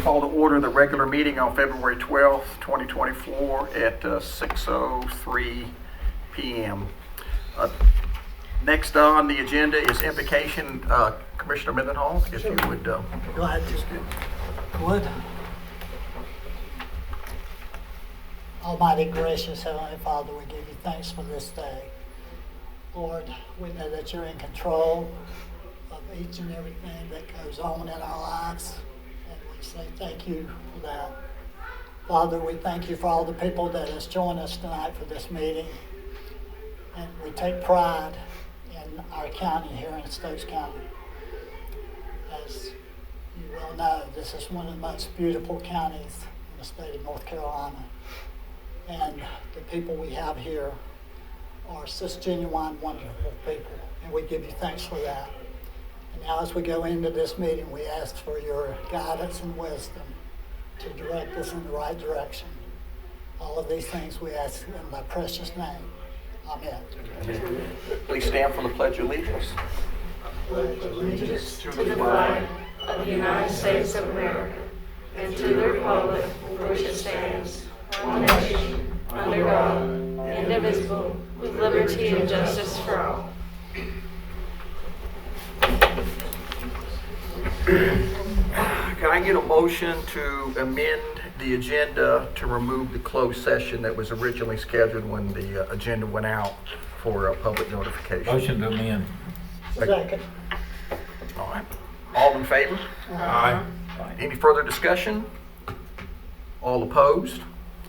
call to order the regular meeting on February 12th, 2024 at 6:03 p.m. Next on the agenda is invocation. Commissioner Mendenhall, if you would. Go ahead, just would. Almighty gracious Heavenly Father, we give you thanks for this day. Lord, we know that you're in control of each and everything that goes on in our lives, and we say thank you for that. Father, we thank you for all the people that has joined us tonight for this meeting, and we take pride in our county here in Stokes County. As you well know, this is one of the most beautiful counties in the state of North Carolina, and the people we have here are such genuine, wonderful people, and we give you thanks for that. And now as we go into this meeting, we ask for your guidance and wisdom to direct us in the right direction. All of these things we ask in thy precious name. Amen. Amen. Please stand for the Pledge of Allegiance. Pledge allegiance to the flag of the United States of America and to the republic for which it stands, one nation, under God, indivisible, with liberty and justice for all. Can I get a motion to amend the agenda to remove the closed session that was originally scheduled when the agenda went out for public notification? Motion to amend. Second. All right. All in favor? Aye. Any further discussion? All opposed?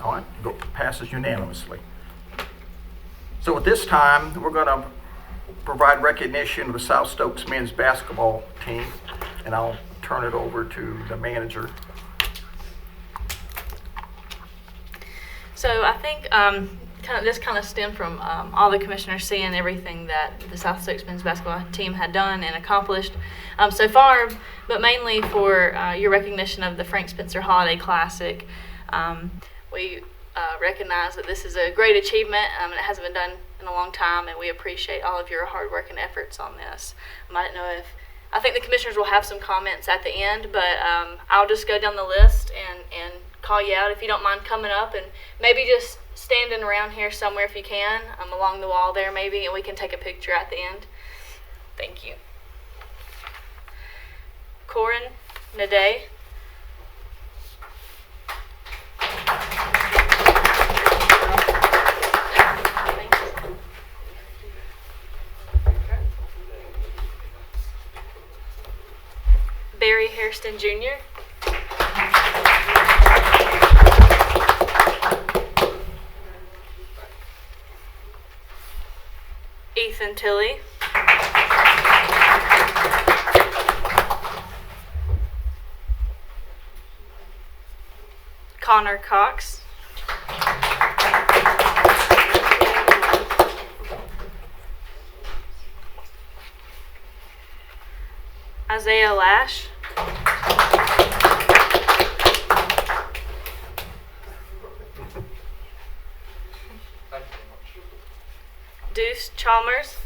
All right. Passes unanimously. So at this time, we're going to provide recognition of the South Stokes men's basketball team, and I'll turn it over to the manager. So I think this kind of stemmed from all the commissioners seeing everything that the South Stokes men's basketball team had done and accomplished so far, but mainly for your recognition of the Frank Spencer Holiday Classic. We recognize that this is a great achievement, and it hasn't been done in a long time, and we appreciate all of your hard work and efforts on this. I think the commissioners will have some comments at the end, but I'll just go down the list and call you out if you don't mind coming up and maybe just standing around here somewhere if you can, along the wall there maybe, and we can take a picture at the end. Thank you. Corin Naday. Barry Hairston Jr. Ethan Tilley. Connor Cox. Isaiah Lash. Deuce Chalmers.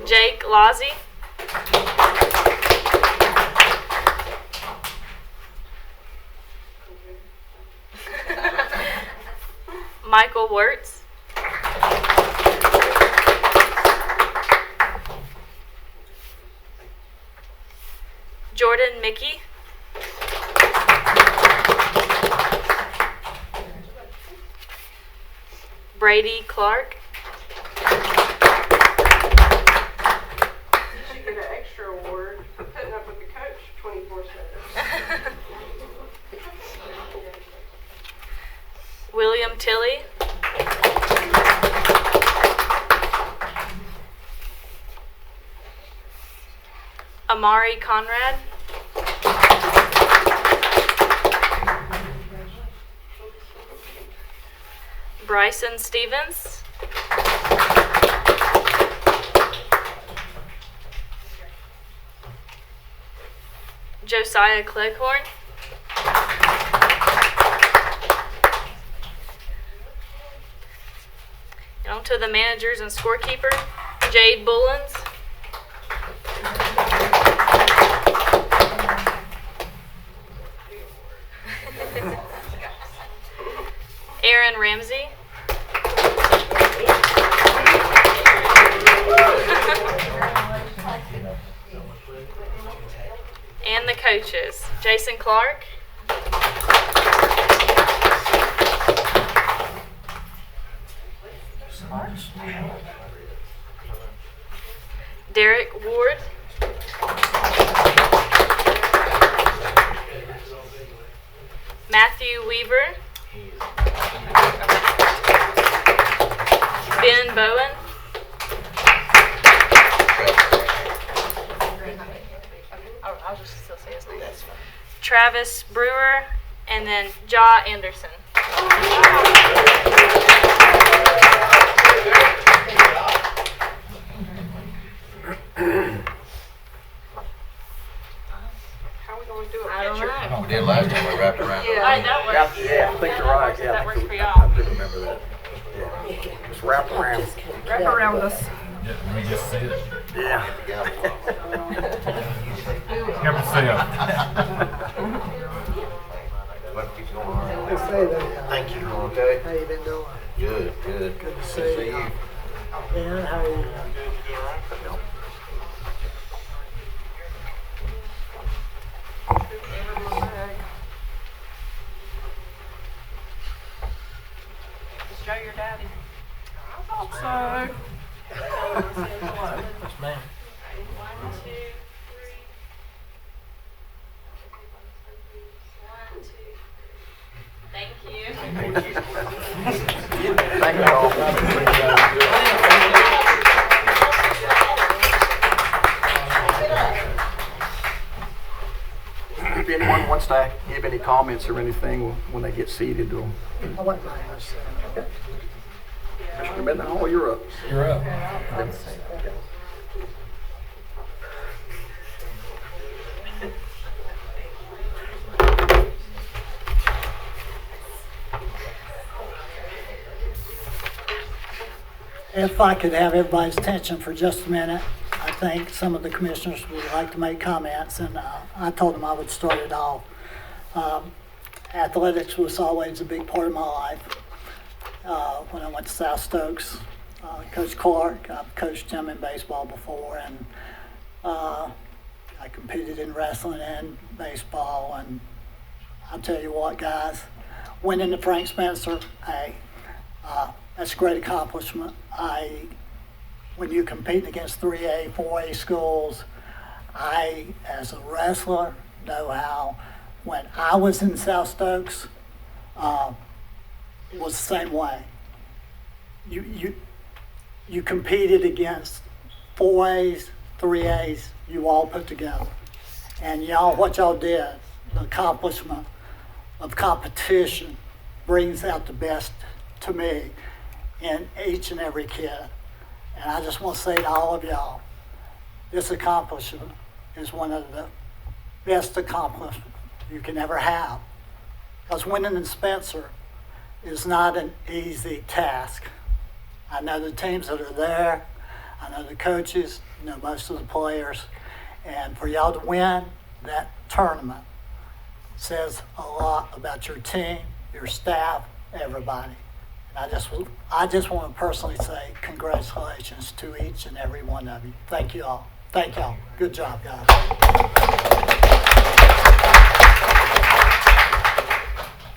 Jake Lozzie. Michael Wirtz. Jordan Mickey. Brady Clark. You should get an extra award for putting up with the coach 24/7. William Tilley. Amari Conrad. Bryson Stevens. Josiah Cleghorn. And on to the managers and scorekeeper, Jade Bullens. Aaron Ramsey. And the coaches, Jason Clark. Derek Ward. Matthew Weaver. Ben Bowen. I'll just still say his name. Travis Brewer, and then Ja Anderson. How are we going to do a I don't picture? know. We did last time, we wrapped around. Yeah. All right, that works. Yeah, I think you're right. Yeah, That works for I y'all. do remember that. Yeah. Just wrap around. Wrap around us. We just see it. Yeah. Never see it. Thank you. Okay. How you been doing? Good. Good. Good to see you. Ben, how are you? Is Joe your daddy? I thought so. Yes, ma'am. 1, 2, 3. 1, 2, 3. Thank you. Thank you all. If anyone wants to give any comments or anything when they get seated, or I wasn't very much. Mr. Mendenhall, you're up. You're up. If I could have everybody's attention for just a minute, I think some of the commissioners would like to make comments, and I told them I would start it off. Athletics was always a big part of my life. When I went to South Stokes, Coach Clark, I've coached him in baseball before, and I competed in wrestling and baseball, and I'll tell you what, guys, winning the Frank Spencer, hey, that's a great accomplishment. When you compete against 3A, 4A schools, I, as a wrestler, know how, when I was in South Stokes, it was the same way. You competed against 4As, 3As, you all put together. And y'all, what y'all did, the accomplishment of competition brings out the best to me in each and every kid. And I just want to say to all of y'all, this accomplishment is one of the best accomplishments you can ever have. Because winning in Spencer is not an easy task. I know the teams that are there, I know the coaches, I know most of the players, and for y'all to win that tournament says a lot about your team, your staff, everybody. And I just want to personally say congratulations to each and every one of you. Thank you all. Thank y'all. Good job, guys.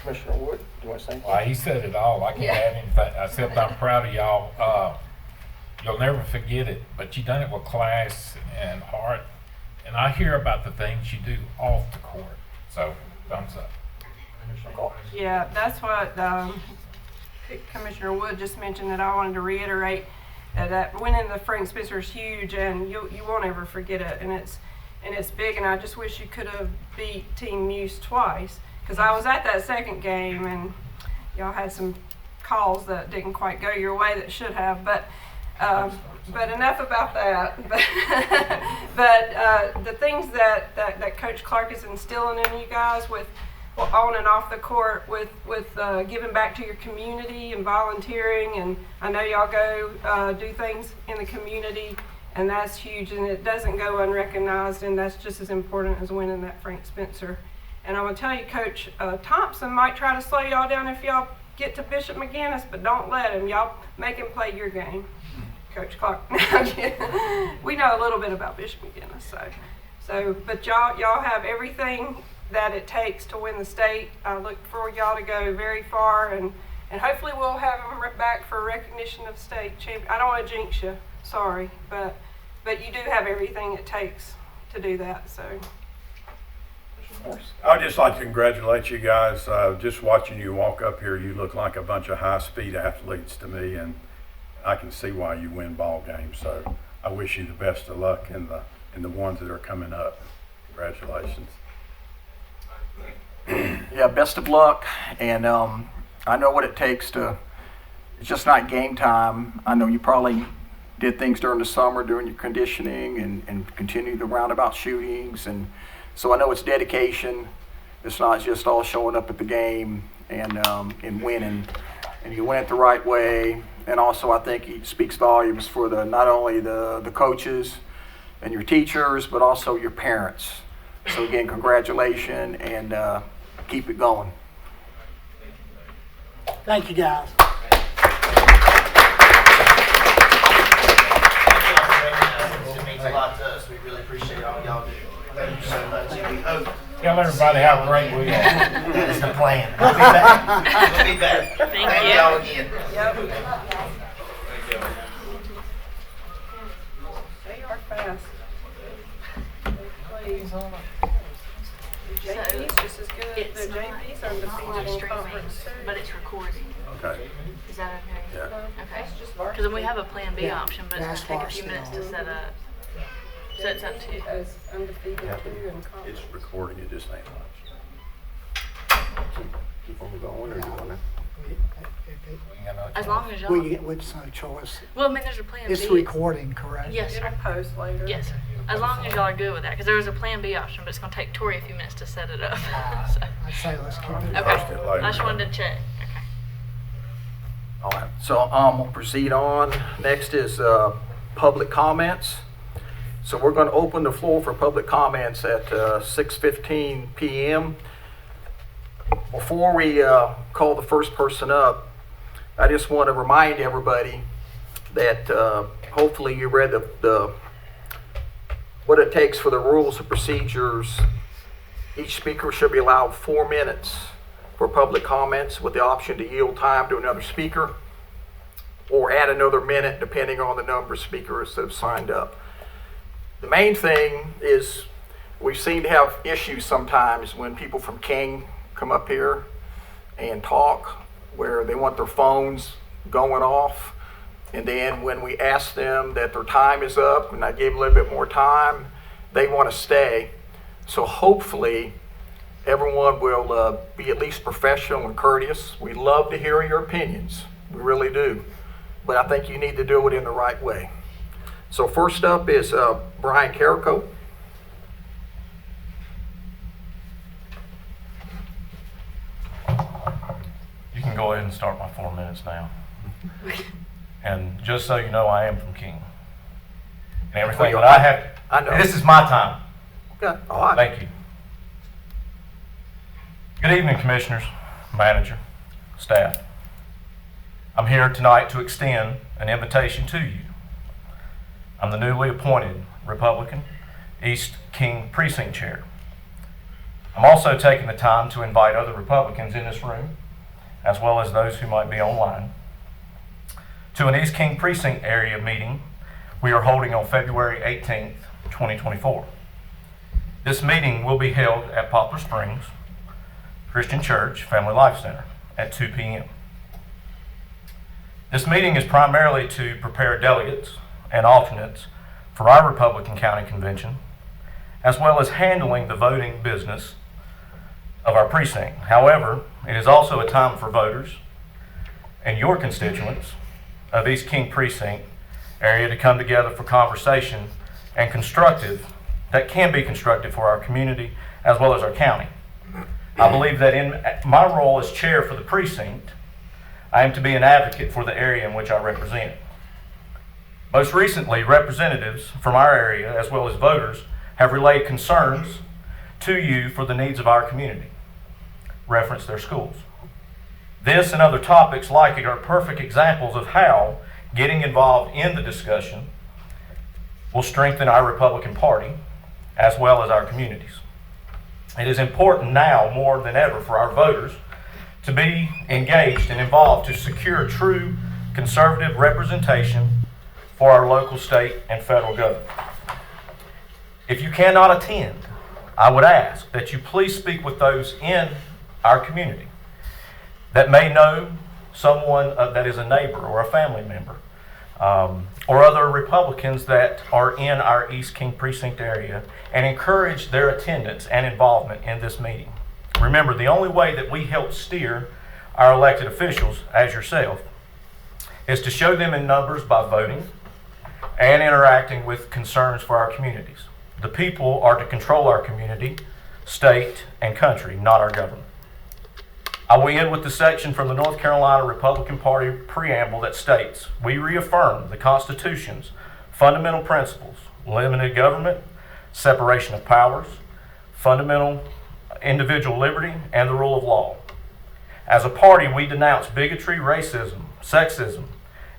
Commissioner Wood, do you want to say anything? Well, he said it all. I can't add anything, except I'm proud of y'all. You'll never forget it, but you done it with class and heart. And I hear about the things you do off the court. So, thumbs up. Yeah, that's what Commissioner Wood just mentioned, that I wanted to reiterate, that winning the Frank Spencer is huge, and you won't ever forget it, and it's big. And I just wish you could have beat Team Muse twice, because I was at that second game, and y'all had some calls that didn't quite go your way that should have. But enough about that. But the things that Coach Clark is instilling in you guys with on and off the court with giving back to your community and volunteering. And I know y'all go do things in the community, and that's huge, and it doesn't go unrecognized, and that's just as important as winning that Frank Spencer. And I'm gonna tell you, Coach Thompson might try to slow y'all down if y'all get to Bishop McGinnis, but don't let him. Y'all make him play your game. Coach Clark. We know a little bit about Bishop McGinnis, but y'all have everything that it takes to win the state. I look for y'all to go very far, and hopefully we'll have them back for recognition of state champion. I don't want to jinx you, sorry, but you do have everything it takes to do that. So. I'd just like to congratulate you guys. Just watching you walk up here, you look like a bunch of high-speed athletes to me, and I can see why you win ball games. So I wish you the best of luck in the ones that are coming up. Congratulations. Yeah, best of luck. And I know what it takes to. It's just not game time. I know you probably did things during the summer, during your conditioning, and continue the roundabout shootings, and so I know it's dedication. It's not just all showing up at the game and winning, and you win it the right way. And also, I think it speaks volumes for not only the coaches and your teachers, but also your parents. So again, congratulations, and keep it going. Thank you, guys. It means a lot to us. We really appreciate all y'all do. Thank you so much. And we hope Tell everybody how great we are. that is the plan. We'll be back. We'll be back. Thank you. y'all again. They are fast. Please. The JP's just as good. It's The JP's are not undefeated in streaming, conference too. but it's recording. Okay. Is that okay? Yeah. Okay. Just Because then we have a plan B Yeah. option, but it's going to take a few minutes to set up. So it's up to you. as undefeated Yeah. too in conference. It's recording. It just ain't much. Keep on going or you wanna? As long as y'all. With no choice. Well, I mean, there's a plan It's B. recording, correct? Yes, It'll sir. post later. Yes, sir. As long as y'all are good with that, because there was a plan B option, but it's going to take Tori a few minutes to set it up. So, I'd say let's keep it. okay. Post it later. I just wanted to check. Okay. All right. So we'll proceed on. Next is public comments. So we're going to open the floor for public comments at 6:15 p.m. Before we call the first person up, I just want to remind everybody that hopefully you read the what it takes for the rules and procedures. Each speaker should be allowed 4 minutes for public comments with the option to yield time to another speaker or add another minute depending on the number of speakers that have signed up. The main thing is we seem to have issues sometimes when people from King come up here and talk where they want their phones going off, and then when we ask them that their time is up and I give them a little bit more time, they want to stay. So hopefully everyone will be at least professional and courteous. We love to hear your opinions, we really do, but I think you need to do it in the right way. So first up is Brian Carrico. You can go ahead and start my 4 minutes now. And just so you know, I am from King. And everything that I have, I know. this is my time. Okay, all right. Thank you. Good evening, commissioners, manager, staff. I'm here tonight to extend an invitation to you. I'm the newly appointed Republican East King Precinct Chair. I'm also taking the time to invite other Republicans in this room, as well as those who might be online, to an East King Precinct area meeting we are holding on February 18th, 2024. This meeting will be held at Poplar Springs Christian Church Family Life Center at 2 p.m. This meeting is primarily to prepare delegates and alternates for our Republican County Convention, as well as handling the voting business of our precinct. However, it is also a time for voters and your constituents of East King Precinct area to come together for conversation and that can be constructive for our community as well as our county. I believe that in my role as chair for the precinct, I am to be an advocate for the area in which I represent. Most recently, representatives from our area, as well as voters, have relayed concerns to you for the needs of our community. Reference their schools. This and other topics like it are perfect examples of how getting involved in the discussion will strengthen our Republican Party as well as our communities. It is important now more than ever for our voters to be engaged and involved to secure true conservative representation for our local, state, and federal government. If you cannot attend, I would ask that you please speak with those in our community that may know someone that is a neighbor or a family member, or other Republicans that are in our East King precinct area, and encourage their attendance and involvement in this meeting. Remember, the only way that we help steer our elected officials, as yourself, is to show them in numbers by voting and interacting with concerns for our communities. The people are to control our community, state, and country, not our government. I will end with the section from the North Carolina Republican Party preamble that states, "We reaffirm the Constitution's fundamental principles, limited government, separation of powers, fundamental individual liberty, and the rule of law. As a party, we denounce bigotry, racism, sexism,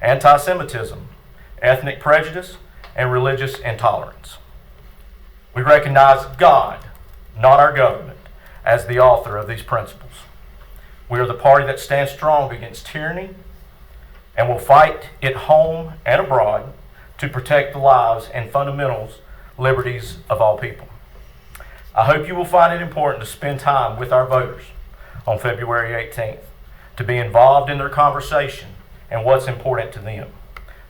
anti-Semitism, ethnic prejudice, and religious intolerance. We recognize God, not our government, as the author of these principles. We are the party that stands strong against tyranny and will fight it home and abroad to protect the lives and fundamentals liberties of all people. I hope you will find it important to spend time with our voters on February 18th, to be involved in their conversation and what's important to them,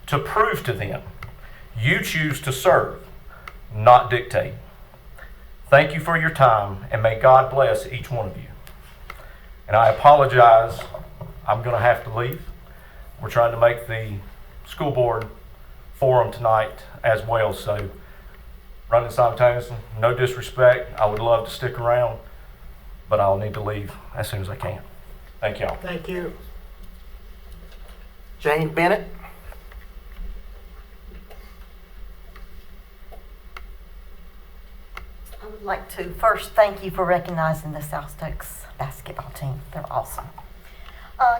to prove to them you choose to serve, not dictate. Thank you for your time, and may God bless each one of you." And I apologize, I'm going to have to leave. We're trying to make the school board forum tonight as well, so running simultaneously, no disrespect, I would love to stick around, but I'll need to leave as soon as I can. Thank y'all. Thank you. Jane Bennett. I would like to first thank you for recognizing the South Stokes basketball team. They're awesome.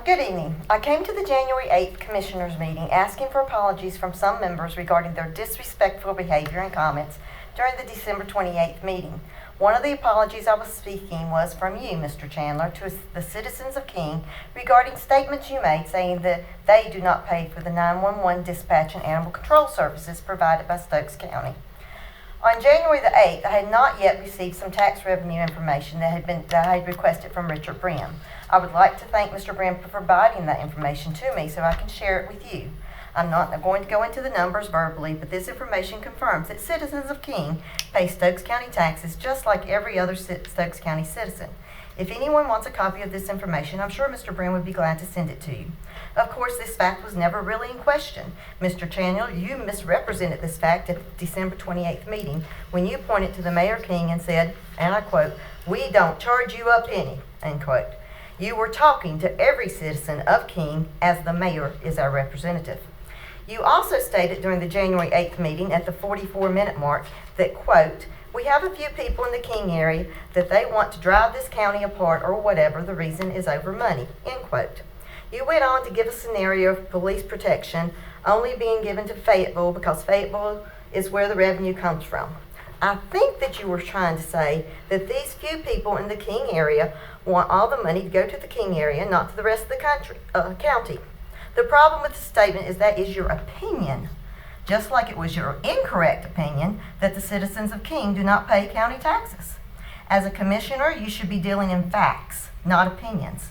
Good evening. I came to the January 8th Commissioners meeting asking for apologies from some members regarding their disrespectful behavior and comments during the December 28th meeting. One of the apologies I was speaking was from you, Mr. Chandler, to the citizens of King regarding statements you made saying that they do not pay for the 911 dispatch and animal control services provided by Stokes County. On January the 8th, I had not yet received some tax revenue information that I had requested from Richard Brim. I would like to thank Mr. Brim for providing that information to me so I can share it with you. I'm not going to go into the numbers verbally, but this information confirms that citizens of King pay Stokes County taxes just like every other Stokes County citizen. If anyone wants a copy of this information, I'm sure Mr. Brim would be glad to send it to you. Of course, this fact was never really in question. Mr. Chandler, you misrepresented this fact at the December 28th meeting when you pointed to the Mayor King and said, and I quote, "We don't charge you a penny," end quote. You were talking to every citizen of King as the mayor is our representative. You also stated during the January 8th meeting at the 44-minute mark that, quote, "We have a few people in the King area that they want to drive this county apart or whatever the reason is over money," end quote. You went on to give a scenario of police protection only being given to Fayetteville because Fayetteville is where the revenue comes from. I think that you were trying to say that these few people in the King area want all the money to go to the King area, not to the rest of the county. The problem with the statement is that is your opinion, just like it was your incorrect opinion that the citizens of King do not pay county taxes. As a commissioner, you should be dealing in facts, not opinions.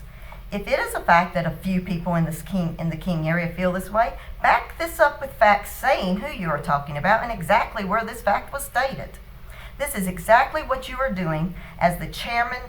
If it is a fact that a few people in the King area feel this way, back this up with facts saying who you are talking about and exactly where this fact was stated. This is exactly what you are doing as the chairman.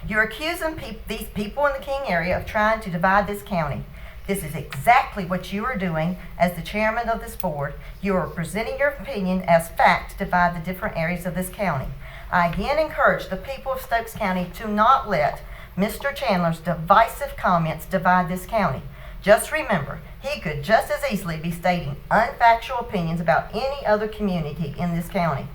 You're accusing these people in the King area of trying to divide this county. This is exactly what you are doing as the chairman of this board. You are presenting your opinion as fact to divide the different areas of this county. I again encourage the people of Stokes County to not let Mr. Chandler's divisive comments divide this county. Just remember, he could just as easily be stating unfactual opinions about any other community in this county.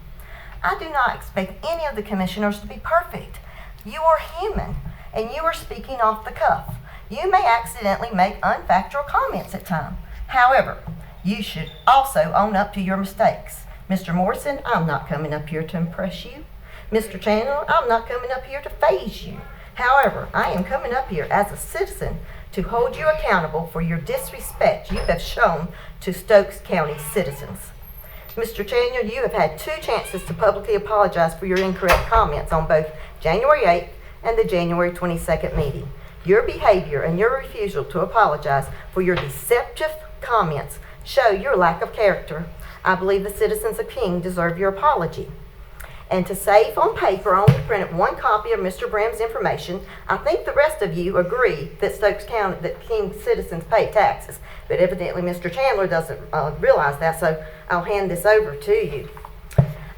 I do not expect any of the commissioners to be perfect. You are human, and you are speaking off the cuff. You may accidentally make unfactual comments at times. However, you should also own up to your mistakes. Mr. Morrison, I'm not coming up here to impress you. Mr. Chandler, I'm not coming up here to faze you. However, I am coming up here as a citizen to hold you accountable for your disrespect you have shown to Stokes County citizens. Mr. Chandler, you have had 2 chances to publicly apologize for your incorrect comments on both January 8th and the January 22nd meeting. Your behavior and your refusal to apologize for your deceptive comments show your lack of character. I believe the citizens of King deserve your apology. And to save on paper, I only printed 1 copy of Mr. Bram's information. I think the rest of you agree that Stokes County, that King citizens pay taxes. But evidently Mr. Chandler doesn't realize that, so I'll hand this over to you.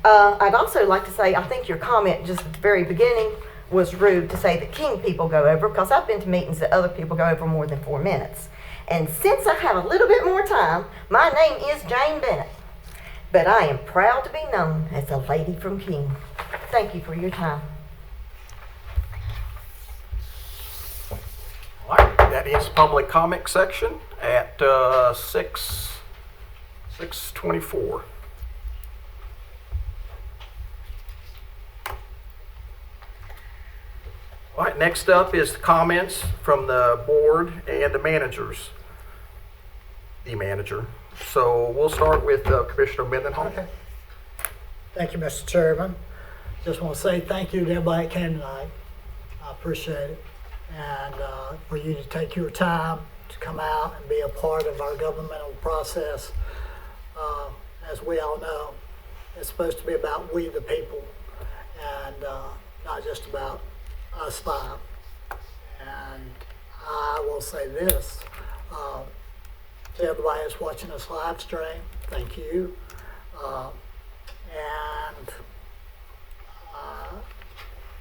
I'd also like to say, I think your comment just at the very beginning was rude to say that King people go over, because I've been to meetings that other people go over more than 4 minutes. And since I have a little bit more time, my name is Jane Bennett. But I am proud to be known as a lady from King. Thank you for your time. All right, that is public comment section at 6:24. All right, next up is the comments from the board and the managers. The manager. So we'll start with Commissioner Mendenhall. Okay. Thank you, Mr. Chairman. Just want to say thank you to everybody that came tonight. I appreciate it. And for you to take your time to come out and be a part of our governmental process. As we all know, it's supposed to be about we the people and not just about us 5. And I will say this, to everybody that's watching this live stream, thank you. And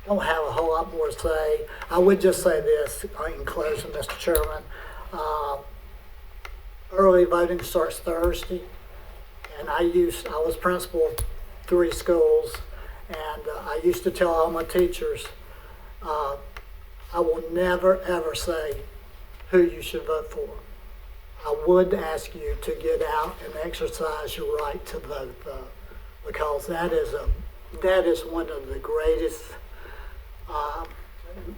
don't have a whole lot more to say. I would just say this in closing, Mr. Chairman. Early voting starts Thursday, and I was principal of 3 schools, and I used to tell all my teachers, I will never ever say who you should vote for. I would ask you to get out and exercise your right to vote, though, because that is one of the greatest.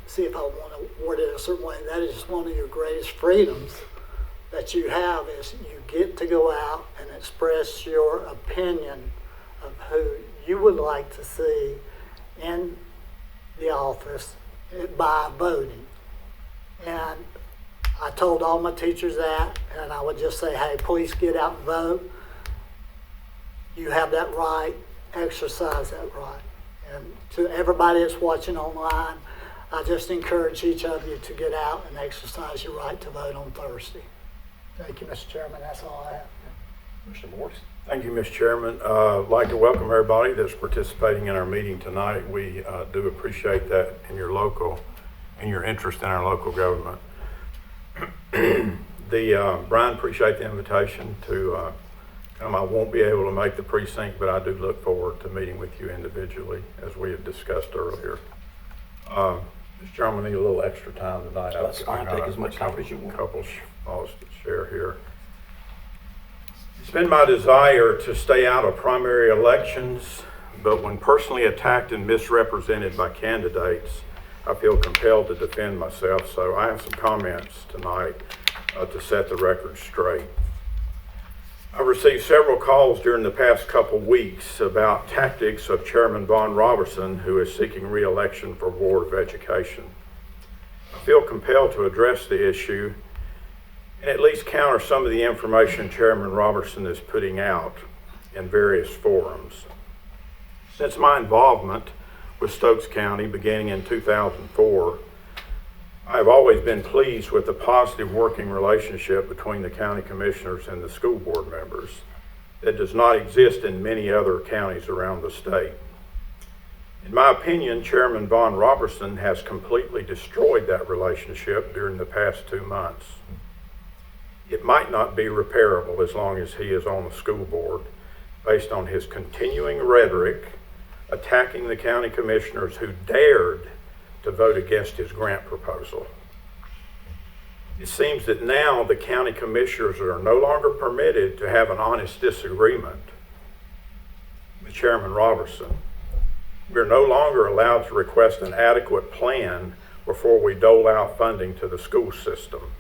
See if I want to word it a certain way. That is one of your greatest freedoms that you have, is you get to go out and express your opinion of who you would like to see in the office by voting. And I told all my teachers that, and I would just say, hey, please get out and vote. You have that right, exercise that right. And to everybody that's watching online, I just encourage each of you to get out and exercise your right to vote on Thursday. Thank you, Mr. Chairman. That's all I have. Mr. Morris. Thank you, Mr. Chairman. I'd like to welcome everybody that's participating in our meeting tonight. We do appreciate that in your interest in our local government. Brian, appreciate the invitation to come. I won't be able to make the precinct, but I do look forward to meeting with you individually, as we have discussed earlier. Mr. Chairman, we need a little extra time tonight. That's fine. Take as much time as you want. A couple thoughts to share here. It's been my desire to stay out of primary elections, but when personally attacked and misrepresented by candidates, I feel compelled to defend myself. So I have some comments tonight to set the record straight. I received several calls during the past couple weeks about tactics of Chairman Vaughn Robertson, who is seeking re-election for Board of Education. I feel compelled to address the issue and at least counter some of the information Chairman Robertson is putting out in various forums. Since my involvement with Stokes County beginning in 2004, I have always been pleased with the positive working relationship between the county commissioners and the school board members that does not exist in many other counties around the state. In my opinion, Chairman Von Robertson has completely destroyed that relationship during the past 2 months. It might not be repairable as long as he is on the school board, based on his continuing rhetoric attacking the county commissioners who dared to vote against his grant proposal. It seems that now the county commissioners are no longer permitted to have an honest disagreement with Chairman Robertson. We are no longer allowed to request an adequate plan before we dole out funding to the school system.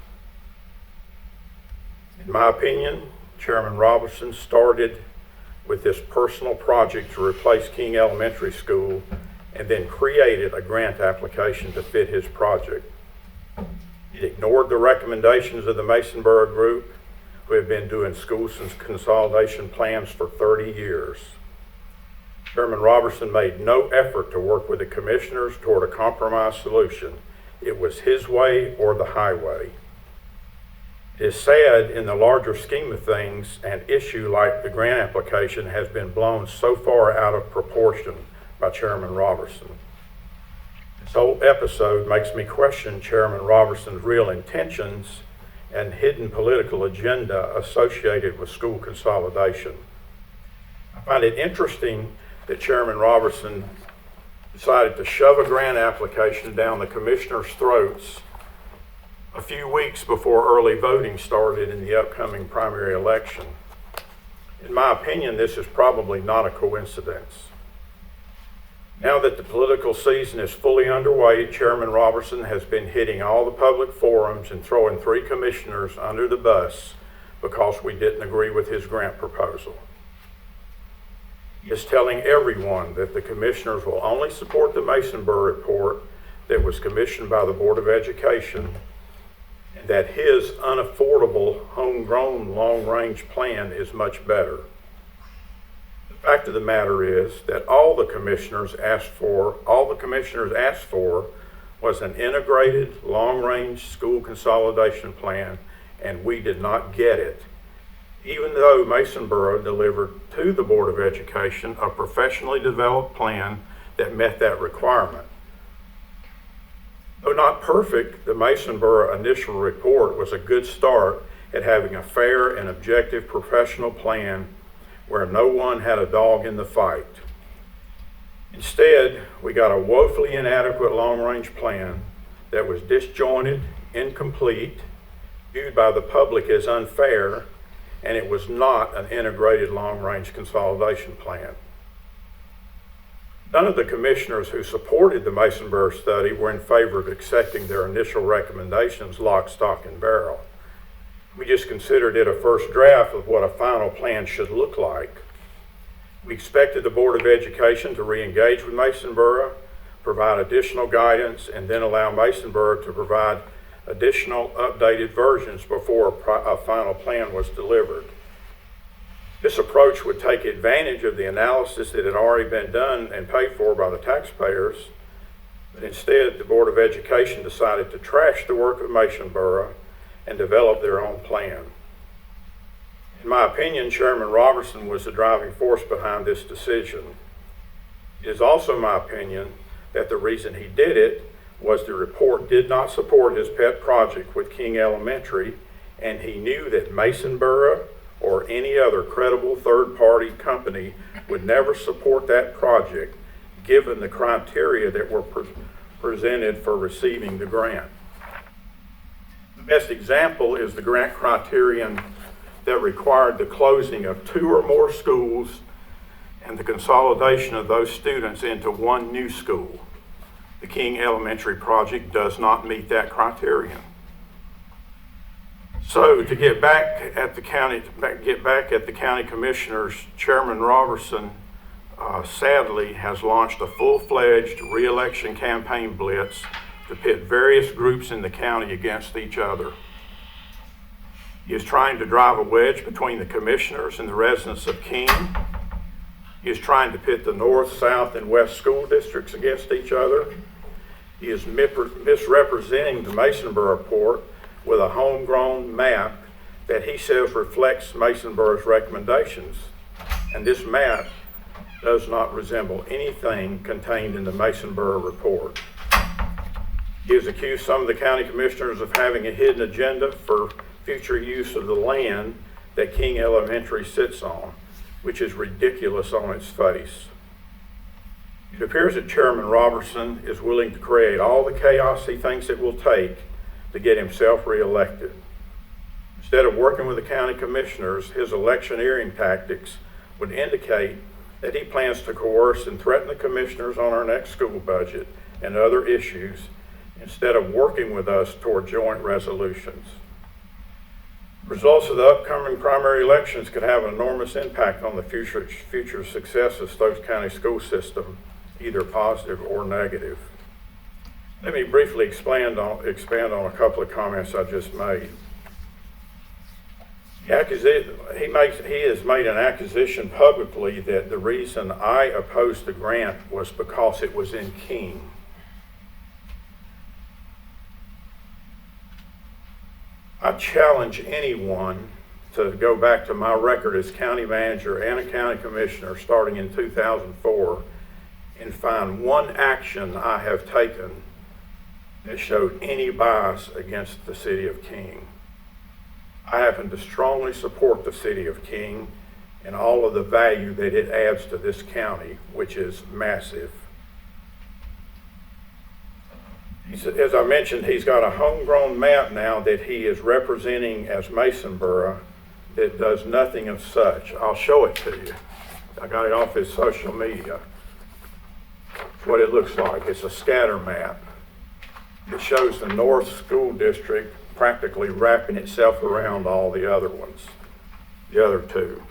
In my opinion, Chairman Robertson started with this personal project to replace King Elementary School and then created a grant application to fit his project. He ignored the recommendations of the Masonboro Group, who have been doing school consolidation plans for 30 years. Chairman Robertson made no effort to work with the commissioners toward a compromise solution. It was his way or the highway. It is sad in the larger scheme of things, an issue like the grant application has been blown so far out of proportion by Chairman Robertson. This whole episode makes me question Chairman Robertson's real intentions and hidden political agenda associated with school consolidation. I find it interesting that Chairman Robertson decided to shove a grant application down the commissioners' throats a few weeks before early voting started in the upcoming primary election. In my opinion, this is probably not a coincidence. Now that the political season is fully underway, Chairman Robertson has been hitting all the public forums and throwing 3 commissioners under the bus because we didn't agree with his grant proposal. He is telling everyone that the commissioners will only support the Masonboro report that was commissioned by the Board of Education, and that his unaffordable, homegrown, long-range plan is much better. The fact of the matter is that all the commissioners asked for was an integrated, long-range school consolidation plan, and we did not get it, even though Masonboro delivered to the Board of Education a professionally developed plan that met that requirement. Though not perfect, the Masonboro initial report was a good start at having a fair and objective professional plan where no one had a dog in the fight. Instead, we got a woefully inadequate long-range plan that was disjointed, incomplete, viewed by the public as unfair, and it was not an integrated long-range consolidation plan. None of the commissioners who supported the Masonboro study were in favor of accepting their initial recommendations lock, stock, and barrel. We just considered it a first draft of what a final plan should look like. We expected the Board of Education to re-engage with Masonboro, provide additional guidance, and then allow Masonboro to provide additional updated versions before a final plan was delivered. This approach would take advantage of the analysis that had already been done and paid for by the taxpayers, but instead the Board of Education decided to trash the work of Masonboro and develop their own plan. In my opinion, Chairman Robertson was the driving force behind this decision. It is also my opinion that the reason he did it was the report did not support his pet project with King Elementary, and he knew that Masonboro or any other credible third-party company would never support that project given the criteria that were presented for receiving the grant. The best example is the grant criterion that required the closing of 2 or more schools and the consolidation of those students into one new school. The King Elementary project does not meet that criterion. So to get back at the county commissioners, Chairman Robertson sadly has launched a full-fledged re-election campaign blitz to pit various groups in the county against each other. He is trying to drive a wedge between the commissioners and the residents of King. He is trying to pit the north, south, and west school districts against each other. He is misrepresenting the Masonboro report with a homegrown map that he says reflects Masonboro's recommendations. And this map does not resemble anything contained in the Mason-Borough report. He has accused some of the county commissioners of having a hidden agenda for future use of the land that King Elementary sits on, which is ridiculous on its face. It appears that Chairman Robertson is willing to create all the chaos he thinks it will take to get himself reelected. Instead of working with the county commissioners, his electioneering tactics would indicate that he plans to coerce and threaten the commissioners on our next school budget and other issues instead of working with us toward joint resolutions. Results of the upcoming primary elections could have an enormous impact on the future success of Stokes County school system, either positive or negative. Let me briefly expand on a couple of comments I just made. He has made an accusation publicly that the reason I opposed the grant was because it was in King. I challenge anyone to go back to my record as county manager and a county commissioner starting in 2004 and find one action I have taken that showed any bias against the city of King. I happen to strongly support the city of King and all of the value that it adds to this county, which is massive. As I mentioned, he's got a homegrown map now that he is representing as Mason-Borough that does nothing of such. I'll show it to you. I got it off his social media. It's what it looks like. It's a scatter map. It shows the North School District practically wrapping itself around all the other ones, the other two.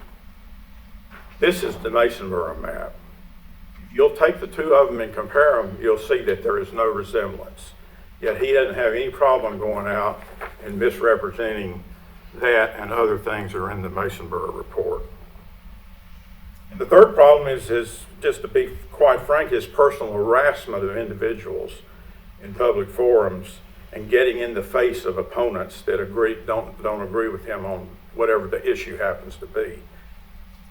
This is the Mason-Borough map. If you'll take the two of them and compare them, you'll see that there is no resemblance. Yet he doesn't have any problem going out and misrepresenting that and other things that are in the Mason-Borough report. And the third problem is just to be quite frank, his personal harassment of individuals in public forums and getting in the face of opponents that don't agree with him on whatever the issue happens to be.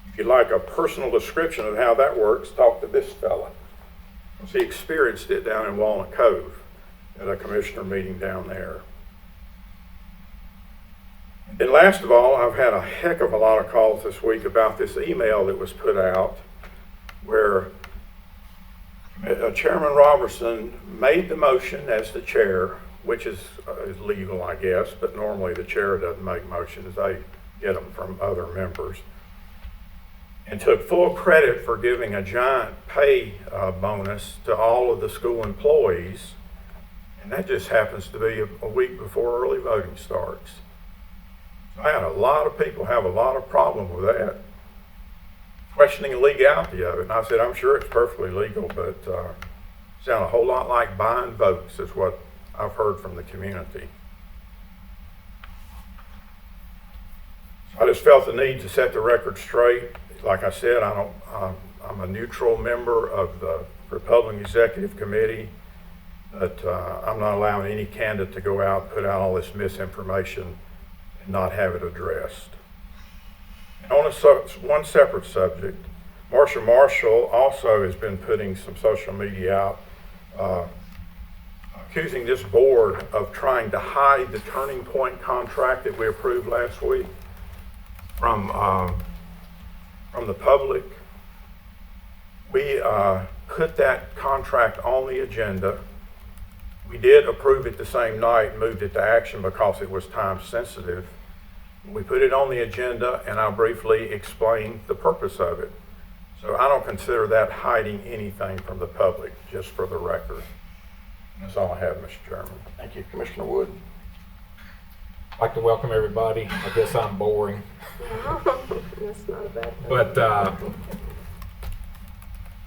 If you'd like a personal description of how that works, talk to this fella. He experienced it down in Walnut Cove at a commissioner meeting down there. And last of all, I've had a heck of a lot of calls this week about this email that was put out where Chairman Robertson made the motion as the chair, which is legal, I guess, but normally the chair doesn't make motions. They get them from other members. And took full credit for giving a giant pay bonus to all of the school employees. And that just happens to be a week before early voting starts. So I had a lot of people have a lot of problem with that, questioning the legality of it. And I said, I'm sure it's perfectly legal, but sound a whole lot like buying votes is what I've heard from the community. I just felt the need to set the record straight. Like I said, I'm a neutral member of the Republican Executive Committee, but I'm not allowing any candidate to go out and put out all this misinformation and not have it addressed. And on one separate subject, Marcia Marshall also has been putting some social media out accusing this board of trying to hide the Turning Point contract that we approved last week from the public. We put that contract on the agenda. We did approve it the same night and moved it to action because it was time sensitive. We put it on the agenda and I'll briefly explain the purpose of it. So I don't consider that hiding anything from the public, just for the record. That's all I have, Mr. Chairman. Thank you, Commissioner Wood. I'd like to welcome everybody. I guess I'm boring. That's not a bad thing. But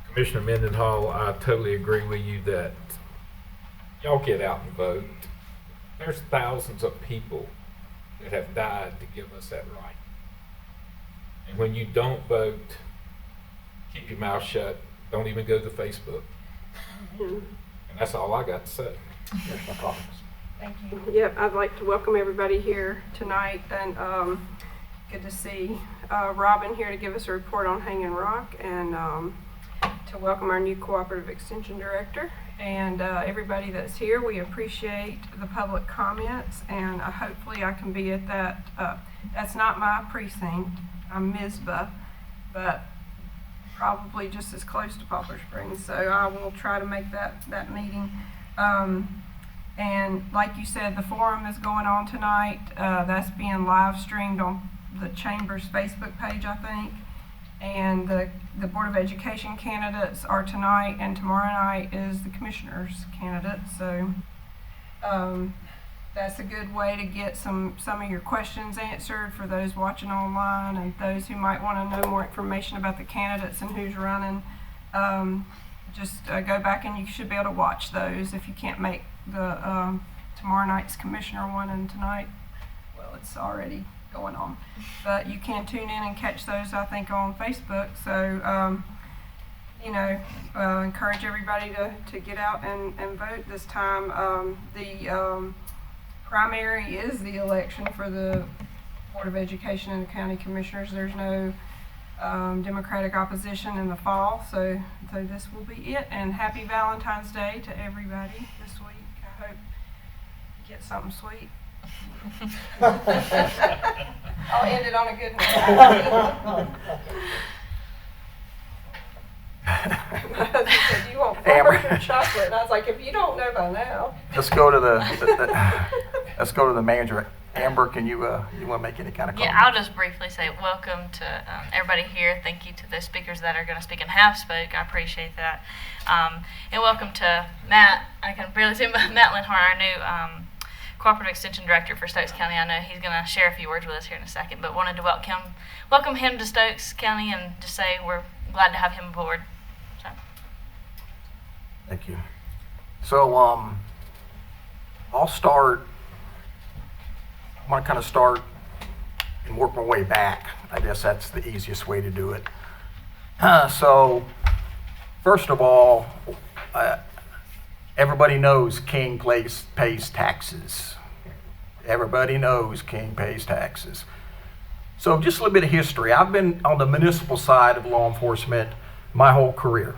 Commissioner Mendenhall, I totally agree with you that y'all get out and vote. There's thousands of people that have died to give us that right. And when you don't vote, keep your mouth shut. Don't even go to Facebook. And that's all I got to say. Commissioner Cox. Thank you. Yep, I'd like to welcome everybody here tonight, and good to see Robin here to give us a report on Hanging Rock, and to welcome our new Cooperative Extension Director and everybody that's here. We appreciate the public comments, and hopefully I can be at that. That's not my precinct. I'm Mizba, but probably just as close to Poplar Springs, so I will try to make that meeting. And like you said, the forum is going on tonight. That's being live streamed on the Chamber's Facebook page, I think. And the Board of Education candidates are tonight, and tomorrow night is the Commissioners candidates. So that's a good way to get some of your questions answered for those watching online and those who might want to know more information about the candidates and who's running. Just go back and you should be able to watch those if you can't make the tomorrow night's Commissioner one and tonight. Well, it's already going on, but you can tune in and catch those, I think, on Facebook. So encourage everybody to get out and vote this time. The primary is the election for the Board of Education and the County Commissioners. There's no Democratic opposition in the fall, so this will be it. And happy Valentine's Day to everybody this week. I hope you get something sweet. I'll end it on a good note. My husband said, "You want flowers or chocolate?" And I was like, "If you don't know by now." Let's go to the manager. Amber, can you want to make any kind of comment? Yeah, I'll just briefly say welcome to everybody here. Thank you to the speakers that are going to speak and have spoke. I appreciate that. And welcome to Matt. I can barely say Matt Linhart, our new Cooperative Extension Director for Stokes County. I know he's going to share a few words with us here in a second, but wanted to welcome him to Stokes County and just say we're glad to have him aboard. So. Thank you. So I'll start. I want to kind of start and work my way back. I guess that's the easiest way to do it. So, first of all, everybody knows King pays taxes. Everybody knows King pays taxes. So, just a little bit of history. I've been on the municipal side of law enforcement my whole career.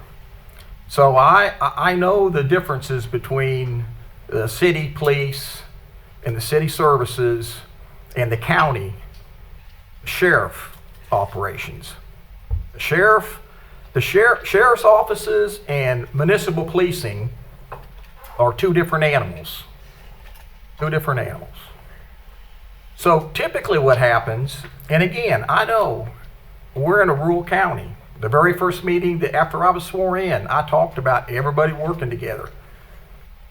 So, I know the differences between the city police and the city services and the county sheriff operations. The sheriff's offices and municipal policing are two different animals. Two different animals. So typically what happens, and again, I know we're in a rural county. The very first meeting after I was sworn in, I talked about everybody working together.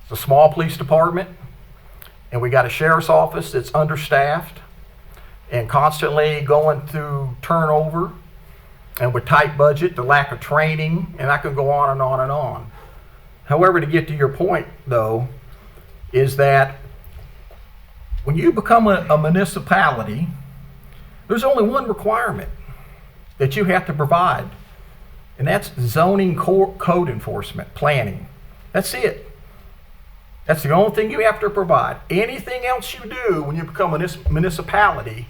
It's a small police department. And we got a sheriff's office that's understaffed and constantly going through turnover and with tight budget, the lack of training, and I could go on and on and on. However, to get to your point, though, is that when you become a municipality, there's only one requirement that you have to provide, and that's zoning code enforcement, planning. That's it. That's the only thing you have to provide. Anything else you do when you become a municipality,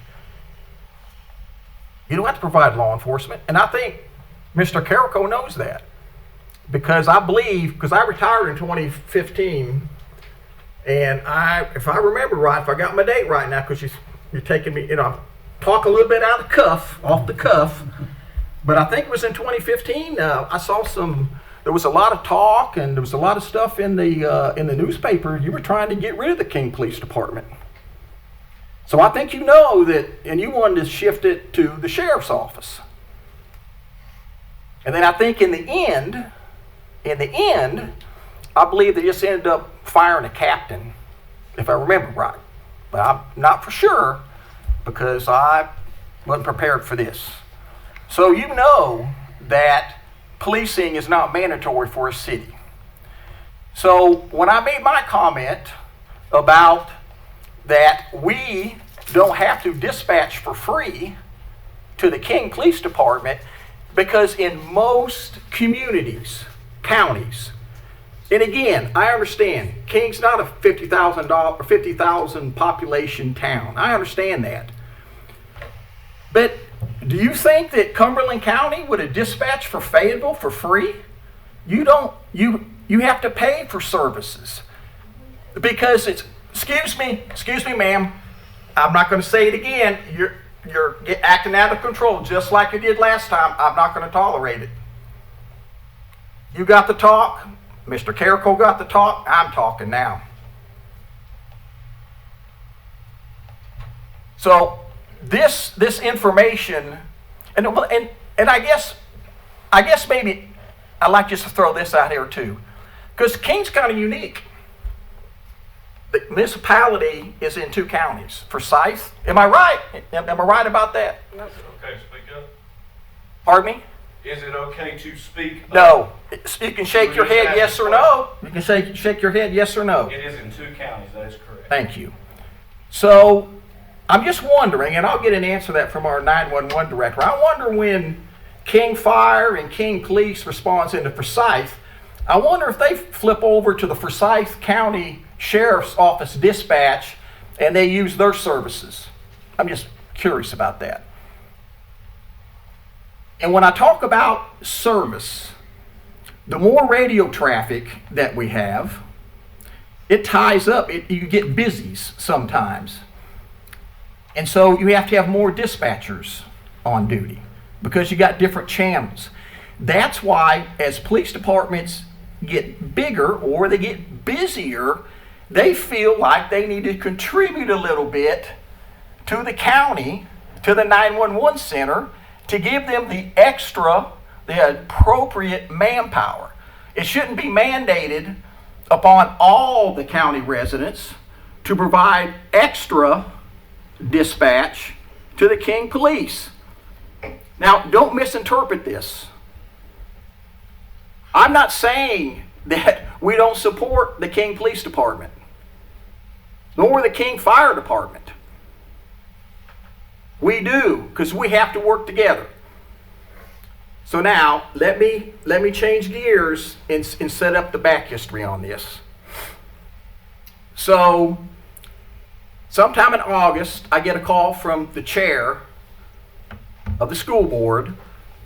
you don't have to provide law enforcement. And I think Mr. Carrico knows that. Because I retired in 2015, and if I remember right, if I got my date right now, because you're taking me, talk a little bit off the cuff, but I think it was in 2015, I saw there was a lot of talk and there was a lot of stuff in the newspaper. You were trying to get rid of the King Police Department. So I think you know that, and you wanted to shift it to the sheriff's office. And then I think in the end, I believe they just ended up firing a captain, if I remember right. But I'm not for sure because I wasn't prepared for this. So you know that policing is not mandatory for a city. So when I made my comment about that we don't have to dispatch for free to the King Police Department, because in most communities, counties, and again, I understand King's not a 50,000 population town. I understand that. But do you think that Cumberland County would have dispatched for Fayetteville for free? you have to pay for services because it's, excuse me, ma'am, I'm not going to say it again. You're acting out of control just like you did last time. I'm not going to tolerate it. You got the talk. Mr. Carrico got the talk. I'm talking now. So this information, and I guess maybe I'd like just to throw this out here too, because King's kind of unique. The municipality is in 2 counties. Forsyth, am I right? Am I right about that? Is it okay to speak up? Pardon me? Is it okay to speak up? No. You can shake your head Just yes ask or a no. You can shake your head yes or no. It is in 2 counties, that is correct. Thank you. So I'm just wondering, and I'll get an answer to that from our 911 director. I wonder when King Fire and King Police responds into Forsyth, I wonder if they flip over to the Forsyth County Sheriff's Office dispatch and they use their services. I'm just curious about that. And when I talk about service, the more radio traffic that we have, it ties up. You get busies sometimes. And so you have to have more dispatchers on duty because you got different channels. That's why as police departments get bigger or they get busier, they feel like they need to contribute a little bit to the county, to the 911 center, to give them the appropriate manpower. It shouldn't be mandated upon all the county residents to provide extra dispatch to the King Police. Now, don't misinterpret this. I'm not saying that we don't support the King Police Department, nor the King Fire Department. We do, because we have to work together. So now, let me change gears and set up the back history on this. So, sometime in August, I get a call from the chair of the school board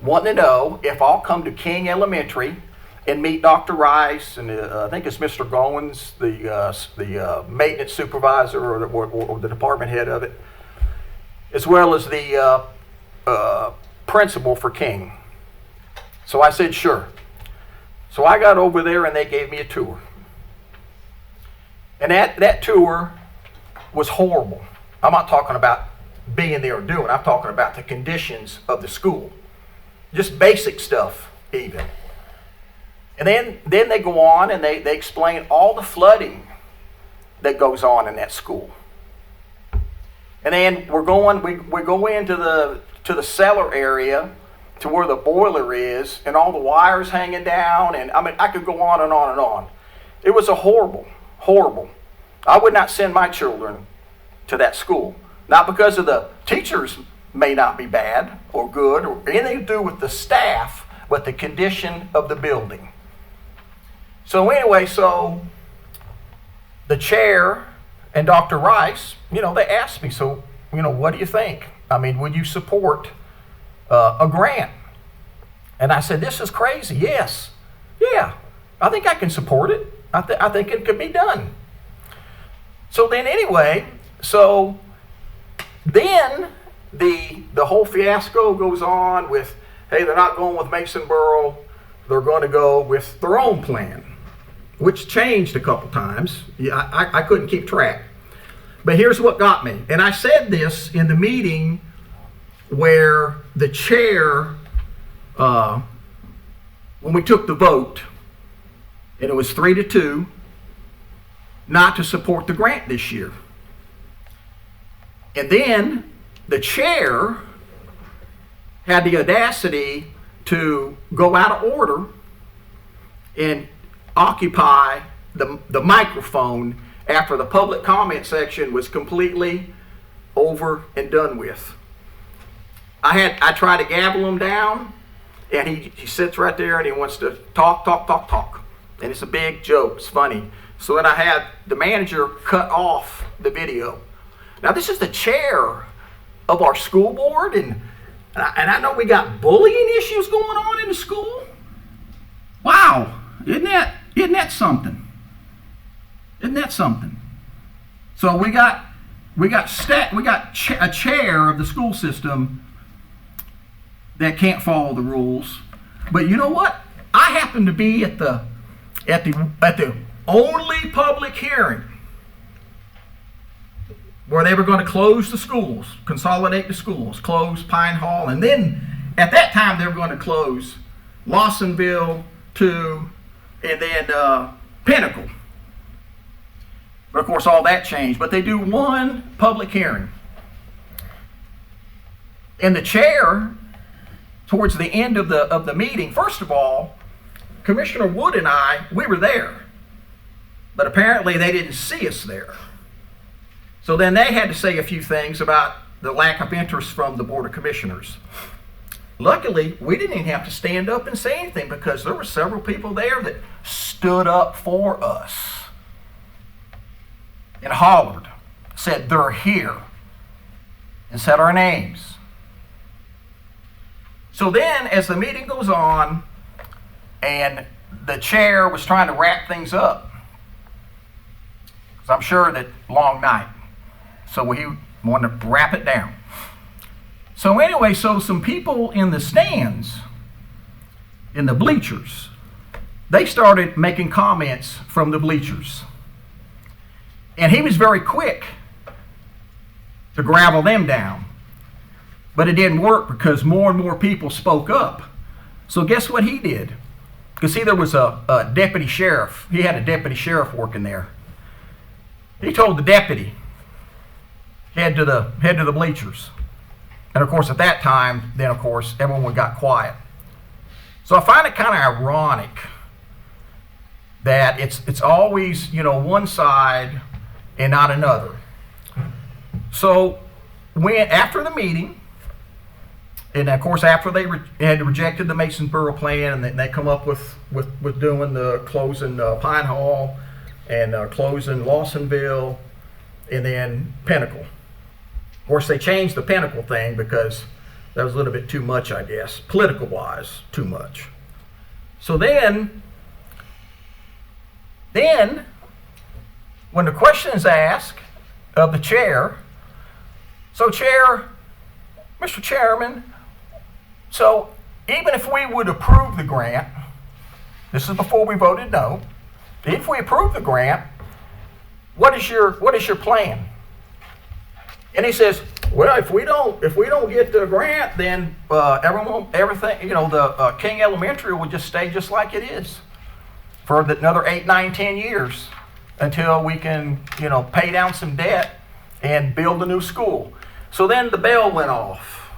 wanting to know if I'll come to King Elementary and meet Dr. Rice and I think it's Mr. Goins, the maintenance supervisor or the department head of it, as well as the principal for King. So I said, sure. So I got over there and they gave me a tour. And that tour was horrible. I'm not talking about being there or doing. I'm talking about the conditions of the school. Just basic stuff even. And then they go on and they explain all the flooding that goes on in that school. And then we go into the cellar area to where the boiler is and all the wires hanging down, and I mean I could go on and on and on. It was a horrible. I would not send my children to that school. Not because of the teachers may not be bad or good or anything to do with the staff, but the condition of the building. So anyway, so the chair and Dr. Rice, they asked me, so, what do you think? I mean, would you support a grant? And I said, this is crazy. Yes. Yeah, I think I can support it. I think it could be done. So then anyway, then the whole fiasco goes on with, hey, they're not going with Mason Borough. They're going to go with their own plan, which changed a couple times. Yeah, I couldn't keep track. But here's what got me. And I said this in the meeting where the chair, when we took the vote, and it was 3-2, not to support the grant this year. And then the chair had the audacity to go out of order and occupy the microphone after the public comment section was completely over and done with. I tried to gavel him down, and he sits right there and he wants to talk. And it's a big joke, it's funny. So then I had the manager cut off the video. Now this is the chair of our school board, and I know we got bullying issues going on in the school. Wow, isn't that something? Isn't that something? So we got a chair of the school system that can't follow the rules. But you know what? I happened to be at the only public hearing where they were going to close the schools, consolidate the schools, close Pine Hall, and then at that time they were going to close Lawsonville, 2, and then Pinnacle. But of course all that changed. But they do one public hearing. And the chair, towards the end of the meeting, first of all, Commissioner Wood and we were there. But apparently they didn't see us there. So then they had to say a few things about the lack of interest from the Board of Commissioners. Luckily, we didn't even have to stand up and say anything because there were several people there that stood up for us and hollered, said they're here, and said our names. So then, as the meeting goes on, and the chair was trying to wrap things up, because I'm sure that long night, so he wanted to wrap it down. So anyway, so some people in the stands, in the bleachers, they started making comments from the bleachers. And he was very quick to gravel them down. But it didn't work because more and more people spoke up. So guess what he did? Because see, there was a deputy sheriff. He had a deputy sheriff working there. He told the deputy, head to the bleachers. And of course, at that time, then of course, everyone got quiet. So I find it kind of ironic that it's always, one side and not another. So when after the meeting, and of course after they had rejected the Masonsboro plan, and they come up with doing the closing Pine Hall and closing Lawsonville and then Pinnacle. Of course, they changed the Pinnacle thing because that was a little bit too much, I guess, political-wise, too much. So then, when the question is asked of the chair, so Chair, Mr. Chairman, so even if we would approve the grant, this is before we voted no, if we approve the grant, what is your plan? And he says, well, if we don't get the grant, then everything, the King Elementary will just stay just like it is for another 8, 9, 10 years until we can, pay down some debt and build a new school. So then the bell went off.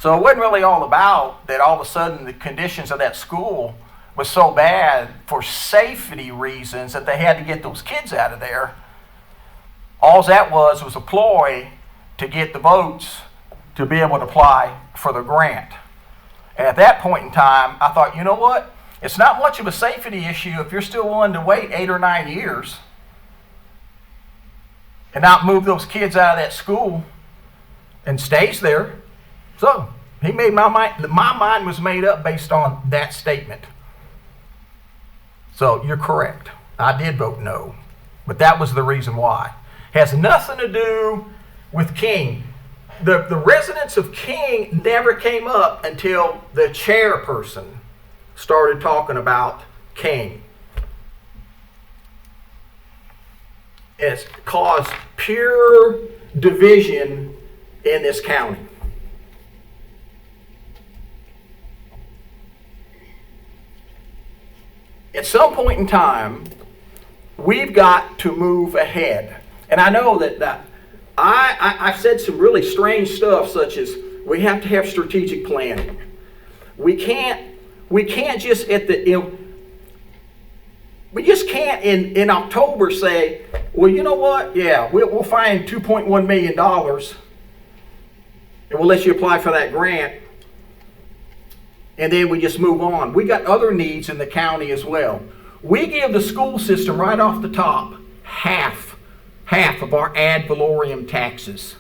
So it wasn't really all about that all of a sudden the conditions of that school was so bad for safety reasons that they had to get those kids out of there. All that was a ploy to get the votes to be able to apply for the grant. And at that point in time, I thought, you know what? It's not much of a safety issue if you're still willing to wait 8 or 9 years and not move those kids out of that school and stays there. So he made my mind was made up based on that statement. So you're correct. I did vote no, but that was the reason why. Has nothing to do with King. The residents of King never came up until the chairperson started talking about King. It's caused pure division in this county. At some point in time, we've got to move ahead. And I know that I've said some really strange stuff, such as we have to have strategic planning. We can't just we just can't in October say, well, you know what? Yeah, we'll find $2.1 million and we'll let you apply for that grant. And then we just move on. We got other needs in the county as well. We give the school system right off the top half of our ad valorem taxes.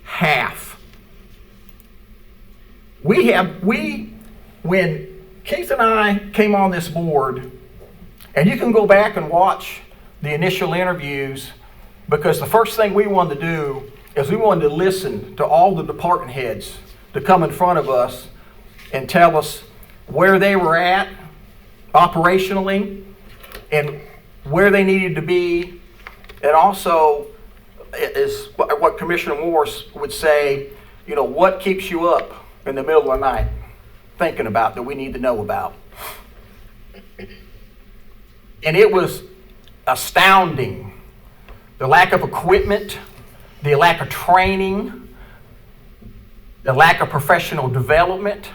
Half. When Keith and I came on this board, and you can go back and watch the initial interviews, because the first thing we wanted to do is we wanted to listen to all the department heads to come in front of us and tell us where they were at operationally and where they needed to be, and also is what Commissioner Morris would say, you know, what keeps you up in the middle of the night thinking about that we need to know about. And it was astounding. The lack of equipment, the lack of training, the lack of professional development.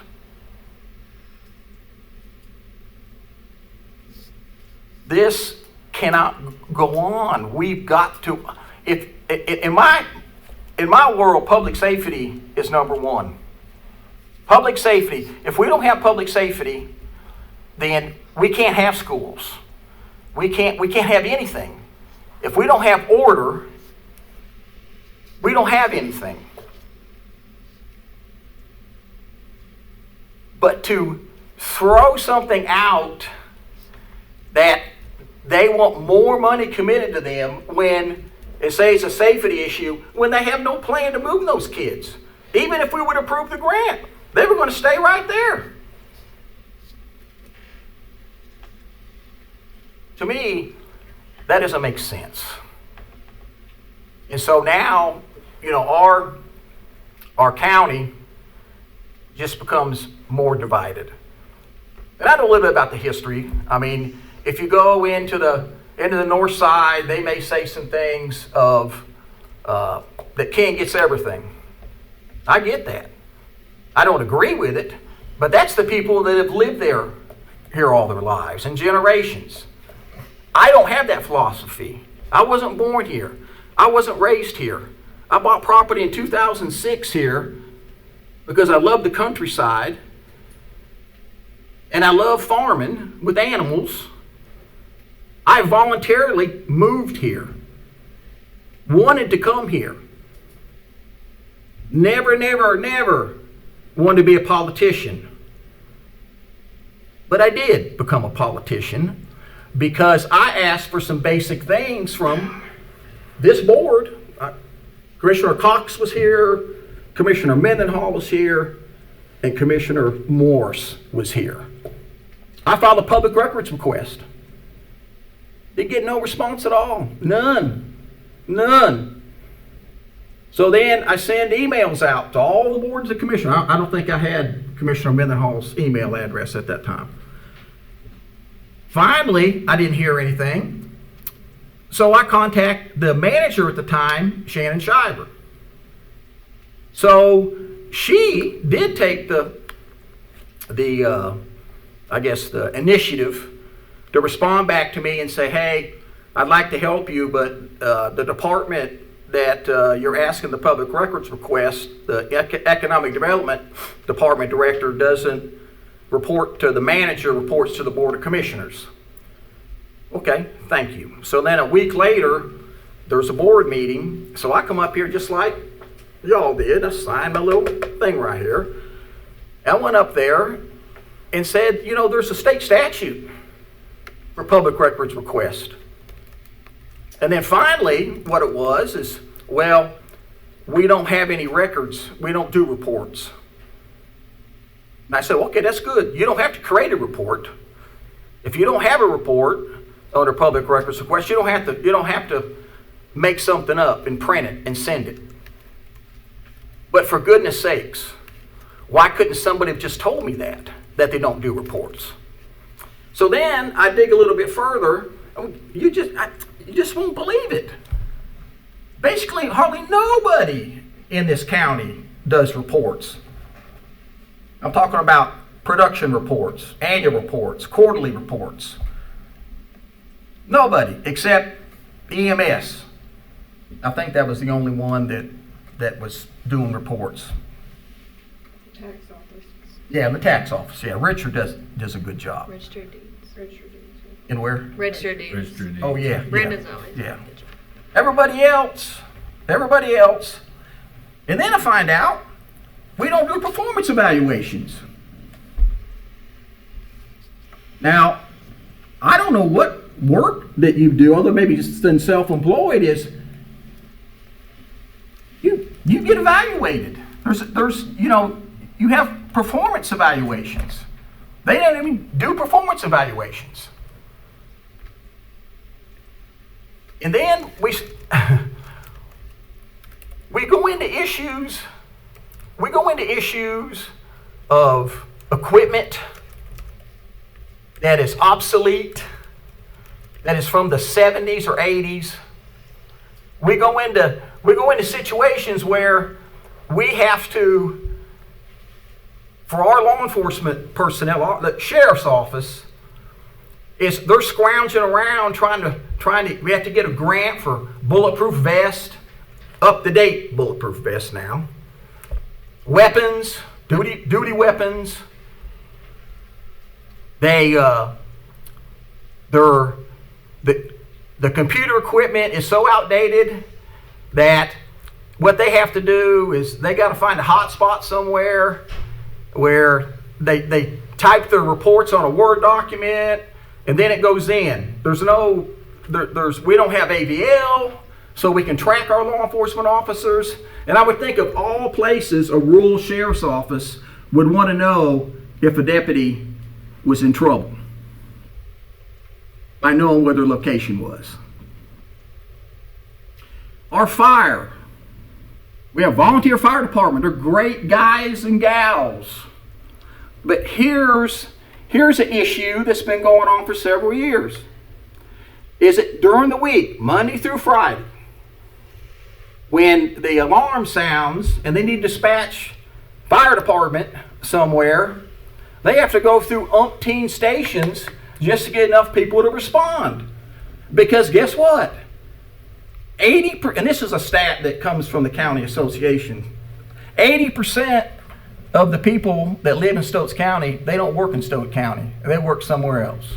This cannot go on. We've got to, if in my world, public safety is number one. Public safety. If we don't have public safety, then we can't have schools. We can't have anything. If we don't have order, we don't have anything. But to throw something out that they want more money committed to them when they say it's a safety issue, when they have no plan to move those kids. Even if we would approve the grant, they were going to stay right there. To me, that doesn't make sense. And so now, you know, our county just becomes more divided. And I know a little bit about the history. I mean, if you go into the north side, they may say some things of that King gets everything. I get that. I don't agree with it, but that's the people that have lived here all their lives and generations. I don't have that philosophy. I wasn't born here. I wasn't raised here. I bought property in 2006 here because I love the countryside and I love farming with animals. I voluntarily moved here, wanted to come here. Never wanted to be a politician. But I did become a politician because I asked for some basic things from this board. Commissioner Cox was here, Commissioner Mendenhall was here, and Commissioner Morse was here. I filed a public records request. Didn't get no response at all. None. So then I send emails out to all the boards of commissioners. I don't think I had Commissioner Mendenhall's email address at that time. Finally, I didn't hear anything. So I contact the manager at the time, Shannon Shiver. So she did take the initiative to respond back to me and say, hey, I'd like to help you, but the department that you're asking the public records request, the economic development department director doesn't report to the manager, reports to the board of commissioners. Okay, thank you. So then a week later, there's a board meeting. So I come up here just like y'all did. I signed my little thing right here. I went up there and said, you know, there's a state statute for public records request. And then finally, what it was is, well, we don't have any records. We don't do reports. And I said, okay, that's good. You don't have to create a report. If you don't have a report under public records request, you don't have to make something up and print it and send it. But for goodness sakes, why couldn't somebody have just told me that they don't do reports? So then I dig a little bit further. You just won't believe it. Basically, hardly nobody in this county does reports. I'm talking about production reports, annual reports, quarterly reports. Nobody except EMS. I think that was the only one that was doing reports. Tax office. Yeah, the tax office. Yeah, Richard does a good job. Registered deeds. And where? Registered deeds. Oh yeah. Brandon's always. Yeah. Everybody else. And then I find out we don't do performance evaluations. Now, I don't know what work that you do, although maybe just in self-employed, is you get evaluated. There's you have performance evaluations. They don't even do performance evaluations. And then we go into issues. We go into issues of equipment that is obsolete, that is from the 70s or 80s. We go into situations where we have to, for our law enforcement personnel, the sheriff's office, they're scrounging around trying to, we have to get a grant for bulletproof vest, up-to-date bulletproof vest now, weapons, duty weapons. The computer equipment is so outdated that what they have to do is they got to find a hotspot somewhere where they type their reports on a Word document and then it goes in. We don't have AVL, so we can track our law enforcement officers. And I would think of all places a rural sheriff's office would want to know if a deputy was in trouble by knowing where their location was. Our fire. We have volunteer fire department. They're great guys and gals. But here's an issue that's been going on for several years. Is it during the week, Monday through Friday, when the alarm sounds and they need to dispatch fire department somewhere, they have to go through umpteen stations just to get enough people to respond. Because guess what? And this is a stat that comes from the county association, 80% of the people that live in Stokes County, they don't work in Stokes County. They work somewhere else.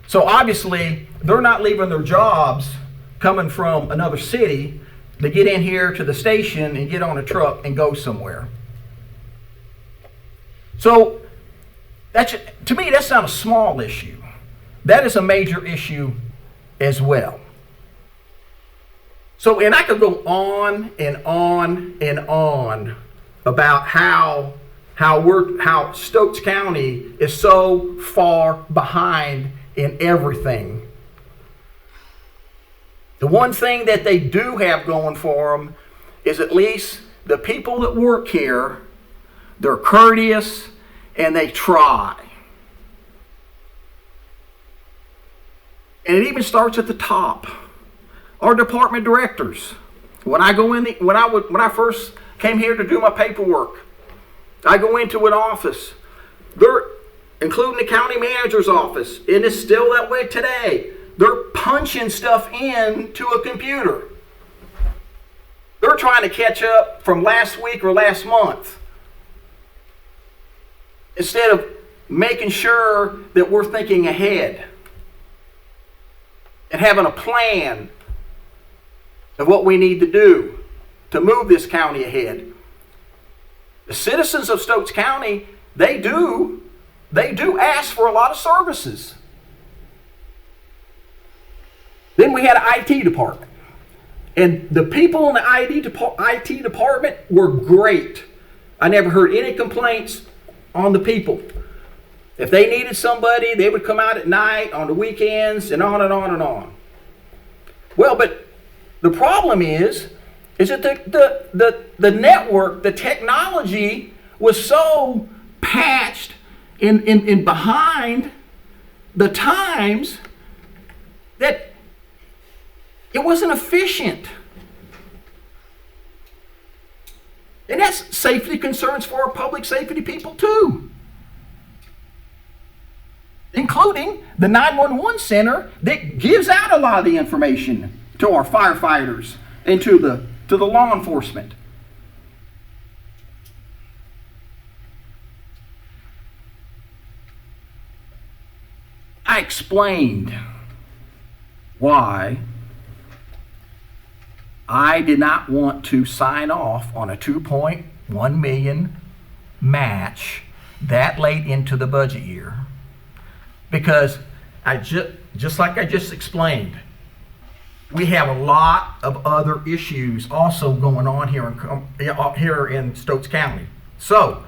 So obviously, they're not leaving their jobs coming from another city to get in here to the station and get on a truck and go somewhere. So to me, that's not a small issue. That is a major issue as well. So, and I could go on and on and on about how Stokes County is so far behind in everything. The one thing that they do have going for them is at least the people that work here, they're courteous and they try. And it even starts at the top. Our department directors. When I first came here to do my paperwork, I go into an office. They're including the county manager's office, and it's still that way today. They're punching stuff into a computer. They're trying to catch up from last week or last month, instead of making sure that we're thinking ahead and having a plan of what we need to do to move this county ahead. The citizens of Stokes County, they do ask for a lot of services. Then we had an IT department. And the people in the IT department were great. I never heard any complaints on the people. If they needed somebody, they would come out at night, on the weekends, and on and on and on. Well, but the problem is that the network, the technology was so patched in behind the times that it wasn't efficient. And that's safety concerns for our public safety people too. Including the 911 center that gives out a lot of the information to our firefighters and to the law enforcement. I explained why I did not want to sign off on a $2.1 million match that late into the budget year. because just like I just explained, we have a lot of other issues also going on here in Stokes County. So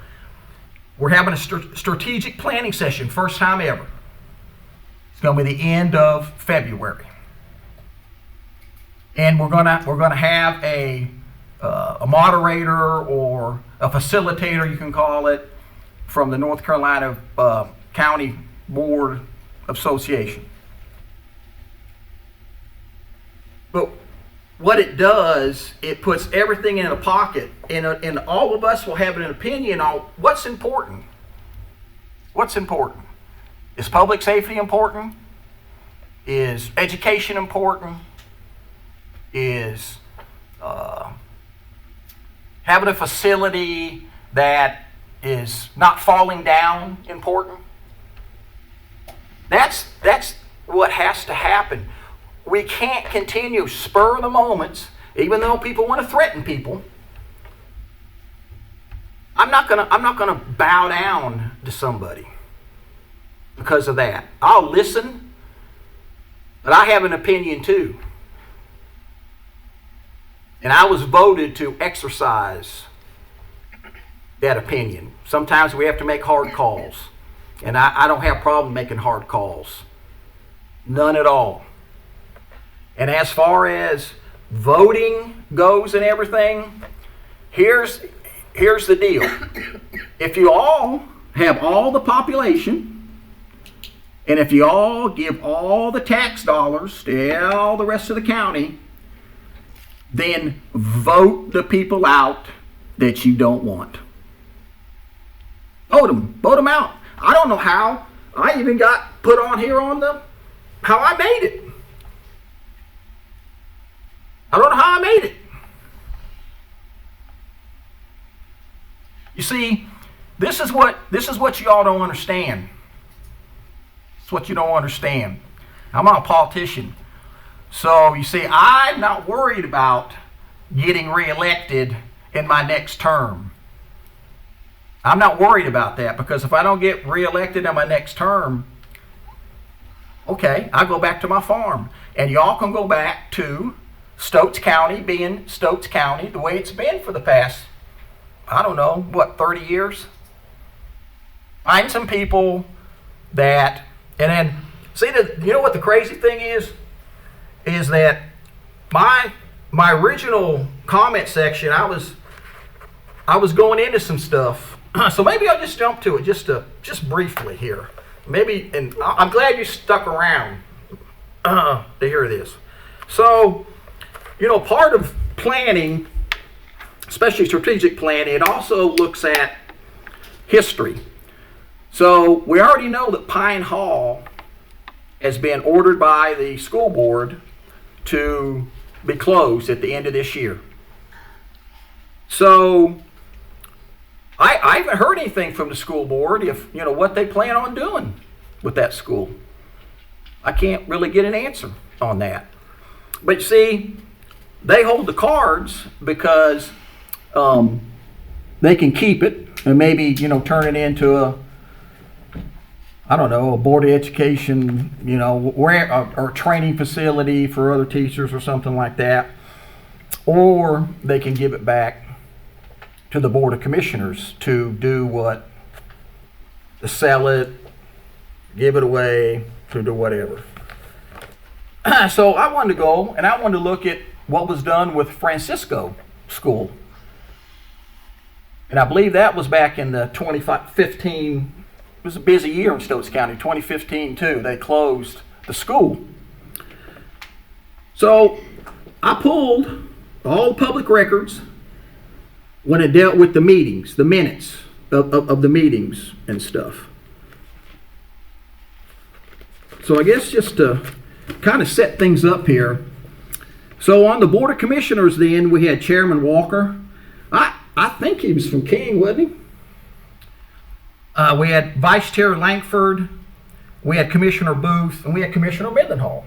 we're having a strategic planning session, first time ever. It's going to be the end of February, and we're gonna have a moderator or a facilitator, you can call it, from the North Carolina County Board Association. But what it does, it puts everything in a pocket, and all of us will have an opinion on what's important. What's important? Is public safety important? Is education important? Is having a facility that is not falling down important? That's what has to happen. We can't continue spur of the moments, even though people want to threaten people. I'm not gonna bow down to somebody because of that. I'll listen, but I have an opinion too. And I was voted to exercise that opinion. Sometimes we have to make hard calls. And I don't have a problem making hard calls. None at all. And as far as voting goes and everything, here's the deal. If you all have all the population, and if you all give all the tax dollars to all the rest of the county, then vote the people out that you don't want. Vote them out. I don't know how. I even got put on here on how I made it. I don't know how I made it. You see, this is what y'all don't understand. It's what you don't understand. I'm not a politician. So you see, I'm not worried about getting reelected in my next term. I'm not worried about that, because if I don't get reelected in my next term, okay, I go back to my farm. And y'all can go back to Stokes County being Stokes County the way it's been for the past, I don't know, 30 years? Find some people that, and then, see, you know what the crazy thing is that my original comment section, I was going into some stuff. So maybe I'll just jump to it just briefly here. Maybe, and I'm glad you stuck around to hear this. So, part of planning, especially strategic planning, it also looks at history. So we already know that Pine Hall has been ordered by the school board to be closed at the end of this year. So I haven't heard anything from the school board if what they plan on doing with that school. I can't really get an answer on that. But you see, they hold the cards because they can keep it and maybe turn it into a board of education, or training facility for other teachers or something like that. Or they can give it back to the Board of Commissioners to do what? To sell it, give it away, to do whatever. So I wanted to go and I wanted to look at what was done with Francisco School. And I believe that was back in the 2015. It was a busy year in Stokes County, 2015 too. They closed the school. So I pulled all the public records when it dealt with the meetings, the minutes of the meetings and stuff. So I guess just to kind of set things up here. So on the Board of Commissioners then, we had Chairman Walker. I think he was from King, wasn't he? We had Vice Chair Langford, we had Commissioner Booth, and we had Commissioner Mendenhall.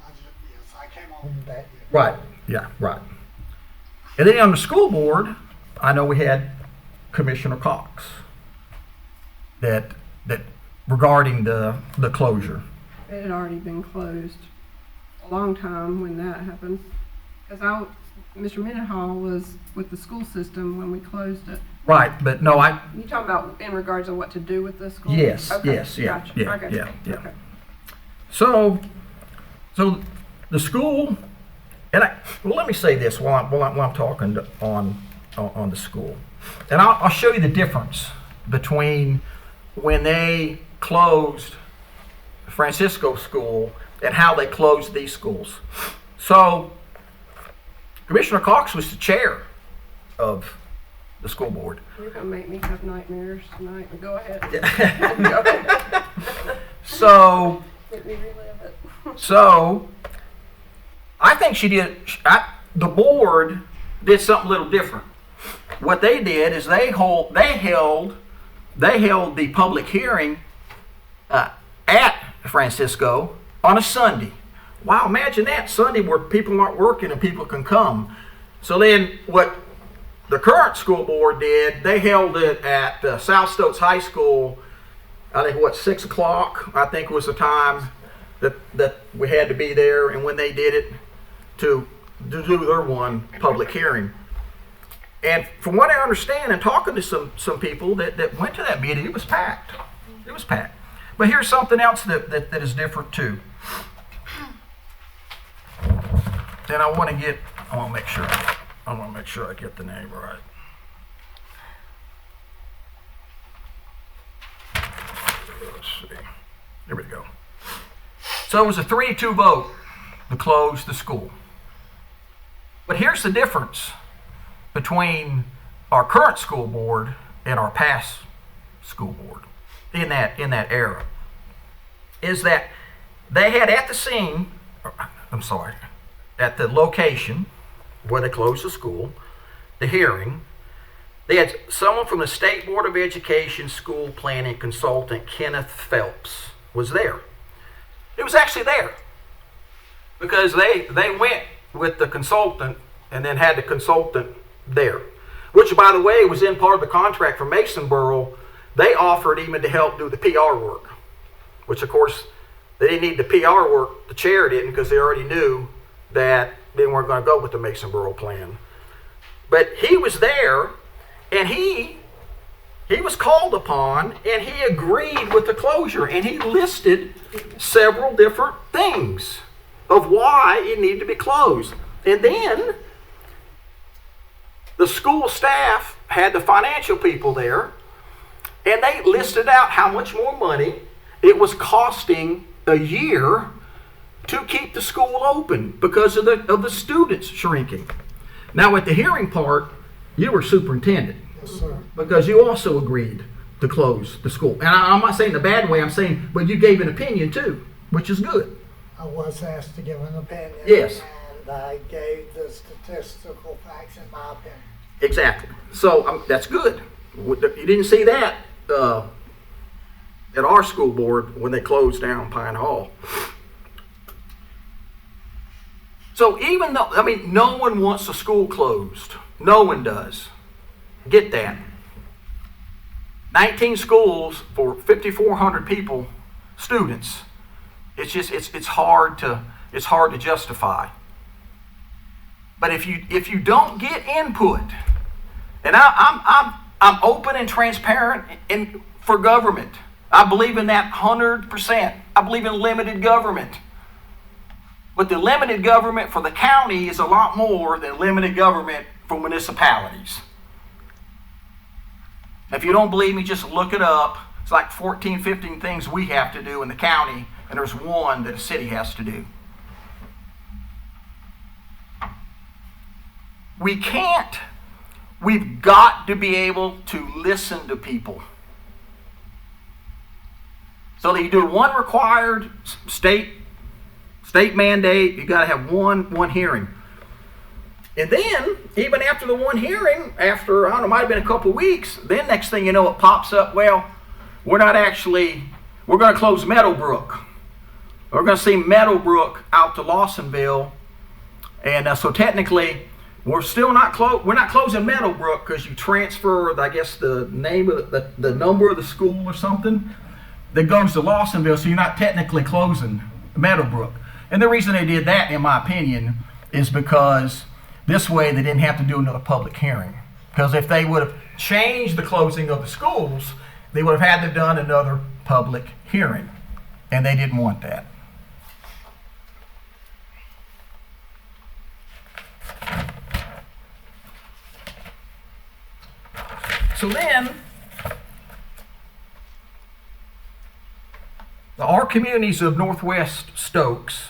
Yes, I came on that. Right, yeah, right. And then on the school board, I know we had Commissioner Cox that regarding the closure. It had already been closed a long time when that happened. Because Mr. Mendenhall was with the school system when we closed it. Right, but no, You talking about in regards to what to do with the school? Yes, Okay, yes, yeah, gotcha. yeah, I got you. yeah, yeah. Okay. So the school, and let me say this while I'm talking on the school, and I'll show you the difference between when they closed Francisco School and how they closed these schools. So Commissioner Cox was the chair of the school board. You're going to make me have nightmares tonight, but go ahead. Go ahead. So Let me relive it. So, I think the board did something a little different. What they did is they held the public hearing at Francisco on a Sunday. Wow, imagine that, Sunday where people aren't working and people can come. So then what the current school board did, they held it at South Stokes High School, I think 6 o'clock, I think was the time that we had to be there, and when they did it to do their one public hearing. And from what I understand and talking to some people that went to that meeting, it was packed. It was packed. But here's something else that is different too. Then I want to make sure I get the name right. Let's see. Here we go. So it was a 3-2 vote to close the school. But here's the difference between our current school board and our past school board in that era, is that they had at the location where they closed the school, the hearing, they had someone from the State Board of Education school planning consultant, Kenneth Phelps, was there. It was actually there because they went with the consultant and then had the consultant there, which, by the way, was in part of the contract for Masonboro. They offered even to help do the PR work, which, of course, they didn't need the PR work. The chair didn't, because they already knew that they weren't going to go with the Masonboro plan. But he was there, and he was called upon, and he agreed with the closure, and he listed several different things of why it needed to be closed. And then the school staff had the financial people there, and they listed out how much more money it was costing a year to keep the school open because of the students shrinking. Now, at the hearing part, you were superintendent. Yes, sir. Because you also agreed to close the school. And I'm not saying the bad way, I'm saying, but you gave an opinion too, which is good. I was asked to give an opinion. Yes. And I gave the statistical facts in my opinion. Exactly. So that's good. You didn't see that at our school board when they closed down Pine Hall. So even though, no one wants the school closed. No one does. Get that. 19 schools for 5,400 people, students. It's just it's hard to justify. But if you don't get input, and I'm open and transparent for government. I believe in that 100%. I believe in limited government. But the limited government for the county is a lot more than limited government for municipalities. If you don't believe me, just look it up. It's like 14, 15 things we have to do in the county, and there's one that a city has to do. We've got to be able to listen to people. So that you do one required state mandate, you got to have one hearing. And then, even after the one hearing, after, it might have been a couple of weeks, then next thing you know, it pops up, well, we're going to close Meadowbrook. We're going to see Meadowbrook out to Lawsonville. And so technically, we're not closing Meadowbrook because you transfer, I guess, the name of the number of the school or something. that goes to Lawsonville, so you're not technically closing Meadowbrook. And the reason they did that, in my opinion, is because this way they didn't have to do another public hearing. Because if they would have changed the closing of the schools, they would have had to have done another public hearing. And they didn't want that. So then, our communities of Northwest Stokes,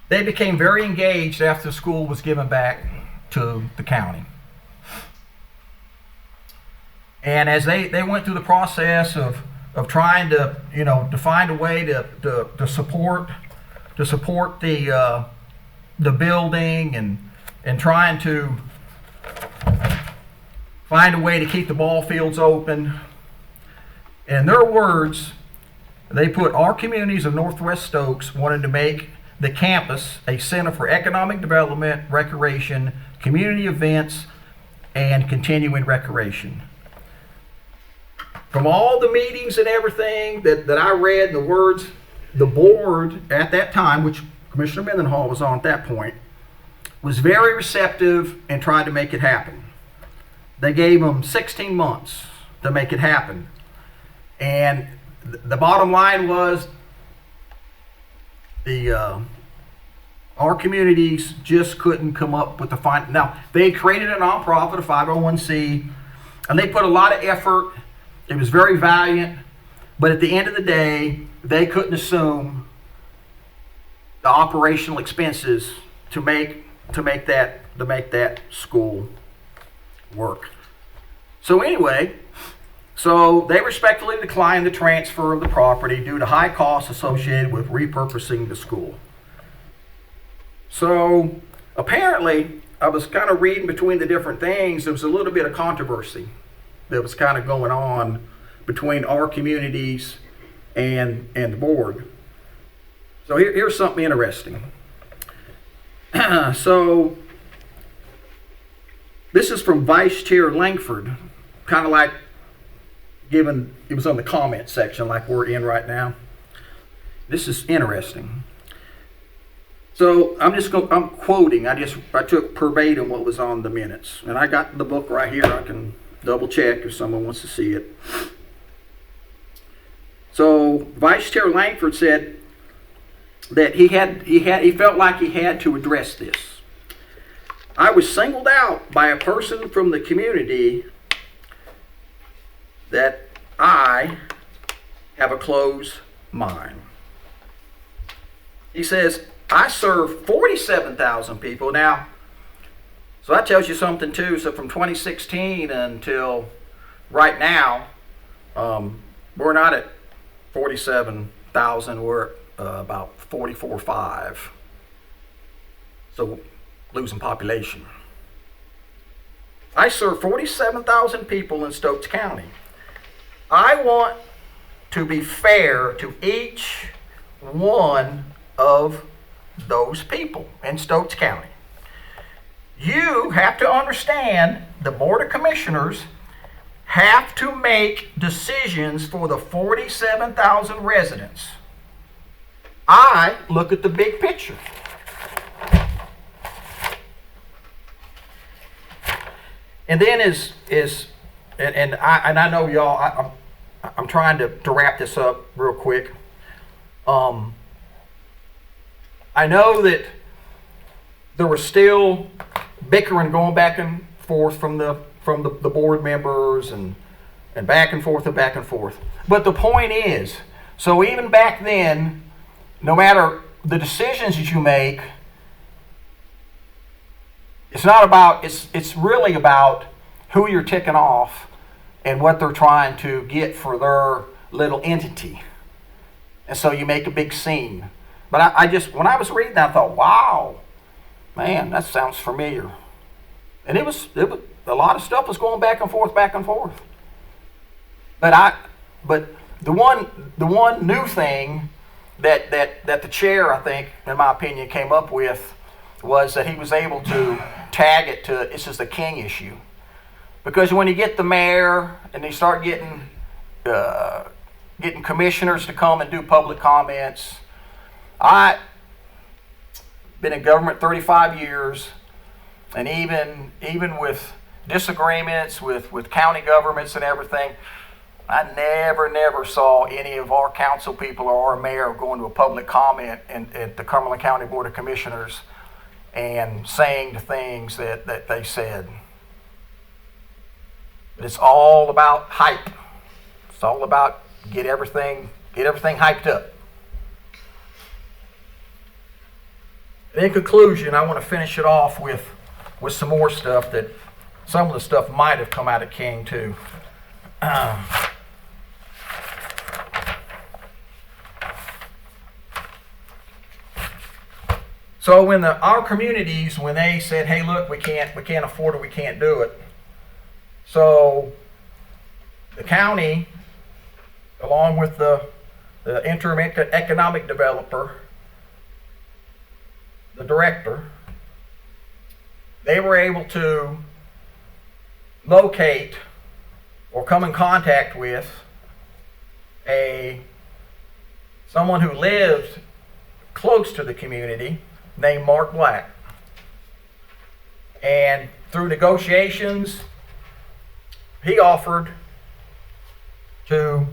they became very engaged after the school was given back to the county. And as they went through the process of trying to, to find a way to support the building and trying to find a way to keep the ball fields open. In their words, they put our communities of Northwest Stokes wanted to make the campus a center for economic development, recreation, community events, and continuing recreation. From all the meetings and everything that I read, the words, the board at that time, which Commissioner Mendenhall was on at that point, was very receptive and tried to make it happen. They gave them 16 months to make it happen. And the bottom line was our communities just couldn't come up with the final. Now, they created a nonprofit, a 501c, and they put a lot of effort. It was very valiant, but at the end of the day, they couldn't assume the operational expenses to make that school work. So anyway, so they respectfully declined the transfer of the property due to high costs associated with repurposing the school. So apparently, I was kind of reading between the different things. There was a little bit of controversy that was kind of going on between our communities and the board. So here's something interesting. So this is from Vice Chair Langford, kind of like given, it was on the comment section like we're in right now. This is interesting. So I'm quoting, I took verbatim what was on the minutes. And I got the book right here. I can double check if someone wants to see it. So Vice Chair Langford said that he felt like he had to address this. I was singled out by a person from the community that I have a closed mind. He says, I serve 47,000 people. Now, so that tells you something too. So from 2016 until right now, we're not at 47,000. We're about 44.5. So losing population. I serve 47,000 people in Stokes County. I want to be fair to each one of those people in Stokes County. You have to understand the Board of Commissioners have to make decisions for the 47,000 residents. I look at the big picture. And then I know y'all, I'm trying to wrap this up real quick. I know that there was still bickering going back and forth from the board members and back and forth and back and forth. But the point is, so even back then, no matter the decisions that you make, it's really about who you're ticking off and what they're trying to get for their little entity. And so you make a big scene. But when I was reading that, I thought, wow, man, that sounds familiar. And it was a lot of stuff was going back and forth. But the one new thing that the chair, I think, in my opinion, came up with was that he was able to tag it to, this is the king issue. Because when you get the mayor and they start getting getting commissioners to come and do public comments. I've been in government 35 years, and even with disagreements with county governments and everything, I never saw any of our council people or our mayor going to a public comment at the Cumberland County Board of Commissioners and saying the things that they said. It's all about hype. It's all about get everything hyped up. And in conclusion, I want to finish it off with some more stuff that some of the stuff might have come out of King too. So when our communities, when they said, "Hey, look, we can't afford it, we can't do it," so the county, along with the interim economic developer, the director, they were able to locate or come in contact with someone who lived close to the community named Mark Black. And through negotiations, he offered to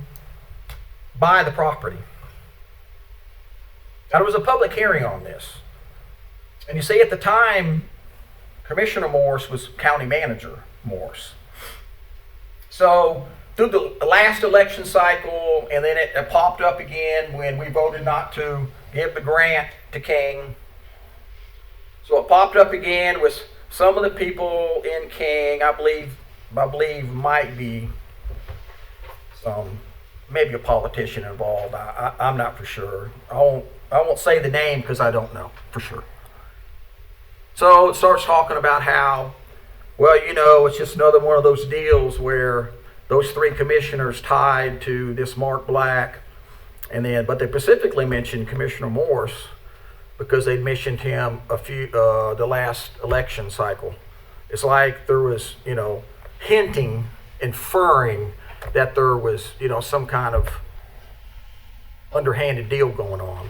buy the property. Now, there was a public hearing on this. And you see, at the time, Commissioner Morse was county manager Morse. So through the last election cycle, and then it popped up again when we voted not to give the grant to King. So it popped up again with some of the people in King. I believe might be maybe a politician involved. I'm not for sure. I won't say the name because I don't know for sure. So it starts talking about how, well, it's just another one of those deals where those three commissioners tied to this Mark Black, but they specifically mentioned Commissioner Morse because they'd mentioned him the last election cycle. It's like there was, hinting, inferring that there was, some kind of underhanded deal going on.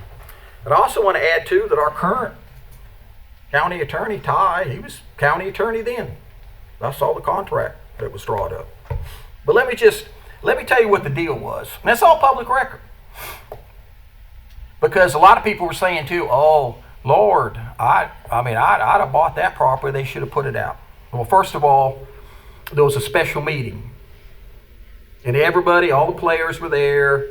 And I also want to add too that our current county attorney, Ty, he was county attorney then. I saw the contract that was drawn up. But let me tell you what the deal was. And that's all public record. Because a lot of people were saying too, "Oh, Lord, I'd have bought that property. They should have put it out." Well, first of all, there was a special meeting. And everybody, all the players were there.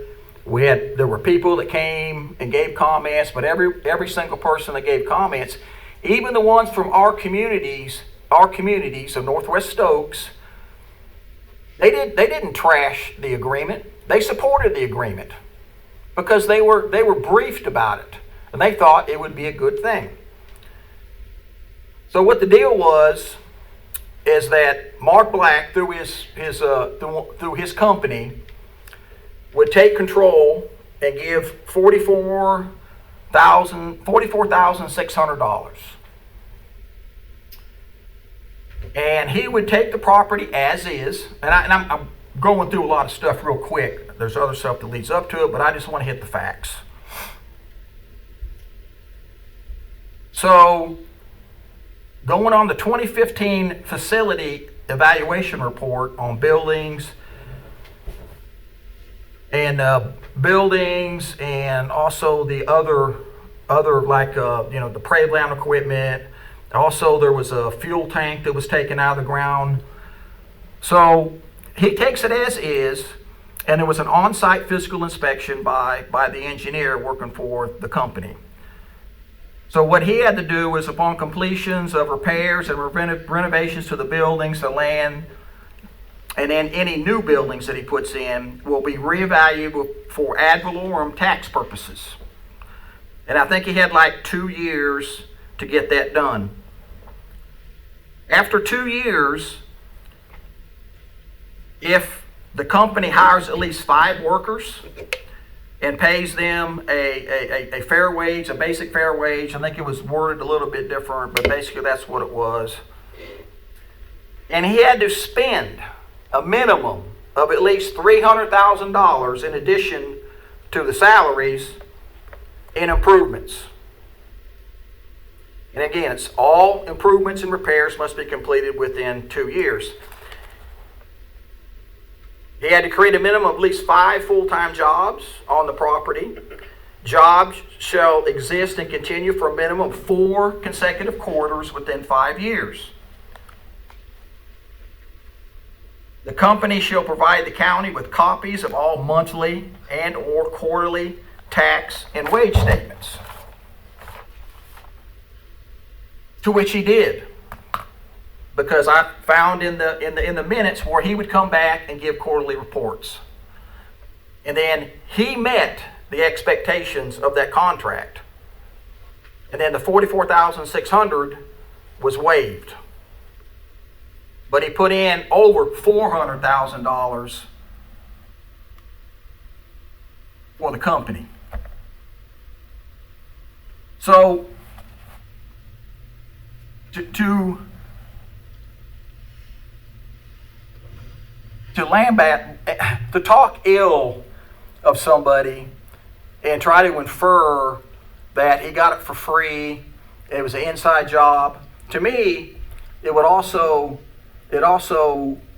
There were people that came and gave comments, but every single person that gave comments, even the ones from our communities of Northwest Stokes, they didn't trash the agreement. They supported the agreement because they were briefed about it, and they thought it would be a good thing. So what the deal was is that Mark Black, through his company, would take control and give $44,600. And he would take the property as is, and I'm going through a lot of stuff real quick. There's other stuff that leads up to it, but I just want to hit the facts. So, going on the 2015 facility evaluation report on buildings and also the other like the playground equipment. Also, there was a fuel tank that was taken out of the ground. So he takes it as is, and there was an on-site physical inspection by the engineer working for the company. So what he had to do was, upon completions of repairs and renovations to the buildings, the land, and then any new buildings that he puts in will be reevaluated for ad valorem tax purposes. And I think he had like 2 years to get that done. After 2 years, if the company hires at least 5 workers and pays them a fair wage, a basic fair wage, I think it was worded a little bit different, but basically that's what it was. And he had to spend a minimum of at least $300,000 in addition to the salaries in improvements. And again, it's all improvements and repairs must be completed within 2 years. He had to create a minimum of at least 5 full-time jobs on the property. Jobs shall exist and continue for a minimum of 4 consecutive quarters within 5 years. The company shall provide the county with copies of all monthly and or quarterly tax and wage statements. To which he did. Because I found in the minutes where he would come back and give quarterly reports. And then he met the expectations of that contract. And then the $44,600 was waived. But he put in over $400,000 for the company. So to talk ill of somebody and try to infer that he got it for free, it was an inside job, to me, it also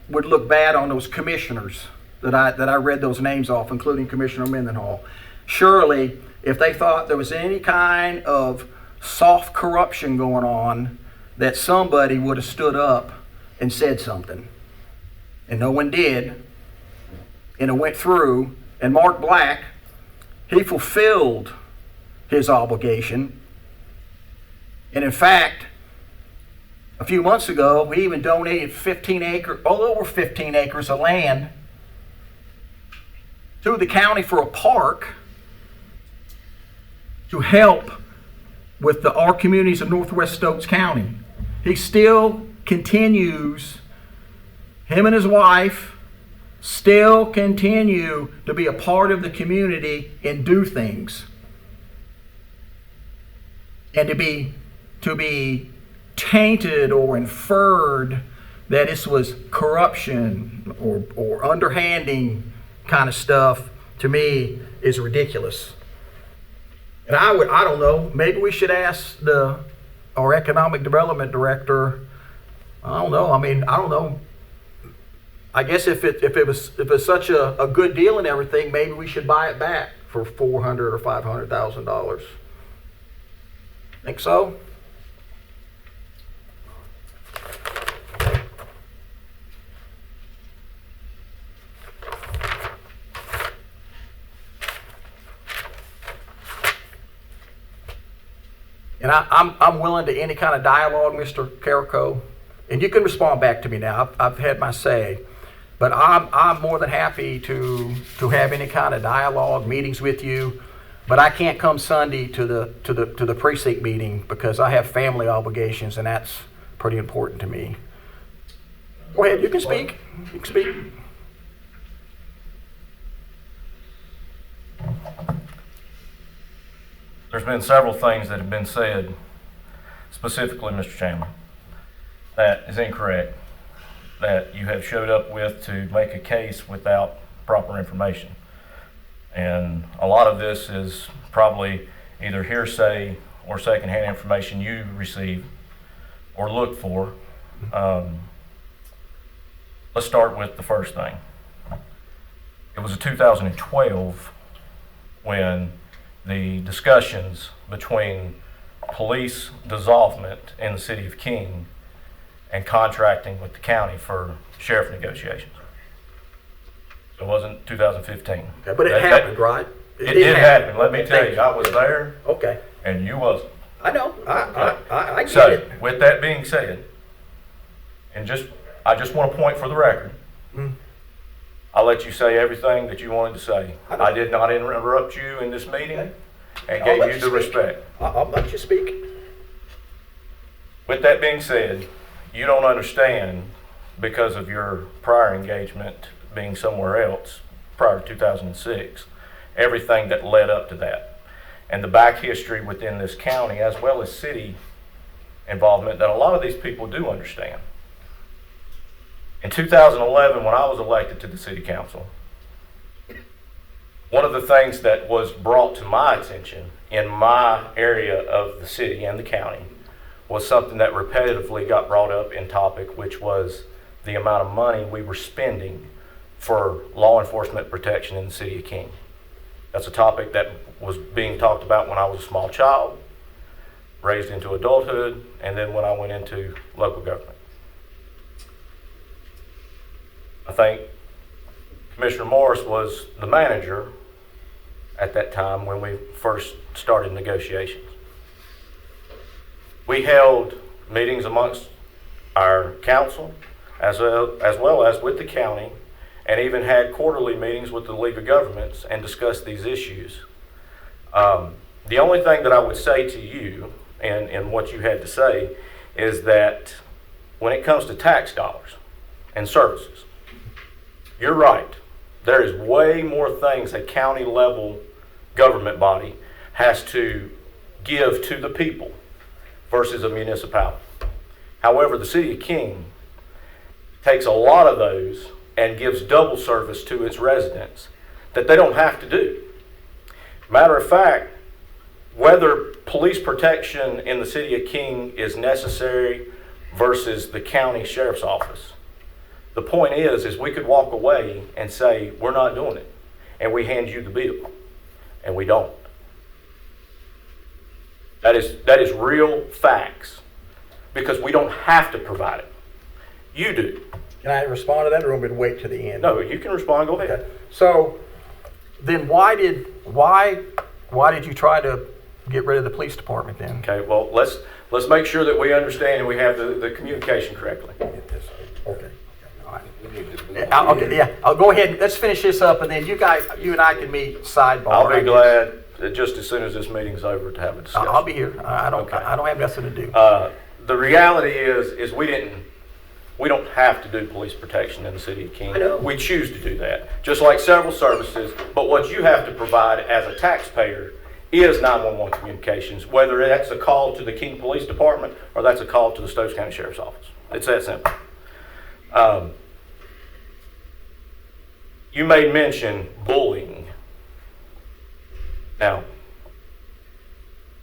would look bad on those commissioners that I read those names off, including Commissioner Mendenhall. Surely, if they thought there was any kind of soft corruption going on, that somebody would have stood up and said something. And no one did. And it went through. And Mark Black, he fulfilled his obligation. And in fact, a few months ago, we even donated over 15 acres of land to the county for a park to help with our communities of Northwest Stokes County. He still continues, him and his wife still continue to be a part of the community and do things. And to be tainted or inferred that this was corruption or underhanding kind of stuff, to me, is ridiculous. And I don't know, maybe we should ask our economic development director. I don't know. I guess if it's such a good deal and everything, maybe we should buy it back for $400,000 or $500,000. Think so? And I'm willing to any kind of dialogue, Mr. Carrico. And you can respond back to me now. I've had my say. But I'm more than happy to have any kind of dialogue, meetings with you. But I can't come Sunday to the precinct meeting because I have family obligations, and that's pretty important to me. Go ahead, you can speak. You can speak. There's been several things that have been said, specifically, Mr. Chandler, that is incorrect, that you have showed up with to make a case without proper information. And a lot of this is probably either hearsay or secondhand information you received or looked for. Let's start with the first thing. It was in 2012 when the discussions between police dissolvement in the city of King and contracting with the county for sheriff negotiations. So it wasn't 2015. Okay, but it happened, right? It did happen. Let me tell you, I was there. Okay. And you wasn't. I know. I get So, it. with that being said, and I just want to point for the record, I'll let you say everything that you wanted to say. I did not interrupt you in this meeting and gave you the respect. I'll let you speak. With that being said, you don't understand, because of your prior engagement being somewhere else prior to 2006, everything that led up to that. And the back history within this county, as well as city involvement, that a lot of these people do understand. In 2011, when I was elected to the city council, one of the things that was brought to my attention in my area of the city and the county was something that repetitively got brought up in topic, which was the amount of money we were spending for law enforcement protection in the city of King. That's a topic that was being talked about when I was a small child, raised into adulthood, and then when I went into local government. I think Commissioner Morris was the manager at that time when we first started negotiations. We held meetings amongst our council as well as with the county, and even had quarterly meetings with the League of Governments and discussed these issues. The only thing that I would say to you and what you had to say is that when it comes to tax dollars and services, you're right. There is way more things a county level government body has to give to the people versus a municipality. However, the city of King takes a lot of those and gives double service to its residents that they don't have to do. Matter of fact, whether police protection in the city of King is necessary versus the county sheriff's office, the point is we could walk away and say, we're not doing it, and we hand you the bill, and we don't. That is real facts, because we don't have to provide it. You do. Can I respond to that, or want me to wait to the end? No, you can respond. Go ahead. Okay. So then why did you try to get rid of the police department then? Okay, well, let's make sure that we understand and we have the communication correctly. Okay. All right. Okay, yeah. I'll go ahead. Let's finish this up, and then you and I can meet sidebar. I'll be glad just as soon as this meeting's over to have a discussion. I'll be here. I don't have nothing to do. The reality is we don't have to do police protection in the city of King. I know. We choose to do that, just like several services. But what you have to provide as a taxpayer is 911 communications, whether that's a call to the King Police Department or that's a call to the Stokes County Sheriff's Office. It's that simple. You made mention bullying. Now,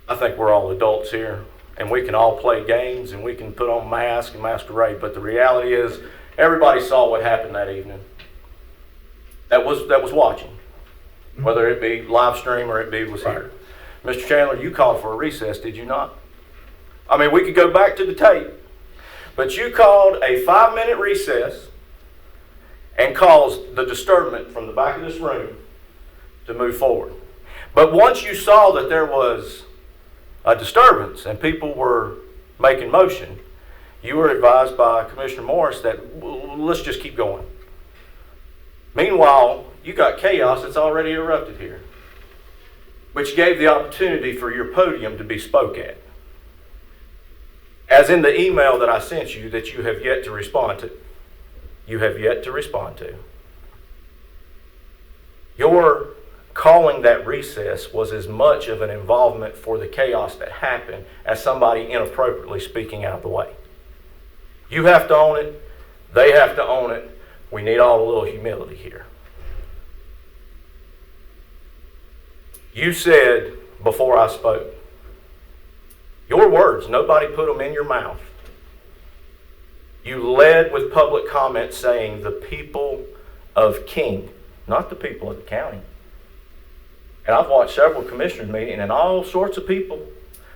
I think we're all adults here, and we can all play games and we can put on masks and masquerade, but the reality is everybody saw what happened that evening. That was watching, whether it be live stream or it was here. Mr. Chandler, you called for a recess, did you not? I mean, we could go back to the tape, but you called a 5-minute recess and caused the disturbance from the back of this room to move forward. But once you saw that there was a disturbance and people were making motion, you were advised by Commissioner Morris that let's just keep going. Meanwhile, you got chaos that's already erupted here, which gave the opportunity for your podium to be spoke at. As in the email that I sent you that you have yet to respond to. You have yet to respond to. Your calling that recess was as much of an involvement for the chaos that happened as somebody inappropriately speaking out of the way. You have to own it. They have to own it. We need all a little humility here. You said before I spoke, your words, nobody put them in your mouth. You led with public comment saying the people of King, not the people of the county. And I've watched several commissioners meetings, and all sorts of people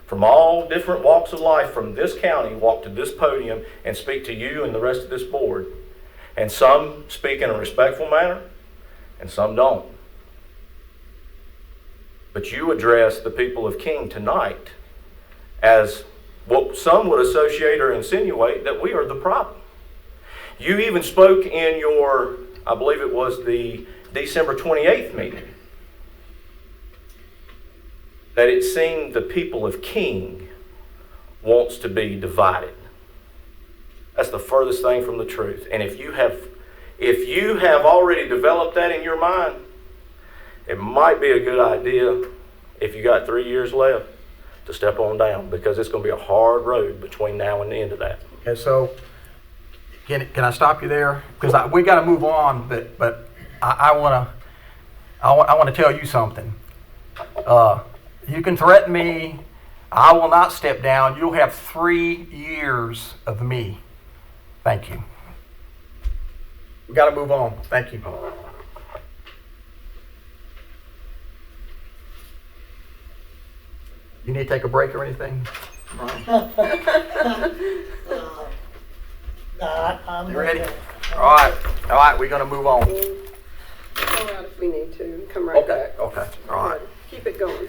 from all different walks of life from this county walk to this podium and speak to you and the rest of this board. And some speak in a respectful manner, and some don't. But you address the people of King tonight as what some would associate or insinuate that we are the problem. You even spoke in your, I believe it was the December 28th meeting, that it seemed the people of King wants to be divided. That's the furthest thing from the truth. And if you have already developed that in your mind, it might be a good idea, if you got 3 years left, to step on down, because it's going to be a hard road between now and the end of that. And so Can I stop you there? Because we got to move on, but I want to tell you something. You can threaten me. I will not step down. You'll have 3 years of me. Thank you. We got to move on. Thank you. You need to take a break or anything? I'm You ready? All right, we're gonna move on. Go out if we need to, and come right back. Okay, all right, Keep it going.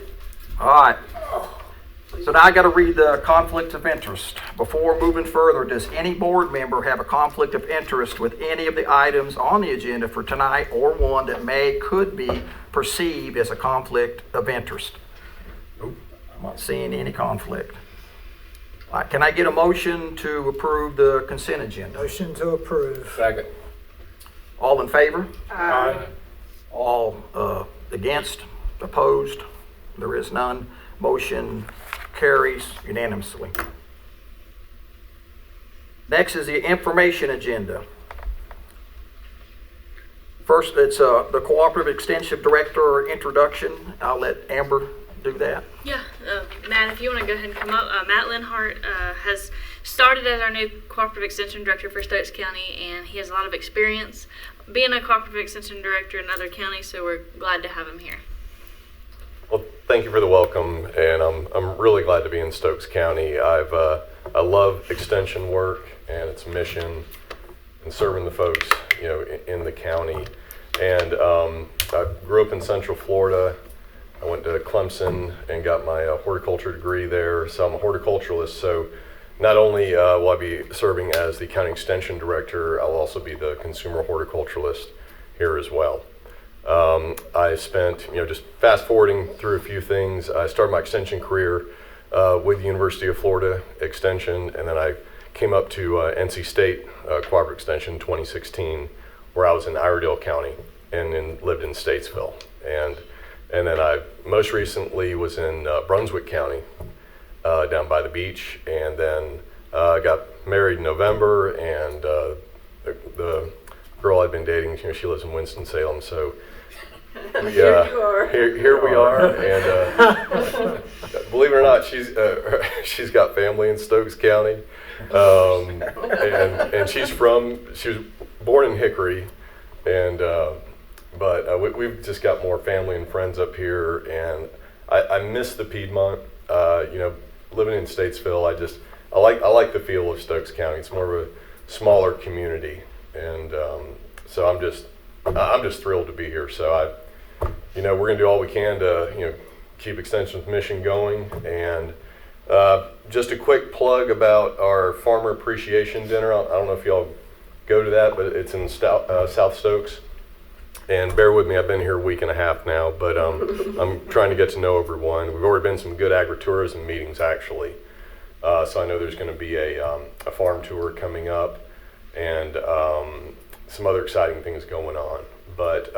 all right. So now I gotta read the conflict of interest. Before moving further, does any board member have a conflict of interest with any of the items on the agenda for tonight, or one that could be perceived as a conflict of interest? Nope, I'm not seeing any conflict. All right, can I get a motion to approve the consent agenda? Motion to approve. Second. All in favor? Aye. All against? Opposed? There is none. Motion carries unanimously. Next is the information agenda. First, it's the Cooperative Extension Director introduction. I'll let Amber do that. Yeah, Matt, if you want to go ahead and come up. Matt Linhart has started as our new Cooperative Extension Director for Stokes County, and he has a lot of experience being a Cooperative Extension Director in other counties, so we're glad to have him here. Well, thank you for the welcome, and I'm really glad to be in Stokes County. I love extension work and its mission and serving the folks, in the county. And I grew up in Central Florida. I went to Clemson and got my horticulture degree there, so I'm a horticulturalist. So not only will I be serving as the county extension director, I'll also be the consumer horticulturalist here as well. I spent, just fast forwarding through a few things. I started my extension career with the University of Florida Extension, and then I came up to NC State Cooperative Extension 2016, where I was in Iredell County and then lived in Statesville. And then I most recently was in Brunswick County, down by the beach, and then got married in November, and the girl I'd been dating, she lives in Winston-Salem, so Here you are. Here we are, and believe it or not, she's got family in Stokes County, and she was born in Hickory, and but we've just got more family and friends up here, and I miss the Piedmont. Living in Statesville, I like the feel of Stokes County. It's more of a smaller community, and so I'm just thrilled to be here. So we're gonna do all we can to keep Extension's mission going. And just a quick plug about our Farmer Appreciation Dinner. I don't know if y'all go to that, but it's in South Stokes. And bear with me, I've been here a week and a half now, but I'm trying to get to know everyone. We've already been some good agritourism meetings, actually. So I know there's going to be a farm tour coming up, and some other exciting things going on. But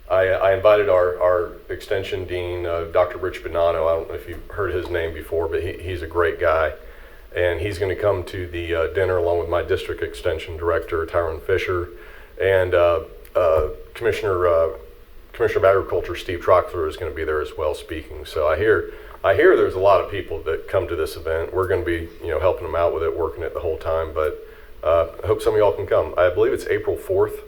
I invited our extension dean, Dr. Rich Bonanno. I don't know if you've heard his name before, but he's a great guy. And he's going to come to the dinner along with my district extension director, Tyrone Fisher, and Commissioner of Agriculture Steve Troxler is going to be there as well speaking. So I hear there's a lot of people that come to this event. We're going to be helping them out with it, working it the whole time. But I hope some of y'all can come. I believe it's April 4th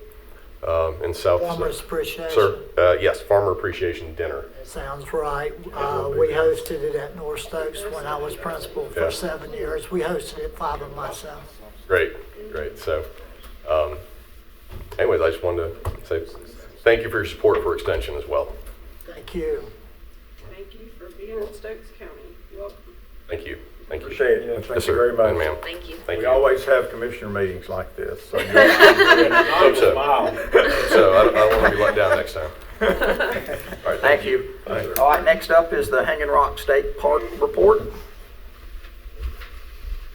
in South. Farmers Appreciation. Sir, yes, Farmer Appreciation Dinner. Sounds right. We hosted it at North Stokes when I was principal for 7 years. We hosted it 5 of myself. Great. So. Anyways, I just wanted to say thank you for your support for Extension as well. Thank you. Thank you for being in Stokes County. Welcome. Thank you. Appreciate it. Thank Yes, you sir. very much. And ma'am. Thank you. Thank We you. always have commissioner meetings like this. So Hope so. So I don't want to be let down next time. All right. Thank you. All right, next up is the Hanging Rock State Park Report.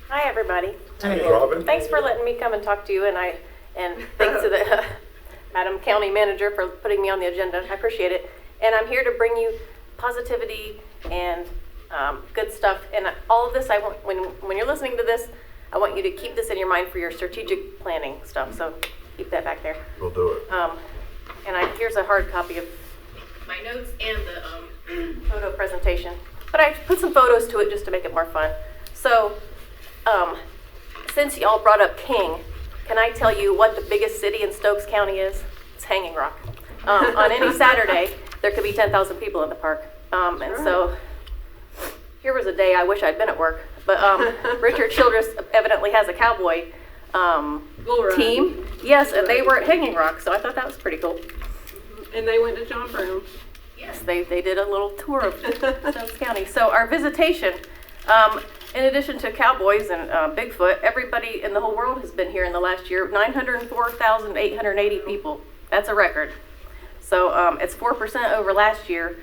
Hi, everybody. Hey, Robin. Thanks for letting me come and talk to you, and thanks to the Madam County Manager for putting me on the agenda. I appreciate it. And I'm here to bring you positivity and good stuff. And all of this, I want when you're listening to this, I want you to keep this in your mind for your strategic planning stuff, so keep that back there. We'll do it. And here's a hard copy of my notes and the photo presentation. But I put some photos to it just to make it more fun. So, since y'all brought up King, can I tell you what the biggest city in Stokes County is? It's Hanging Rock. On any Saturday, there could be 10,000 people in the park. And so, here was a day I wish I'd been at work. But Richard Childress evidently has a cowboy team. Yes, and they were at Hanging Rock, so I thought that was pretty cool. And they went to John Brown. Yes, they did a little tour of Stokes County. So our visitation, in addition to cowboys and Bigfoot, everybody in the whole world has been here in the last year. 904,880 people. That's a record. So it's 4% over last year.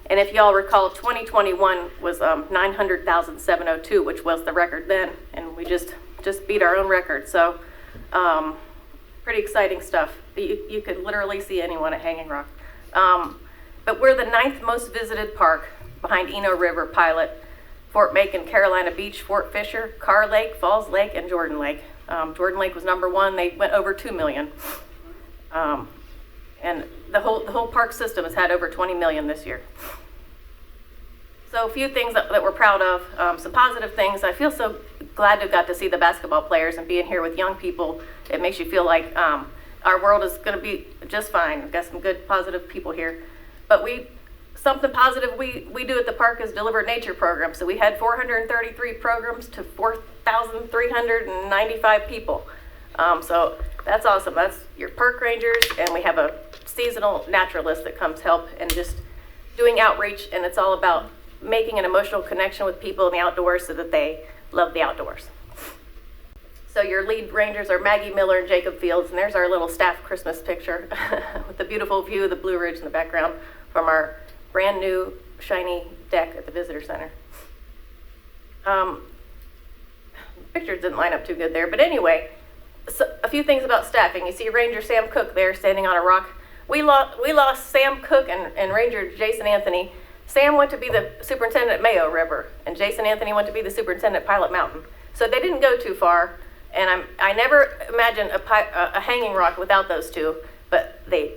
And if y'all recall, 2021 was 900,702, which was the record then. And we just beat our own record. So pretty exciting stuff. You could literally see anyone at Hanging Rock. But we're the 9th most visited park behind Eno River, Pilot, Fort Macon, Carolina Beach, Fort Fisher, Carr Lake, Falls Lake, and Jordan Lake. Jordan Lake was number 1. They went over 2 million. And the whole park system has had over 20 million this year. So a few things that we're proud of, some positive things. I feel so glad to have got to see the basketball players and being here with young people. It makes you feel like our world is going to be just fine. We've got some good, positive people here. But something positive we do at the park is deliver nature programs. So we had 433 programs to 4,395 people. So that's awesome. That's your park rangers, and we have a seasonal naturalist that comes help and just doing outreach, and it's all about making an emotional connection with people in the outdoors so that they love the outdoors. So your lead rangers are Maggie Miller and Jacob Fields, and there's our little staff Christmas picture with the beautiful view of the Blue Ridge in the background from our brand new shiny deck at the visitor center. Pictures didn't line up too good there, but anyway, so a few things about staffing. You see Ranger Sam Cook there standing on a rock. We lost Sam Cook and Ranger Jason Anthony. Sam went to be the superintendent at Mayo River, and Jason Anthony went to be the superintendent at Pilot Mountain. So they didn't go too far, and I never imagined a Hanging Rock without those two, but they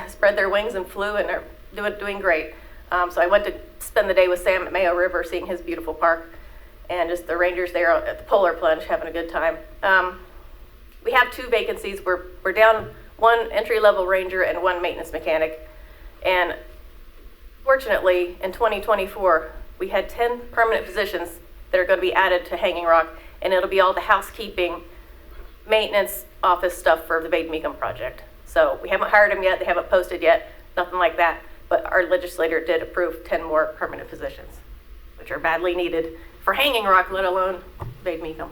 spread their wings and flew, and they're doing great. So I went to spend the day with Sam at Mayo River, seeing his beautiful park, and just the rangers there at the Polar Plunge having a good time. We have 2 vacancies. We're down 1 entry-level ranger and 1 maintenance mechanic, and fortunately, in 2024, we had 10 permanent positions that are going to be added to Hanging Rock, and it'll be all the housekeeping, maintenance, office stuff for the Bade Meekum project. So we haven't hired them yet, they haven't posted yet, nothing like that, but our legislator did approve 10 more permanent positions, which are badly needed for Hanging Rock, let alone Bade Meekum.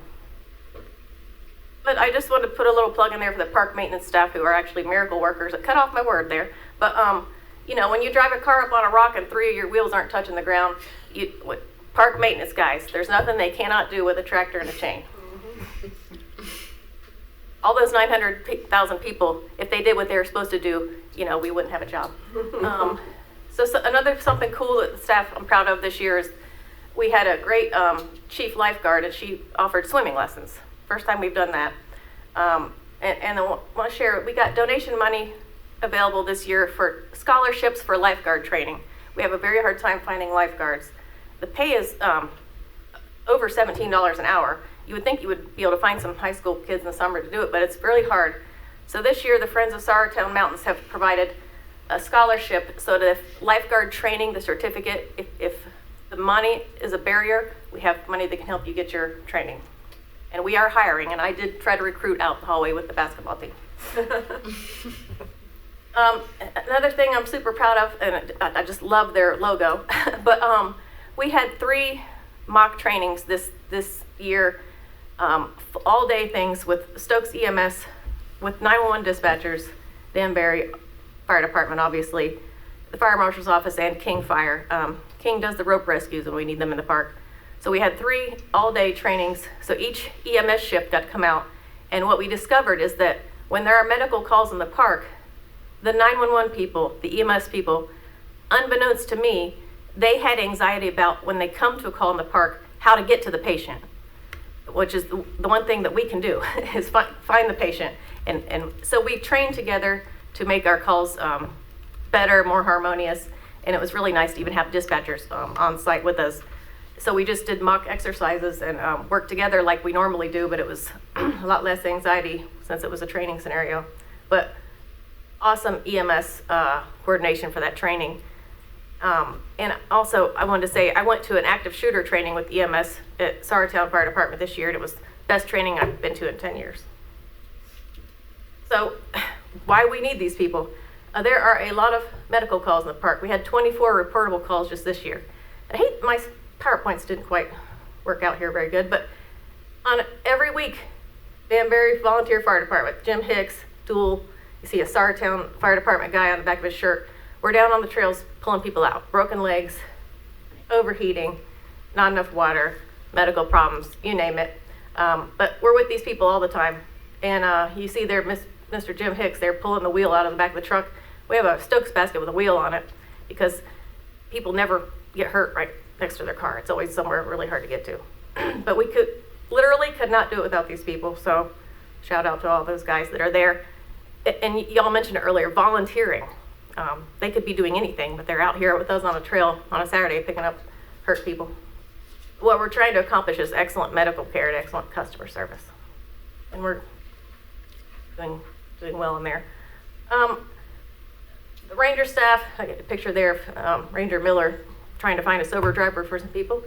But I just wanted to put a little plug in there for the park maintenance staff who are actually miracle workers. I cut off my word there, but you know, when you drive a car up on a rock and 3 of your wheels aren't touching the ground, park maintenance guys, there's nothing they cannot do with a tractor and a chain. All those 900,000 people, if they did what they were supposed to do, you know, we wouldn't have a job. So something cool that the staff I'm proud of this year is we had a great chief lifeguard, and she offered swimming lessons. First time we've done that. And I want to share, we got donation money available this year for scholarships for lifeguard training. We have a very hard time finding lifeguards. The pay is over $17 an hour. You would think you would be able to find some high school kids in the summer to do it, but it's really hard. So this year, the Friends of Sorrowtown Mountains have provided a scholarship so that if lifeguard training, the certificate, if the money is a barrier, we have money that can help you get your training. And we are hiring, and I did try to recruit out the hallway with the basketball team. Another thing I'm super proud of, and I just love their logo, but we had 3 mock trainings this year, all day things with Stokes EMS, with 911 dispatchers, Danbury Fire Department, obviously, the Fire Marshal's Office, and King Fire. King does the rope rescues when we need them in the park. So we had 3 all-day trainings, so each EMS shift got to come out. And what we discovered is that when there are medical calls in the park, the 911 people, the EMS people, unbeknownst to me, they had anxiety about when they come to a call in the park, how to get to the patient. which is the one thing that we can do is find the patient. And so we trained together to make our calls better, more harmonious, and it was really nice to even have dispatchers on site with us. So we just did mock exercises and worked together like we normally do, but it was a lot less anxiety since it was a training scenario. But awesome EMS coordination for that training. And also, I wanted to say, I went to an active shooter training with EMS at Saratown Fire Department this year, and it was the best training I've been to in 10 years. So, why we need these people? There are a lot of medical calls in the park. We had 24 reportable calls just this year. I hate my PowerPoints didn't quite work out here very good, but on every week, Danbury Volunteer Fire Department, Jim Hicks, Dual, you see a Saratown Fire Department guy on the back of his shirt. We're down on the trails pulling people out. Broken legs, overheating, not enough water, medical problems, you name it. But we're with these people all the time. And you see there, Mr. Jim Hicks, they're pulling the wheel out of the back of the truck. We have a Stokes basket with a wheel on it because people never get hurt right next to their car. It's always somewhere really hard to get to. But we literally could not do it without these people. So shout out to all those guys that are there. And y'all mentioned it earlier, volunteering. They could be doing anything, but they're out here with us on a trail on a Saturday picking up hurt people. What we're trying to accomplish is excellent medical care and excellent customer service. And we're doing well in there. The ranger staff, I get a picture there of Ranger Miller trying to find a sober driver for some people.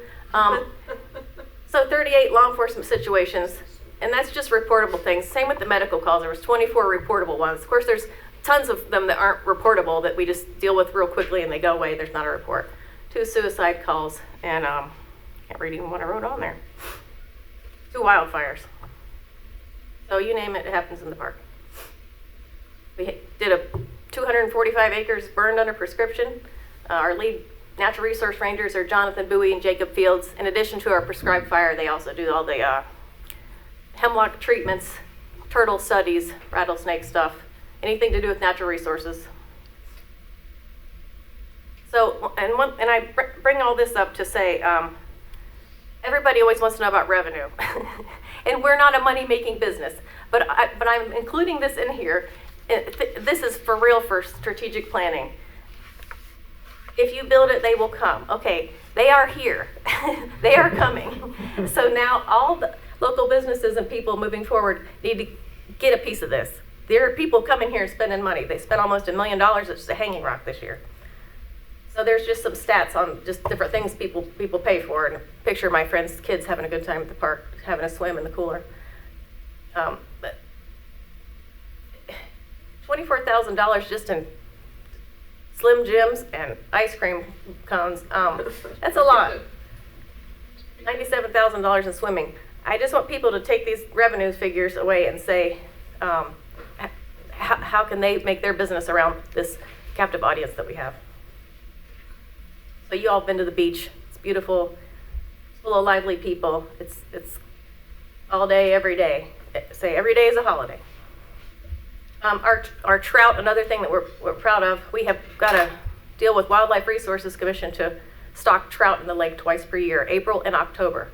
So 38 law enforcement situations, and that's just reportable things. Same with the medical calls. There was 24 reportable ones. Of course, there's tons of them that aren't reportable that we just deal with real quickly and they go away. There's not a report. 2 suicide calls, and can't read even what I wrote on there. 2 wildfires. So you name it, it happens in the park. We did a 245 acres burned under prescription. Our lead natural resource rangers are Jonathan Bowie and Jacob Fields. In addition to our prescribed fire, they also do all the hemlock treatments, turtle studies, rattlesnake stuff, anything to do with natural resources. So, and I bring all this up to say, everybody always wants to know about revenue. And we're not a money-making business, but I'm including this in here. This is for real for strategic planning. If you build it, they will come. Okay, they are here. They are coming. So now all the local businesses and people moving forward need to get a piece of this. There are people coming here and spending money. They spent almost $1 million at just a Hanging Rock this year. So there's just some stats on just different things people pay for, and a picture of my friends' kids having a good time at the park, having a swim in the cooler. But $24,000 just in Slim Jims and ice cream cones, that's a lot. $97,000 in swimming. I just want people to take these revenue figures away and say, how can they make their business around this captive audience that we have? So you all been to the beach. It's beautiful. It's full of lively people. It's all day, every day. Say every day is a holiday. Our trout, another thing that we're proud of, we have got to deal with Wildlife Resources Commission to stock trout in the lake twice per year, April and October.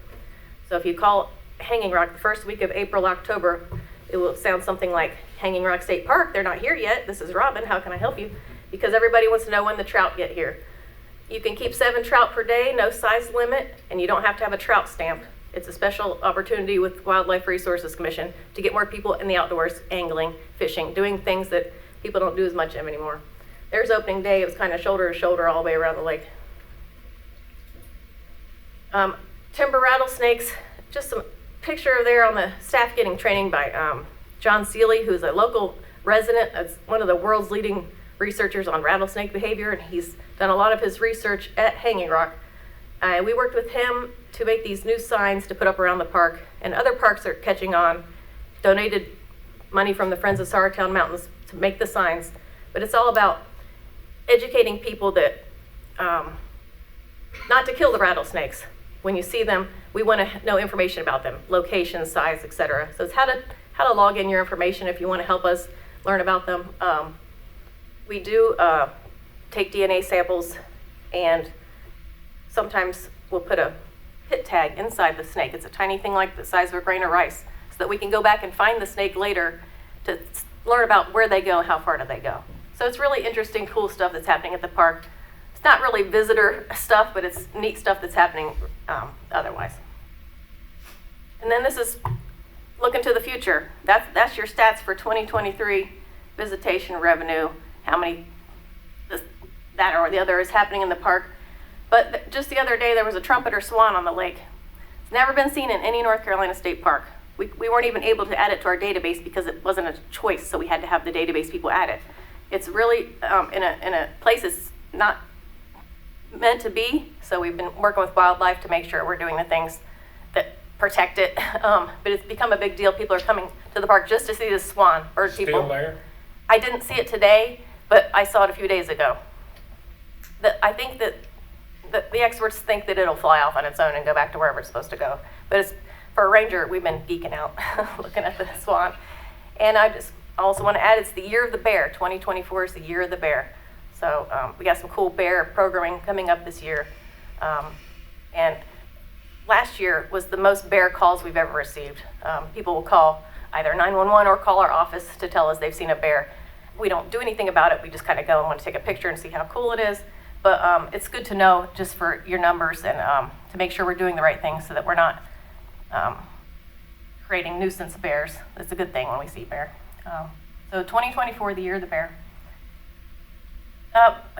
So if you call Hanging Rock the first week of April, October, it will sound something like Hanging Rock State Park. They're not here yet. This is Robin. How can I help you? Because everybody wants to know when the trout get here. You can keep 7 trout per day, no size limit, and you don't have to have a trout stamp. It's a special opportunity with Wildlife Resources Commission to get more people in the outdoors, angling, fishing, doing things that people don't do as much of anymore. There's opening day. It was kind of shoulder to shoulder all the way around the lake. Timber rattlesnakes, just some picture there on the staff getting training by John Seeley, who's a local resident. That's one of the world's leading researchers on rattlesnake behavior, and he's done a lot of his research at Hanging Rock. We worked with him to make these new signs to put up around the park, and other parks are catching on, donated money from the Friends of Saratown Mountains to make the signs. But it's all about educating people that not to kill the rattlesnakes. When you see them, we want to know information about them, location, size, etc. So it's how to log in your information if you want to help us learn about them. We do take DNA samples, and sometimes we'll put a pit tag inside the snake. It's a tiny thing like the size of a grain of rice, so that we can go back and find the snake later to learn about where they go and how far do they go. So it's really interesting, cool stuff that's happening at the park. It's not really visitor stuff, but it's neat stuff that's happening otherwise. And then this is looking to the future. That's your stats for 2023 visitation revenue, how many that or the other is happening in the park. But just the other day, there was a trumpeter swan on the lake. It's never been seen in any North Carolina state park. We weren't even able to add it to our database because it wasn't a choice, so we had to have the database people add it. It's really in a place it's not meant to be, so we've been working with wildlife to make sure we're doing the things that protect it. But it's become a big deal. People are coming to the park just to see this swan, bird people. Still there? I didn't see it today, but I saw it a few days ago. I think that the experts think that it'll fly off on its own and go back to wherever it's supposed to go. But it's, for a ranger, we've been geeking out looking at the swan. And I just also want to add, it's the year of the bear. 2024 is the year of the bear. So we got some cool bear programming coming up this year. And last year was the most bear calls we've ever received. People will call either 911 or call our office to tell us they've seen a bear. We don't do anything about it. We just kind of go and want to take a picture and see how cool it is. But it's good to know just for your numbers and to make sure we're doing the right thing so that we're not creating nuisance bears. It's a good thing when we see bear. So 2024, the year of the bear.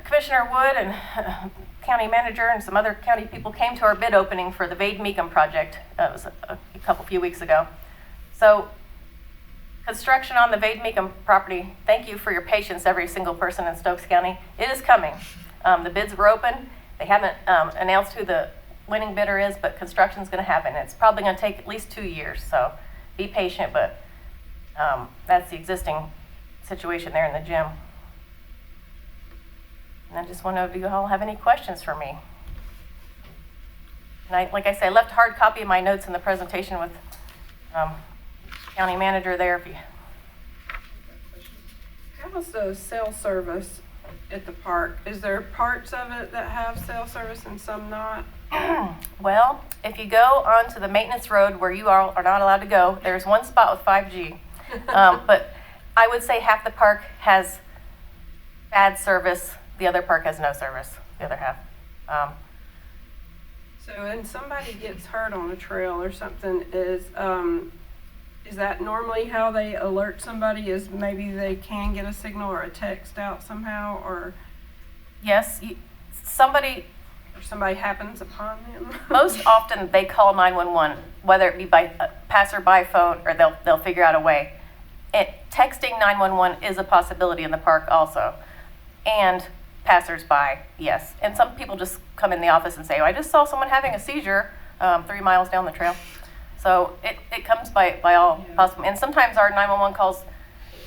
Commissioner Wood and county manager and some other county people came to our bid opening for the Vade Meekum project. It was a few weeks ago. So construction on the Vade Meekum property, thank you for your patience, every single person in Stokes County. It is coming. The bids were open. They haven't announced who the winning bidder is, but construction's going to happen. It's probably going to take at least 2 years, so be patient, but that's the existing situation there in the gym. And I just wonder if you all have any questions for me. And like I said, I left a hard copy of my notes in the presentation with county manager there. If you How's the cell service at the park? Is there parts of it that have cell service and some not? Well, if you go onto the maintenance road where you are not allowed to go, there's one spot with 5G. But I would say half the park has bad service. The other park has no service, the other half. So when somebody gets hurt on a trail or something, is that normally how they alert somebody? Is maybe they can get a signal or a text out somehow, or Yes, somebody happens upon them? most often they call 911, whether it be by passerby phone or they'll figure out a way. Texting 911 is a possibility in the park also, and passersby, yes. And some people just come in the office and say, oh, I just saw someone having a seizure 3 miles down the trail. So it comes by all possible. And sometimes our 911 calls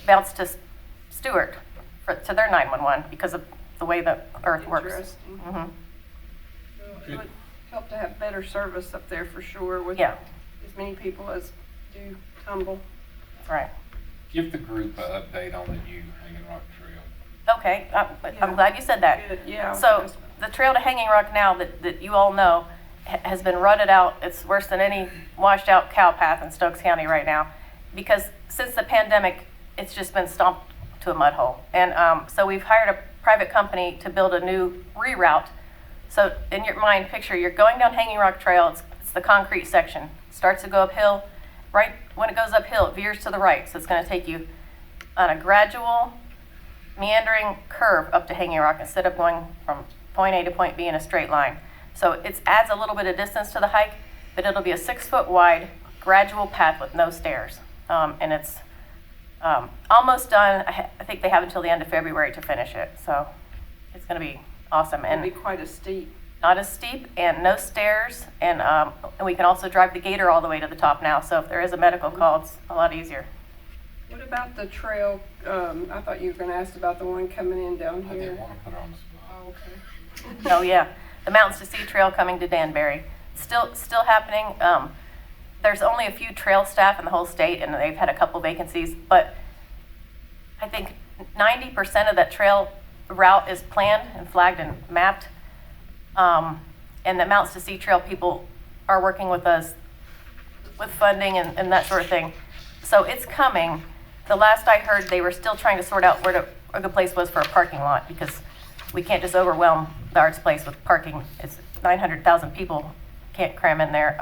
bounce to Stewart to their 911 because of the way the earth works. Interesting. Mm-hmm. Well, it would help to have better service up there for sure with Yeah. as many people as do tumble. That's right. Give the group an update on the new Hanging Rock Trail. Okay, I'm glad you said that. Good, yeah. So the trail to Hanging Rock now that you all know has been rutted out. It's worse than any washed out cow path in Stokes County right now, because since the pandemic, it's just been stomped to a mud hole. And so we've hired a private company to build a new reroute. So in your mind picture, you're going down Hanging Rock Trail. It's the concrete section. Starts to go uphill. Right when it goes uphill, it veers to the right. So it's going to take you on a gradual, meandering curve up to Hanging Rock instead of going from point A to point B in a straight line. So it adds a little bit of distance to the hike, but it'll be a 6 foot wide gradual path with no stairs. And it's almost done. I think they have until the end of February to finish it. So it's going to be awesome. It'd And be quite a steep. not as steep and no stairs. And we can also drive the gator all the way to the top now. So if there is a medical call, it's a lot easier. What about the trail? I thought you were going to ask about the one coming in down I here. didn't want to put her on the spot. Oh, okay. Oh yeah, the Mountains to Sea Trail coming to Danbury. Still happening. There's only a few trail staff in the whole state, and they've had a couple vacancies. But I think 90% of that trail route is planned and flagged and mapped. And the Mountains to Sea Trail people are working with us with funding and that sort of thing. So it's coming. The last I heard, they were still trying to sort out where a good place was for a parking lot, because we can't just overwhelm the arts place with parking. It's 900,000 people, can't cram in there.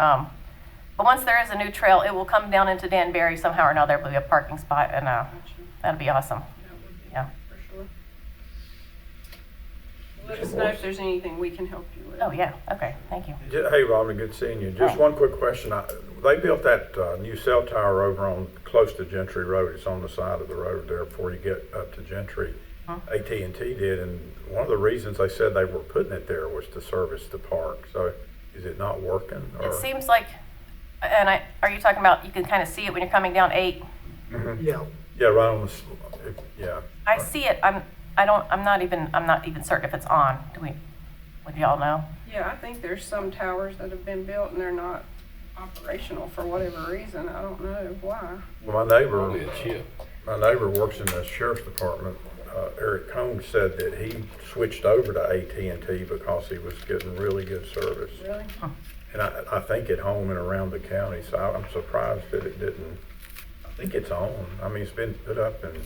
But once there is a new trail, it will come down into Danbury somehow or another. There'll be a parking spot, and that'll be awesome. Yeah. For sure. Let us know if there's anything we can help you with. Oh, yeah. Okay. Thank you. Hey, Robin, good seeing you. Just Hi. one quick question. They built that new cell tower over on close to Gentry Road. It's on the side of the road there before you get up to Gentry. AT&T did, and one of the reasons they said they were putting it there was to service the park. So is it not working? Or? It seems like, and are you talking about, you can kind of see it when you're coming down 8? Yeah. Yeah, right on the, yeah. I see it. I'm not even certain if it's on. Would y'all know? Yeah, I think there's some towers that have been built and they're not operational for whatever reason. I don't know why. Well, Probably a chip. my neighbor works in the sheriff's department. Eric Combs said that he switched over to AT&T because he was getting really good service. Really? And I think at home and around the county, so I'm surprised that it didn't. I think it's on. I mean, it's been put up and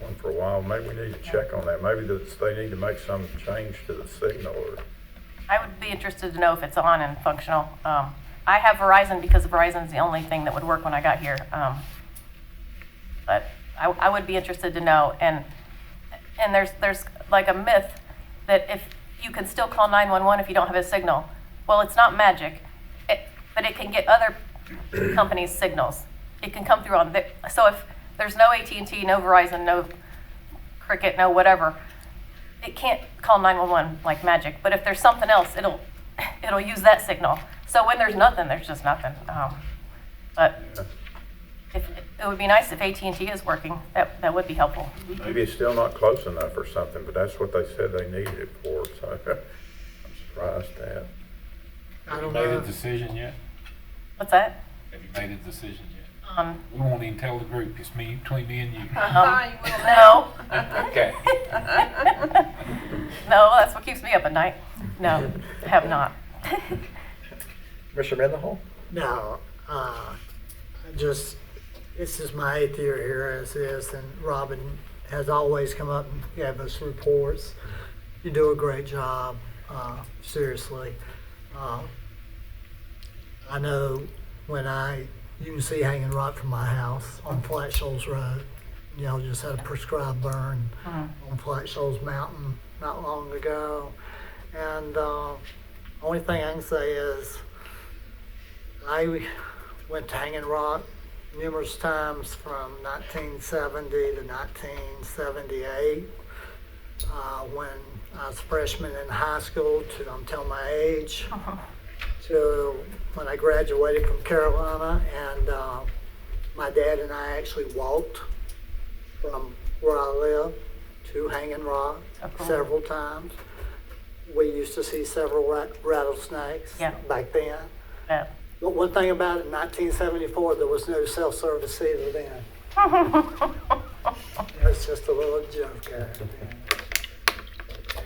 on for a while. Maybe we need to check on that. Maybe they need to make some change to the signal. Or I would be interested to know if it's on and functional. I have Verizon because Verizon's the only thing that would work when I got here. But I would be interested to know. And there's like a myth that if you can still call 911 if you don't have a signal. Well, it's not magic, but it can get other companies' signals. It can come through on so if there's no AT&T, no Verizon, no Cricket, no whatever, it can't call 911 like magic. But if there's something else, it'll use that signal. So when there's nothing, there's just nothing. But it would be nice if AT&T is working. That would be helpful. maybe it's still not close enough or something, but that's what they said they needed it for. So I'm surprised at that. Have you made a decision yet? What's that? Have you made a decision yet? We won't even tell the group. It's between me and you. You will No. Okay. No, that's what keeps me up at night. No, have not. Commissioner Mendenhall? No, this is my 8th year here as is, and Robin has always come up and gave us reports. You do a great job, seriously. I know when you can see Hanging Rock from my house on Flat Shoals Road. Y'all just had a prescribed burn on Flat Shoals Mountain not long ago. And only thing I can say is I went to Hanging Rock numerous times from 1970 to 1978. When I was a freshman in high school, I'm telling my age, to when I graduated from Carolina, and my dad and I actually walked from where I live to Hanging Rock several times. We used to see several rattlesnakes back then. Yeah. But one thing about it, in 1974, there was no self-service either then. It's just a little joke there.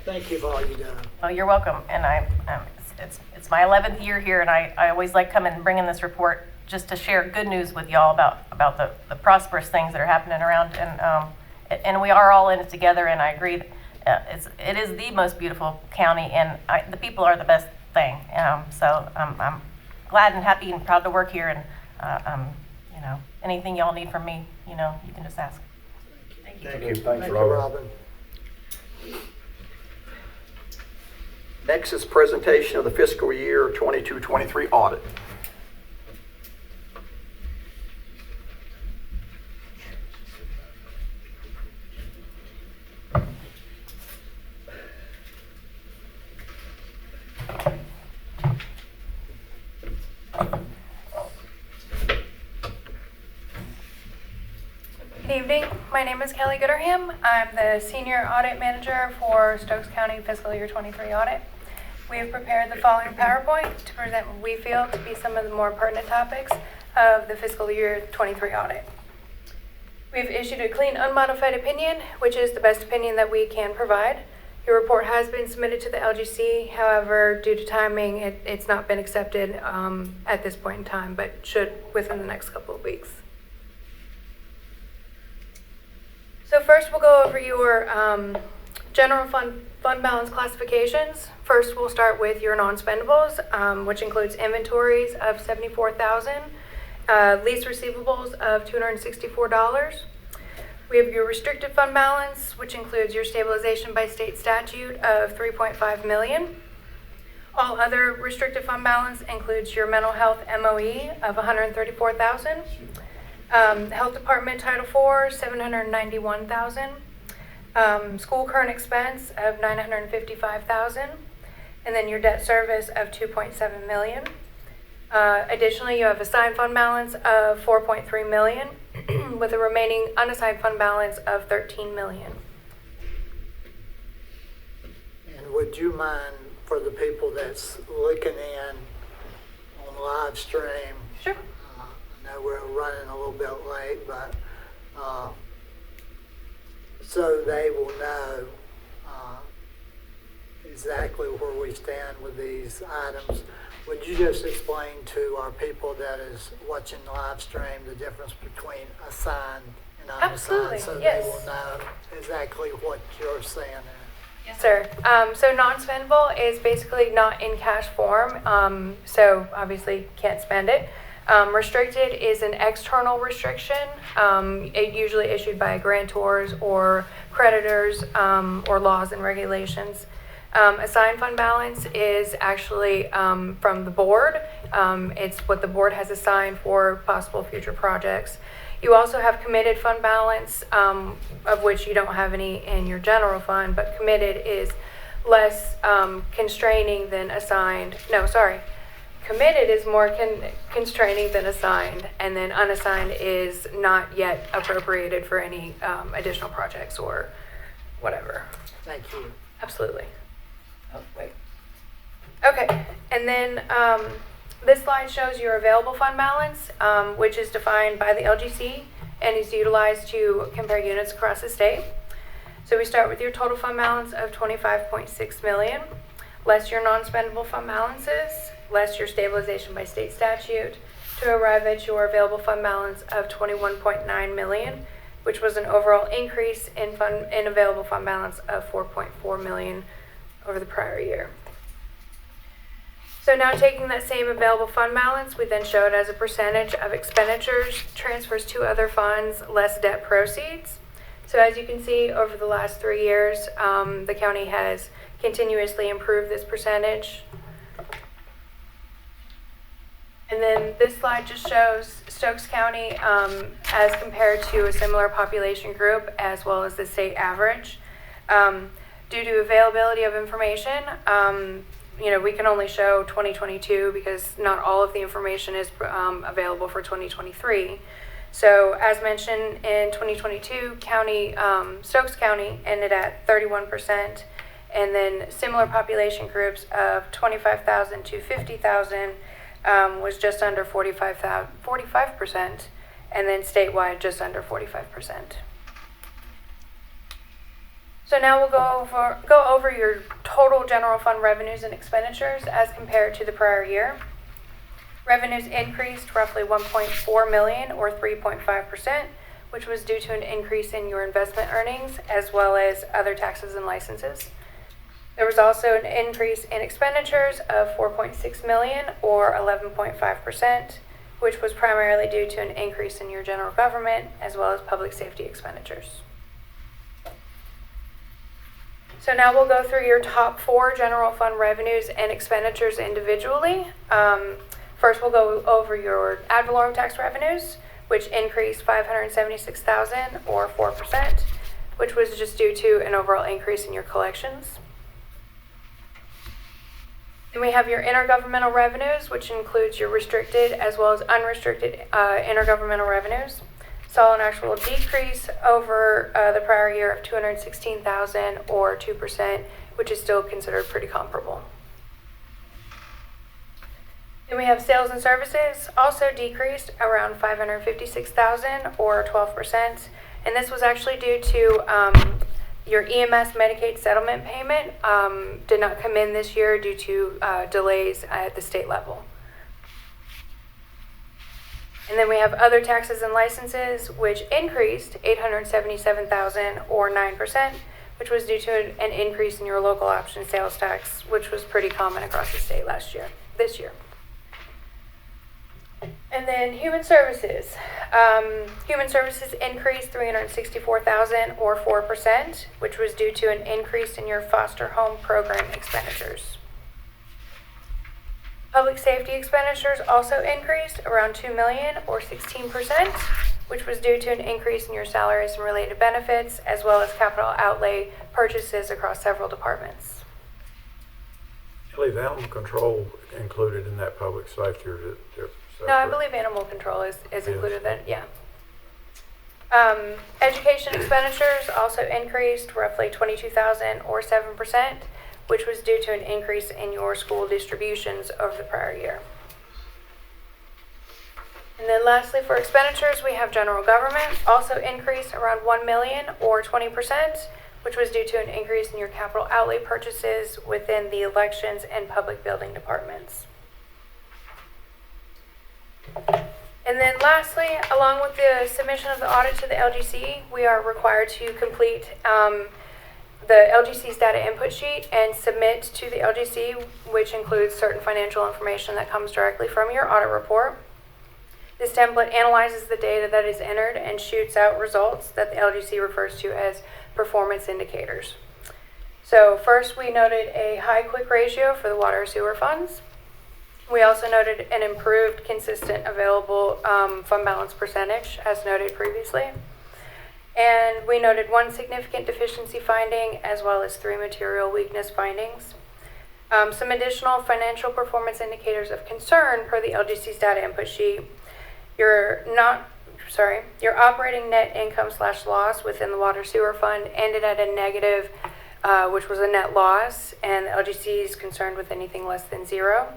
Thank you for all you do. Oh, you're welcome. And it's my 11th year here, and I always like coming and bringing this report just to share good news with y'all about the prosperous things that are happening around. And we are all in it together, and I agree. It is the most beautiful county, and the people are the best thing. So I'm glad and happy and proud to work here, and anything y'all need from me, you can just ask. Thank you. Thank you. Thank you, Robin. Next is presentation of the fiscal year 22-23 audit. Good evening. My name is Kelly Gooderham. I'm the Senior Audit Manager for Stokes County Fiscal Year 23 Audit. We have prepared the following PowerPoint to present what we feel to be some of the more pertinent topics of the Fiscal Year 23 Audit. We've issued a clean, unmodified opinion, which is the best opinion that we can provide. Your report has been submitted to the LGC. However, due to timing, it's not been accepted at this point in time, but should within the next couple of weeks. So first, we'll go over your general fund balance classifications. First, we'll start with your non-spendables, which includes inventories of $74,000, lease receivables of $264. We have your restricted fund balance, which includes your stabilization by state statute of $3.5 million. All other restricted fund balance includes your mental health MOE of $134,000. Health Department Title IV, $791,000. School current expense of $955,000. And then your debt service of $2.7 million. Additionally, you have assigned fund balance of $4.3 million with a remaining unassigned fund balance of $13 million. And would you mind, for the people that's looking in on live stream? Sure. I know we're running a little bit late, but so they will know exactly where we stand with these items. Would you just explain to our people that is watching the live stream the difference between assigned and unassigned? Absolutely, So yes. they will know exactly what you're saying there. Yes, sir. So non-spendable is basically not in cash form, so obviously can't spend it. Restricted is an external restriction, it usually issued by grantors or creditors or laws and regulations. Assigned fund balance is actually from the board. It's what the board has assigned for possible future projects. You also have committed fund balance, of which you don't have any in your general fund, but committed is less constraining than assigned. No, sorry. Committed is more constraining than assigned, and then unassigned is not yet appropriated for any additional projects or whatever. Thank you. Absolutely. Oh, wait. Okay, and then this slide shows your available fund balance, which is defined by the LGC and is utilized to compare units across the state. So we start with your total fund balance of $25.6 million, less your non-spendable fund balances, less your stabilization by state statute, to arrive at your available fund balance of $21.9 million, which was an overall increase in available fund balance of $4.4 million over the prior year. So now taking that same available fund balance, we then show it as a percentage of expenditures, transfers to other funds, less debt proceeds. So as you can see, over the last 3 years, the county has continuously improved this percentage. And then this slide just shows Stokes County as compared to a similar population group as well as the state average. Due to availability of information, we can only show 2022 because not all of the information is available for 2023. So as mentioned in 2022, Stokes County ended at 31%, and then similar population groups of 25,000 to 50,000 was just under 45%, and then statewide just under 45%. So now we'll go over your total general fund revenues and expenditures as compared to the prior year. Revenues increased roughly $1.4 million or 3.5%, which was due to an increase in your investment earnings as well as other taxes and licenses. There was also an increase in expenditures of $4.6 million or 11.5%, which was primarily due to an increase in your general government as well as public safety expenditures. So now we'll go through your top 4 general fund revenues and expenditures individually. First, we'll go over your ad valorem tax revenues, which increased $576,000 or 4%, which was just due to an overall increase in your collections. Then we have your intergovernmental revenues, which includes your restricted as well as unrestricted intergovernmental revenues. Saw an actual decrease over the prior year of $216,000 or 2%, which is still considered pretty comparable. Then we have sales and services, also decreased around $556,000 or 12%, and this was actually due to Your EMS Medicaid settlement payment did not come in this year due to delays at the state level. And then we have other taxes and licenses, which increased $877,000 or 9%, which was due to an increase in your local option sales tax, which was pretty common across the state this year. And then human services. Human services increased $364,000 or 4%, which was due to an increase in your foster home program expenditures. Public safety expenditures also increased around $2 million or 16%, which was due to an increase in your salaries and related benefits, as well as capital outlay purchases across several departments. Kelly, the animal control included in that public safety, or is it separate? No, I believe animal control is included in, yeah. Education expenditures also increased roughly $22,000 or 7%, which was due to an increase in your school distributions over the prior year. And then lastly, for expenditures, we have general government also increased around $1 million or 20%, which was due to an increase in your capital outlay purchases within the elections and public building departments. And then lastly, along with the submission of the audit to the LGC, we are required to complete the LGC's data input sheet and submit to the LGC, which includes certain financial information that comes directly from your audit report. This template analyzes the data that is entered and shoots out results that the LGC refers to as performance indicators. So first, we noted a high quick ratio for the water sewer funds. We also noted an improved consistent available fund balance percentage, as noted previously. And we noted one significant deficiency finding, as well as 3 material weakness findings. Some additional financial performance indicators of concern per the LGC's data input sheet. Your operating net income / loss within the water sewer fund ended at a negative, which was a net loss, and the LGC is concerned with anything less than 0,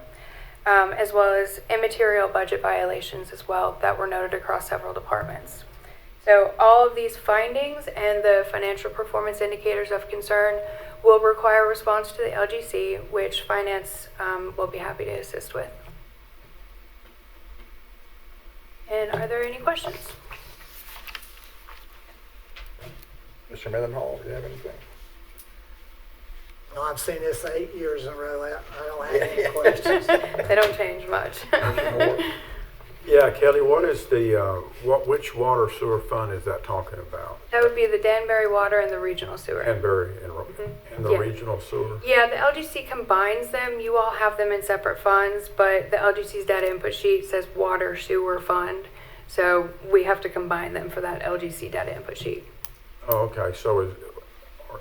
as well as immaterial budget violations as well that were noted across several departments. So all of these findings and the financial performance indicators of concern will require a response to the LGC, which Finance will be happy to assist with. And are there any questions? Mr. Mendenhall, do you have anything? No, I've seen this 8 years in a row. I don't have any questions. They don't change much. Yeah, Kelly, what is the, which water sewer fund is that talking about? That would be the Danbury Water and the regional sewer. Danbury and the Yeah. regional sewer? Yeah, the LGC combines them. You all have them in separate funds, but the LGC's data input sheet says water sewer fund. So we have to combine them for that LGC data input sheet. Oh, okay, so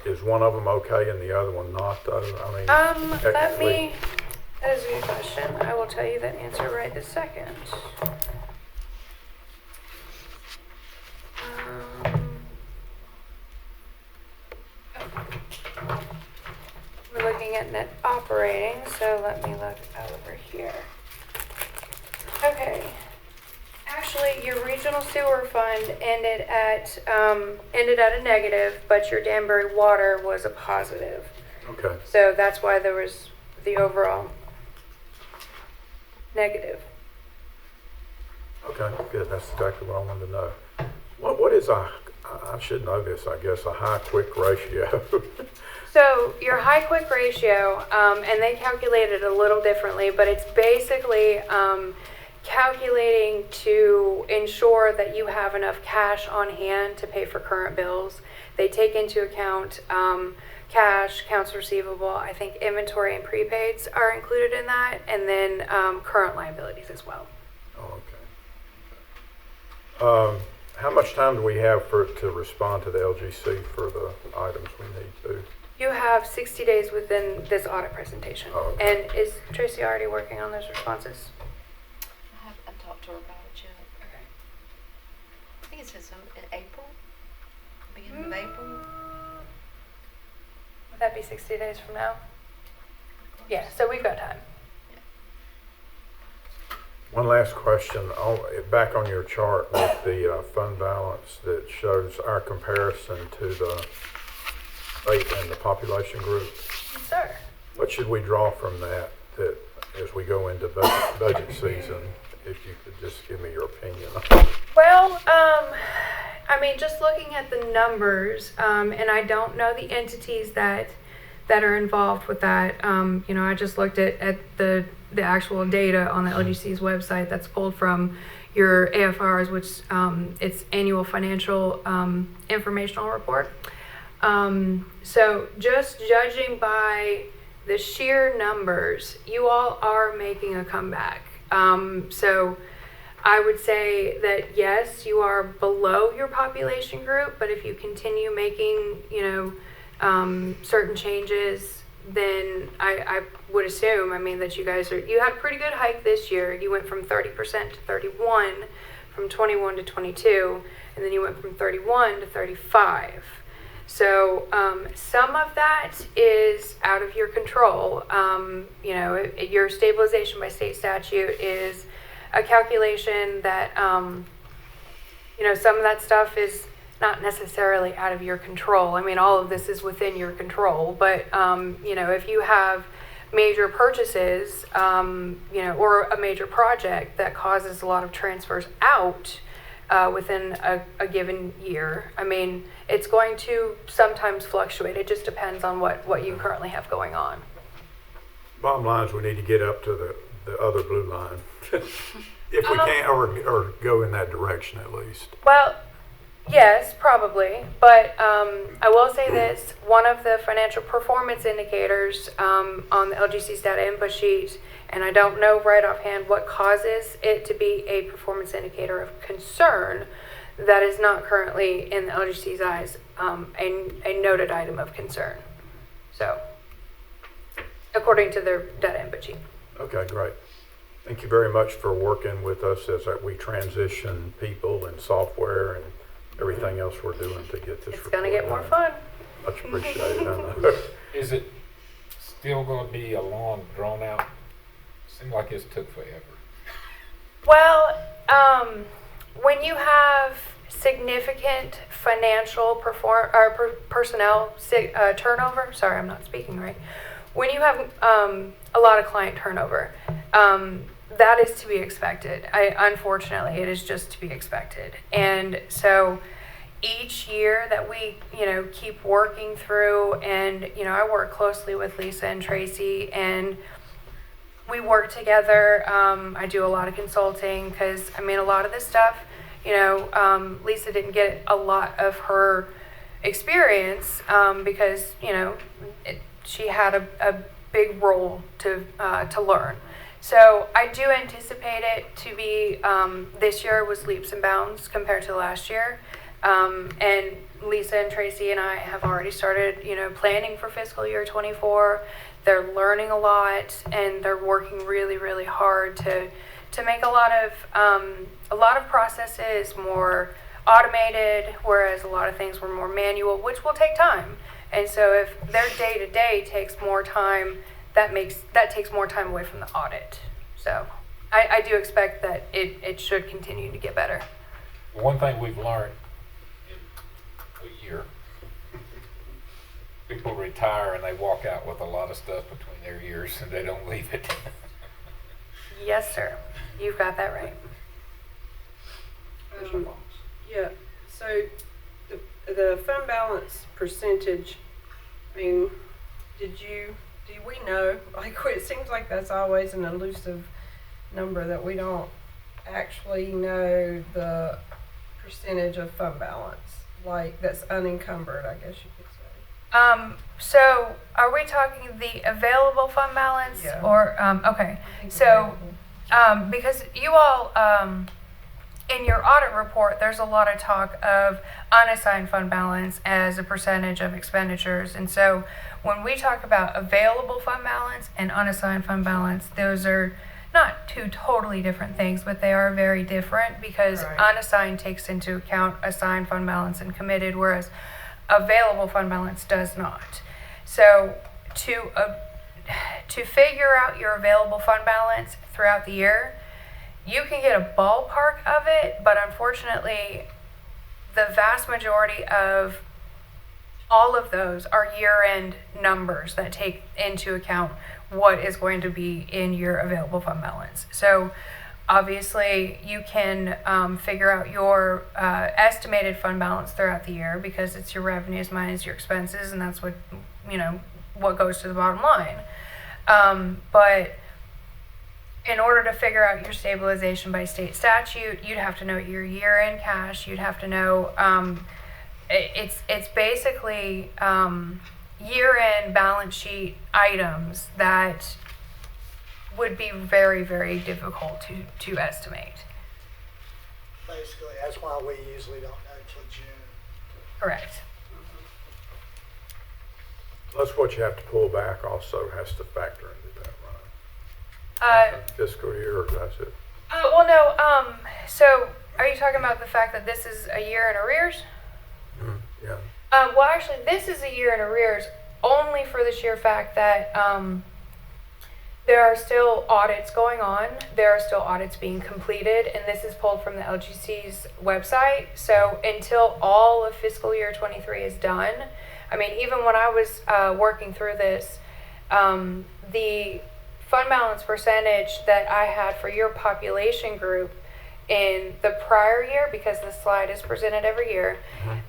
is one of them okay and the other one not, though? I mean, technically. That is a good question. I will tell you that answer right this second. We're looking at net operating, so let me look over here. Okay. Actually, your regional sewer fund ended at a negative, but your Danbury water was a positive. Okay. So that's why there was the overall negative. Okay, good. That's exactly what I wanted to know. What is I should know this, I guess, a high quick ratio? So your high quick ratio, and they calculate it a little differently, but it's basically calculating to ensure that you have enough cash on hand to pay for current bills. They take into account cash, accounts receivable, I think inventory and prepaids are included in that, and then current liabilities as well. Oh, okay. How much time do we have to respond to the LGC for the items we need to? You have 60 days within this audit presentation. Oh, okay. And is Tracy already working on those responses? I've talked to her about it yet. Okay. I think it says in April, beginning of April. Would that be 60 days from now? Yeah, so we've got time. One last question. Back on your chart with the fund balance that shows our comparison to the rate and the population group. Yes, sir. What should we draw from that as we go into budget season? If you could just give me your opinion. Well, I mean, just looking at the numbers, and I don't know the entities that are involved with that. I just looked at the actual data on the LGC's website that's pulled from your AFRs, which it's annual financial informational report. So just judging by the sheer numbers, you all are making a comeback. So I would say that yes, you are below your population group, but if you continue making, certain changes, then I would assume, that you guys you had a pretty good hike this year. You went from 30% to 31, from 21 to 22, and then you went from 31 to 35. So some of that is out of your control. Your stabilization by state statute is a calculation that, some of that stuff is not necessarily out of your control. All of this is within your control, but, if you have major purchases, or a major project that causes a lot of transfers out within a given year, it's going to sometimes fluctuate. It just depends on what you currently have going on. Bottom line is we need to get up to the other blue line. If we can, or go in that direction at least. Well, yes, probably. But I will say this. One of the financial performance indicators on the LGC's data input sheet, and I don't know right offhand what causes it to be a performance indicator of concern, that is not currently in the LGC's eyes a noted item of concern. So, according to their data input sheet. Okay, great. Thank you very much for working with us as we transition people and software and everything else we're doing to get this. It's going to get more done. fun. Much appreciated. I know. Is it still going to be a long, drawn out? Seemed like it's took forever. Well, when you have significant financial personnel turnover, sorry, I'm not speaking right. When you have a lot of client turnover, that is to be expected. Unfortunately, it is just to be expected. And so each year that we, keep working through, and, I work closely with Lisa and Tracy, and we work together. I do a lot of consulting because, a lot of this stuff, Lisa didn't get a lot of her experience because, she had a big role to learn. So I do anticipate it to be, this year was leaps and bounds compared to last year. And Lisa and Tracy and I have already started, planning for fiscal year 24. They're learning a lot, and they're working really, really hard to make a lot of processes more automated, whereas a lot of things were more manual, which will take time. And so if their day-to-day takes more time, that takes more time away from the audit. So I do expect that it should continue to get better. One thing we've learned in a year, people retire and they walk out with a lot of stuff between their ears and they don't leave it. Yes, sir. You've got that right. Yeah, so the fund balance percentage, do we know, it seems like that's always an elusive number that we don't actually know the percentage of fund balance, that's unencumbered, I guess you could say. So are we talking the available fund balance? Yeah. Or, okay, so, because you all, in your audit report, there's a lot of talk of unassigned fund balance as a percentage of expenditures. And so when we talk about available fund balance and unassigned fund balance, those are not two totally different things, but they are very different because Right. unassigned takes into account assigned fund balance and committed, whereas available fund balance does not. So to figure out your available fund balance throughout the year, you can get a ballpark of it, but unfortunately, the vast majority of all of those are year-end numbers that take into account what is going to be in your available fund balance. So obviously you can figure out your estimated fund balance throughout the year because it's your revenues minus your expenses, and that's what, what goes to the bottom line. But in order to figure out your stabilization by state statute, you'd have to know your year-end cash. You'd have to know it's basically year-end balance sheet items that would be very, very difficult to estimate. Basically, that's why we usually don't know till June. Correct. Plus what you have to pull back also has to factor into that, right? Fiscal year, or that's it? Well, no. So, are you talking about the fact that this is a year in arrears? Yeah. Well, actually, this is a year in arrears only for the sheer fact that there are still audits going on. There are still audits being completed, and this is pulled from the LGC's website. So until all of fiscal year 23 is done, I mean, even when I was working through this, the fund balance percentage that I had for your population group in the prior year, because the slide is presented every year,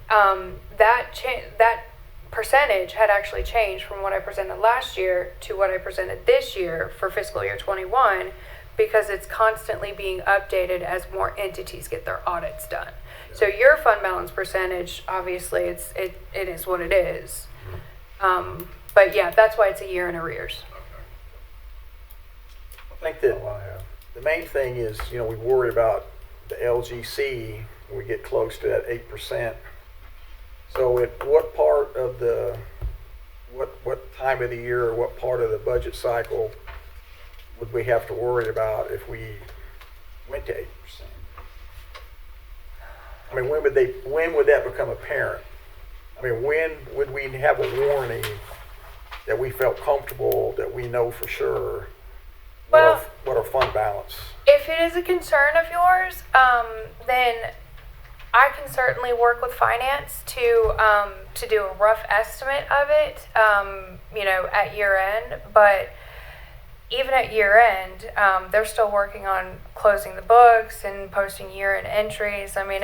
that percentage had actually changed from what I presented last year to what I presented this year for fiscal year 21, because it's constantly being updated as more entities get their audits done. So your fund balance percentage, obviously, it is what it is. But yeah, that's why it's a year in arrears. I think that the main thing is, we worry about the LGC when we get close to that 8%. So at what part of what time of the year or what part of the budget cycle would we have to worry about if we went to 8%? I mean, when would that become apparent? I mean, when would we have a warning that we felt comfortable, that we know for sure what our fund balance? If it is a concern of yours, then I can certainly work with finance to do a rough estimate of it, at year end. But even at year end, they're still working on closing the books and posting year end entries. I mean,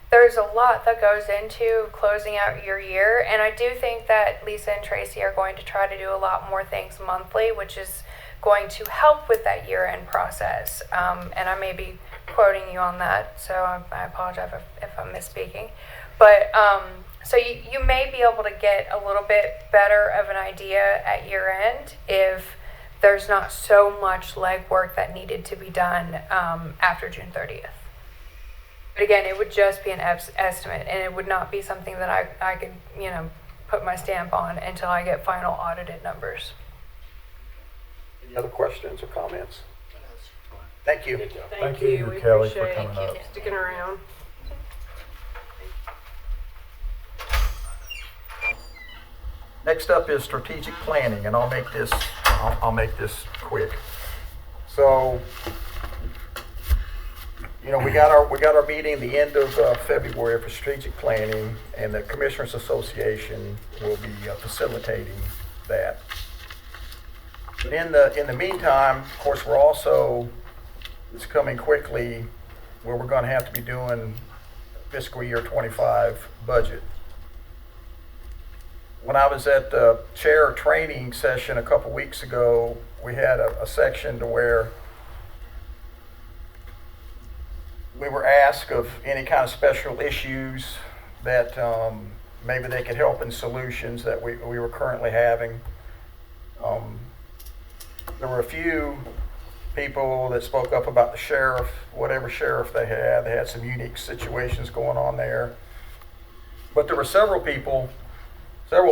there's a lot that goes into closing out your year, and I do think that Lisa and Tracy are going to try to do a lot more things monthly, which is going to help with that year end process. And I may be quoting you on that, so I apologize if I'm misspeaking. But so you may be able to get a little bit better of an idea at year end if there's not so much legwork that needed to be done after June 30th. But again, it would just be an estimate, and it would not be something that I could put my stamp on until I get final audited numbers. Any other questions or comments? Thank you. Thank you. We Kelly, for appreciate coming up. sticking around. Next up is strategic planning, and I'll make this quick. So, we got our meeting the end of February for strategic planning, and the Commissioners Association will be facilitating that. But in the meantime, of course, it's coming quickly where we're going to have to be doing fiscal year 25 budget. When I was at the chair training session a couple weeks ago, we had a section to where we were asked of any kind of special issues that maybe they could help in solutions that we were currently having. There were a few people that spoke up about the sheriff, whatever sheriff they had some unique situations going on there. But there were several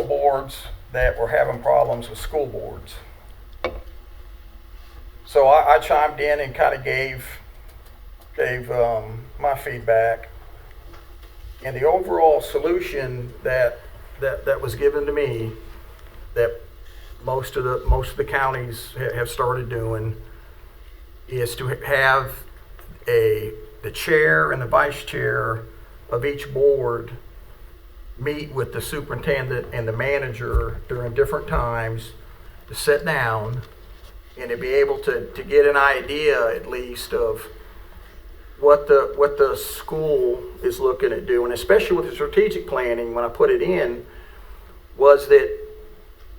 boards that were having problems with school boards. So I chimed in and kind of gave my feedback. And the overall solution that was given to me, that most of the counties have started doing, is to have the chair and the vice chair of each board meet with the superintendent and the manager during different times to sit down and to be able to get an idea at least of what the school is looking at doing, especially with the strategic planning. When I put it in, was that,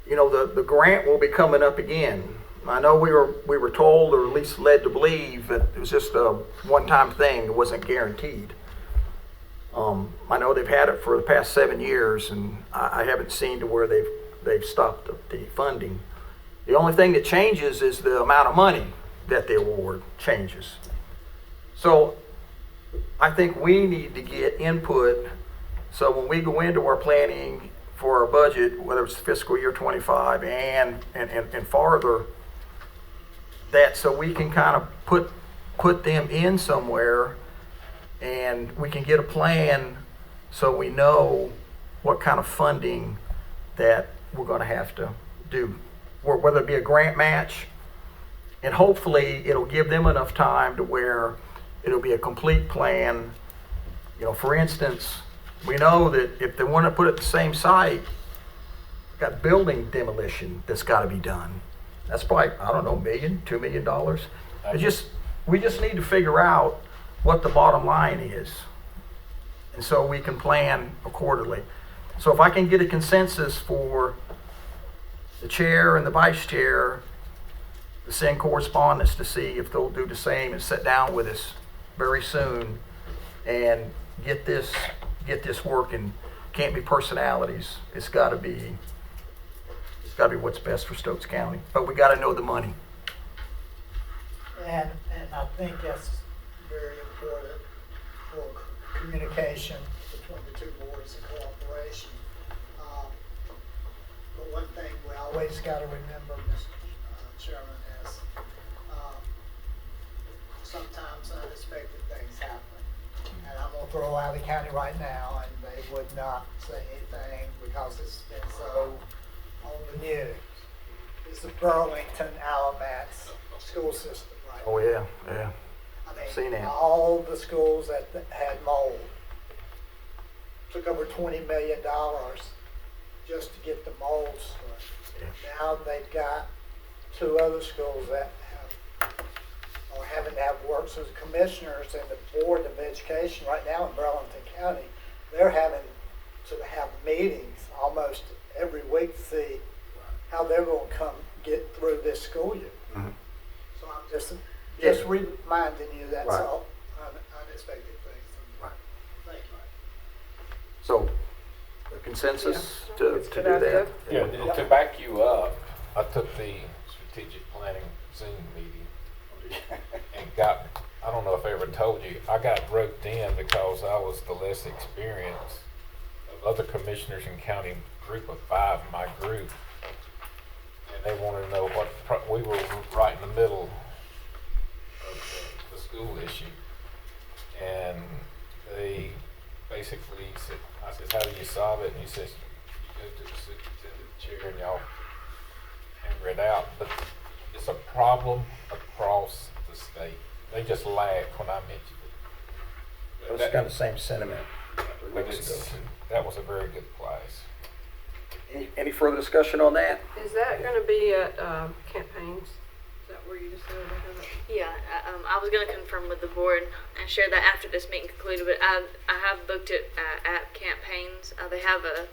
you know, the grant will be coming up again. I know we were told, or at least led to believe, that it was just a one-time thing. It wasn't guaranteed. I know they've had it for the past 7 years, and I haven't seen to where they've stopped the funding. The only thing that changes is the amount of money that they award changes. So I think we need to get input, so when we go into our planning for our budget, whether it's fiscal year 25 and farther, that so we can kind of put them in somewhere, and we can get a plan so we know what kind of funding that we're going to have to do, whether it be a grant match, and hopefully it'll give them enough time to where it'll be a complete plan. You know, for instance, we know that if they want to put it at the same site, got building demolition that's got to be done. That's probably, I don't know, $1 million, $2 million. We just need to figure out what the bottom line is, and so we can plan accordingly. So if I can get a consensus for the chair and the vice chair to send correspondence to see if they'll do the same and sit down with us very soon and get this working. Can't be personalities. It's got to be what's best for Stokes County. But we got to know the money. And I think that's very important for communication between the two boards and cooperation. But one thing we always got to remember, Mr. Chairman, is sometimes unexpected things happen. And I'm going to throw out the county right now, and they would not say anything because it's been so on the news. It's the Burlington Alamance school system, right? Oh yeah. I mean, Seen that. all the schools that had mold took over $20 million just to get the mold stuff. Yeah. Now they've got 2 other schools that are having to have works as commissioners, and the Board of Education right now in Burlington County, they're having to have meetings almost every week to see how they're going to come get through this school year. Mm-hmm. So I'm just reminding you that's Right. all unexpected things. Right. Thank you. So, a consensus to It's a do good idea. that? Yeah, to back you up, I took the strategic planning Zoom meeting and I don't know if I ever told you, I got roped in because I was the less experienced of other commissioners in county group of 5 in my group. And they wanted to know we were right in the middle of the school issue. And they basically said, I said, how do you solve it? And he says, you go to the superintendent chair and y'all hammer it out. But it's a problem across the state. They just laughed when I mentioned it. It was kind of the same sentiment. But that was a very good class. Any further discussion on that? Is that going to be at campaigns? Is that where you just said it? Yeah, I was going to confirm with the board and share that after this meeting concluded, but I have booked it at campaigns. They have a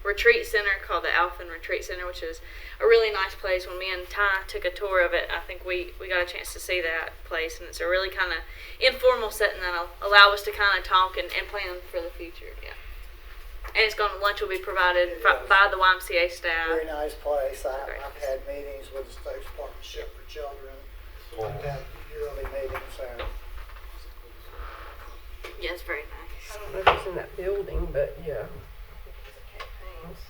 retreat center called the Alphen Retreat Center, which is a really nice place. When me and Ty took a tour of it, I think we got a chance to see that place, and it's a really kind of informal setting that'll allow us to kind of talk and plan for the future. Yeah. And lunch will be provided by the YMCA staff. Very nice place. I've had meetings with the Stokes Partnership for Children. I've had yearly meetings there. Yeah, it's very nice. I don't know if it's in that building, but yeah. Campaigns.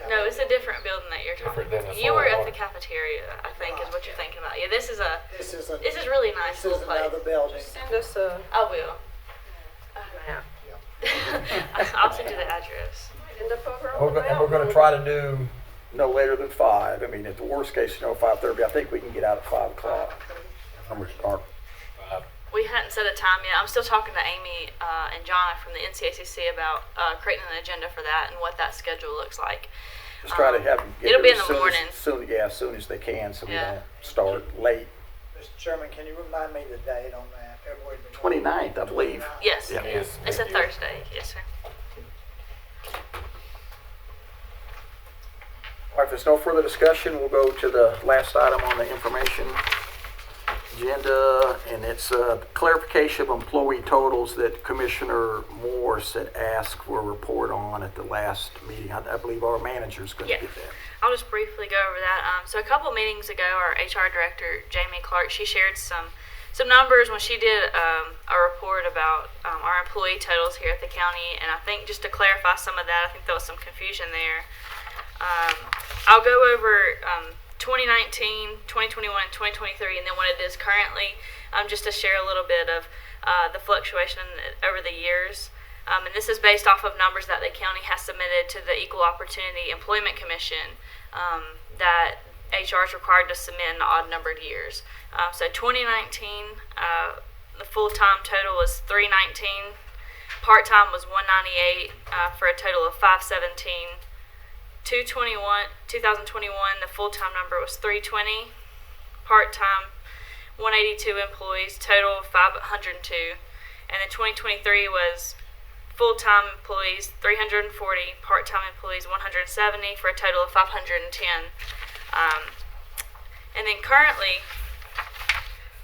No, it's a different building that you're talking Different than about. the You were at Florida. the cafeteria, I think, is what you're thinking about. Yeah, this is really nice This is little place. another building. Send us a I will. map. I'll send you the address. End up over And we're going to try to do no later than 5. I mean, at the worst case, 5:30. I think we can get out at 5 o'clock. I'm gonna start. We hadn't set a time yet. I'm still talking to Amy and John from the NCACC about creating an agenda for that and what that schedule looks like. Just try to have them get It'll there be in as the soon morning. as soon as they can, so we Yeah. don't start late. Mr. Chairman, can you remind me the date on that? February the 29th, I believe. Yes. Yeah. Yes. It's a Thursday. Yes, sir. All right, if there's no further discussion, we'll go to the last item on the information agenda, and it's clarification of employee totals that Commissioner Morse had asked for a report on at the last meeting. I believe our manager's going to Yeah. get that. I'll just briefly go over that. So a couple meetings ago, our HR director, Jamie Clark, she shared some numbers when she did a report about our employee totals here at the county. And I think just to clarify some of that, I think there was some confusion there. I'll go over 2019, 2021, and 2023, and then what it is currently, just to share a little bit of the fluctuation over the years. And this is based off of numbers that the county has submitted to the Equal Opportunity Employment Commission that HR is required to submit in odd-numbered years. So 2019, the full-time total was 319, part-time was 198 for a total of 517. 2021, the full-time number was 320, part-time 182 employees, total of 502, and then 2023 was full-time employees 340, part-time employees 170 for a total of 510. And then currently,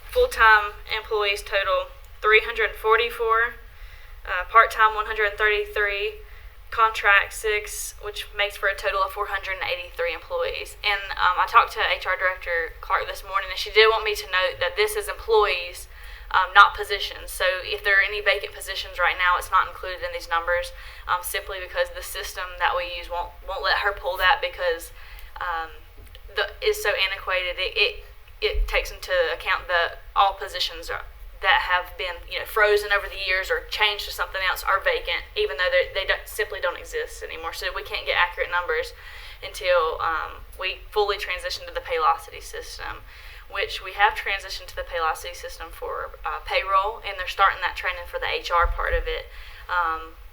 full-time employees total 344, part-time 133, contract 6, which makes for a total of 483 employees. And I talked to HR Director Clark this morning, and she did want me to note that this is employees, not positions. So if there are any vacant positions right now, it's not included in these numbers, simply because the system that we use won't let her pull that because it's so antiquated. It takes into account that all positions that have been frozen over the years or changed to something else are vacant, even though they simply don't exist anymore. So we can't get accurate numbers until we fully transition to the Paylocity system, which we have transitioned to the Paylocity system for payroll, and they're starting that training for the HR part of it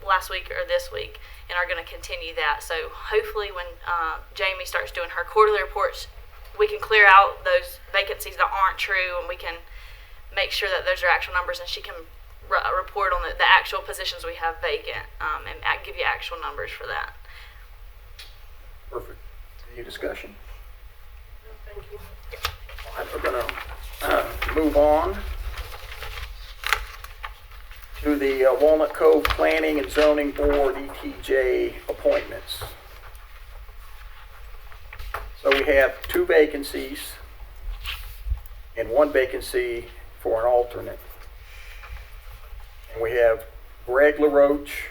last week or this week, and are going to continue that. So hopefully when Jamie starts doing her quarterly reports, we can clear out those vacancies that aren't true, and we can make sure that those are actual numbers, and she can report on the actual positions we have vacant and give you actual numbers for that. Perfect. Any discussion? Thank you. All right, we're going to move on to the Walnut Cove Planning and Zoning Board ETJ appointments. So we have 2 vacancies and 1 vacancy for an alternate. And we have Greg LaRoche,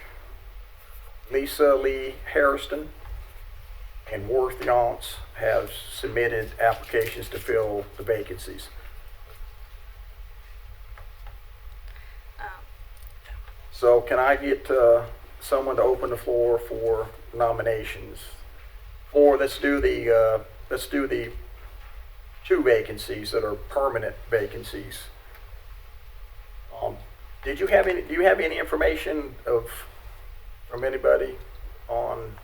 Lisa Lee Harrison, and Worth Yonts have submitted applications to fill the vacancies. So can I get someone to open the floor for nominations? Or let's do the 2 vacancies that are permanent vacancies. Do you have any information from anybody on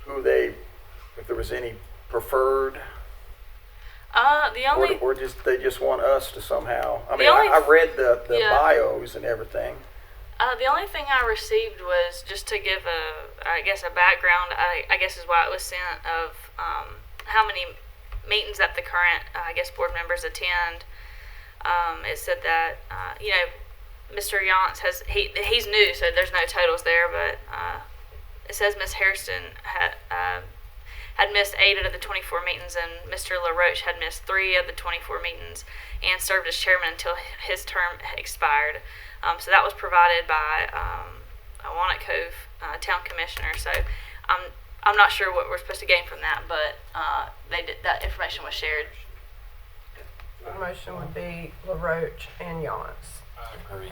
if there was any preferred? The only Or they just want us to somehow. I The mean, only- I read the Yeah. bios and everything. the only thing I received was just to give a background. I guess is why it was sent of how many meetings that the current board members attend. It said that Mr. Yonts he's new, so there's no totals there, but it says Ms. Harrison had missed 8 out of the 24 meetings, and Mr. LaRoche had missed 3 of the 24 meetings and served as chairman until his term expired. So that was provided by a Walnut Cove town commissioner. So I'm not sure what we're supposed to gain from that, but that information was shared. The motion would be LaRoche and Yonts. I agree.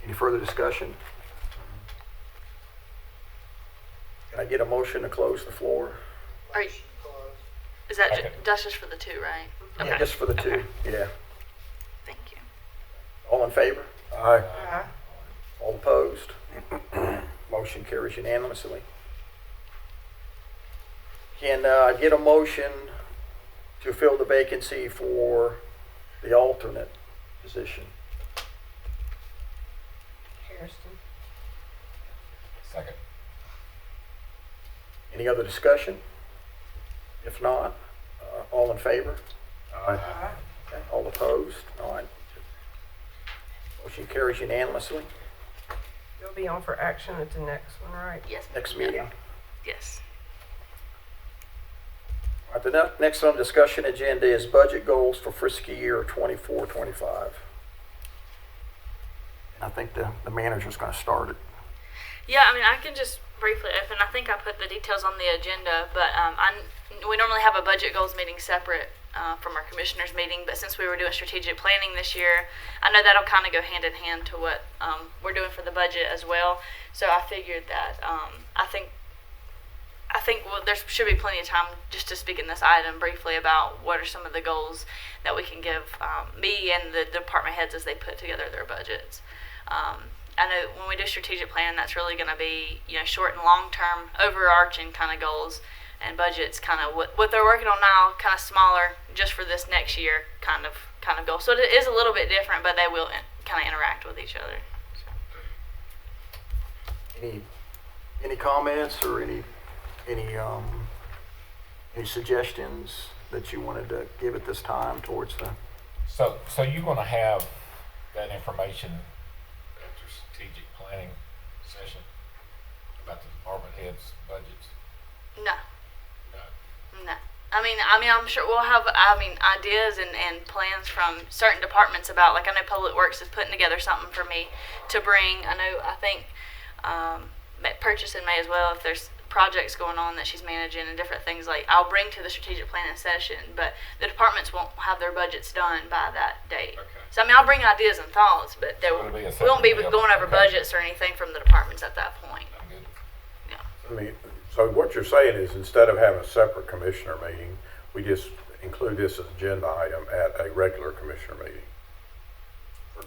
Any further discussion? Can I get a motion to close the floor? Are you, is that that's just for the two, right? Yeah, just for the two, yeah. Thank you. All in favor? Aye. All opposed? Motion carries unanimously. Can I get a motion to fill the vacancy for the alternate position? Hairston. Second. Any other discussion? If not, all in favor? Aye. Okay, all opposed? All right. Motion carries unanimously. You'll be on for action at the next one, right? Yes. Next meeting. Yes. All right, the next on the discussion agenda is budget goals for fiscal year 24-25. I think the manager's going to start it. Yeah, I mean, I can just briefly open. I think I put the details on the agenda, but we normally have a budget goals meeting separate from our commissioners meeting, but since we were doing strategic planning this year, I know that'll kind of go hand in hand to what we're doing for the budget as well. So I figured that I think there should be plenty of time just to speak in this item briefly about what are some of the goals that we can give me and the department heads as they put together their budgets. I know when we do strategic planning, that's really going to be, short and long-term, overarching kind of goals, and budgets kind of what they're working on now, kind of smaller, just for this next year kind of goal. So it is a little bit different, but they will kind of interact with each other. So. Any comments or any suggestions that you wanted to give at this time towards the? So you're going to have that information at your strategic planning session about the department heads' budgets? No. No. No. I mean, I'm sure we'll have, ideas and plans from certain departments about, like, I know Public Works is putting together something for me to bring. I think purchasing may as well, if there's projects going on that she's managing and different things, like, I'll bring to the strategic planning session, but the departments won't have their budgets done by that date. Okay. So, I'll bring ideas and thoughts, but we won't be going over budgets or anything from the departments at that point. I'm good. Yeah. So what you're saying is, instead of having a separate commissioner meeting, we just include this as agenda item at a regular commissioner meeting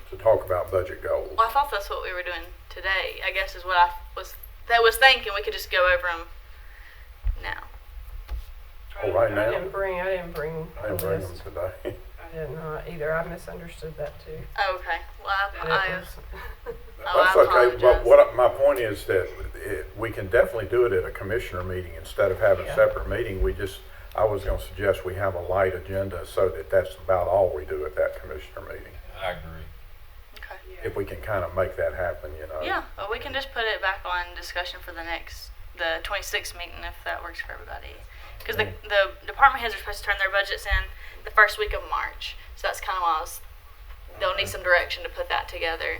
to talk about budget goals. Well, I thought that's what we were doing today, I guess is what I was thinking. We could just go over them now. Oh, right now? I didn't bring I didn't bring them today. I did not either. I misunderstood that too. Oh, okay. Well, I That's okay, but apologize. my point is that we can definitely do it at a commissioner meeting instead of having a separate meeting. I was going to suggest we have a light agenda so that that's about all we do at that commissioner meeting. I agree. Okay. If we can kind of make that happen, Yeah, well, we can just put it back on discussion for the 26th meeting if that works for everybody. Because the department heads are supposed to turn their budgets in the first week of March. So that's kind of why they'll need some direction to put that together.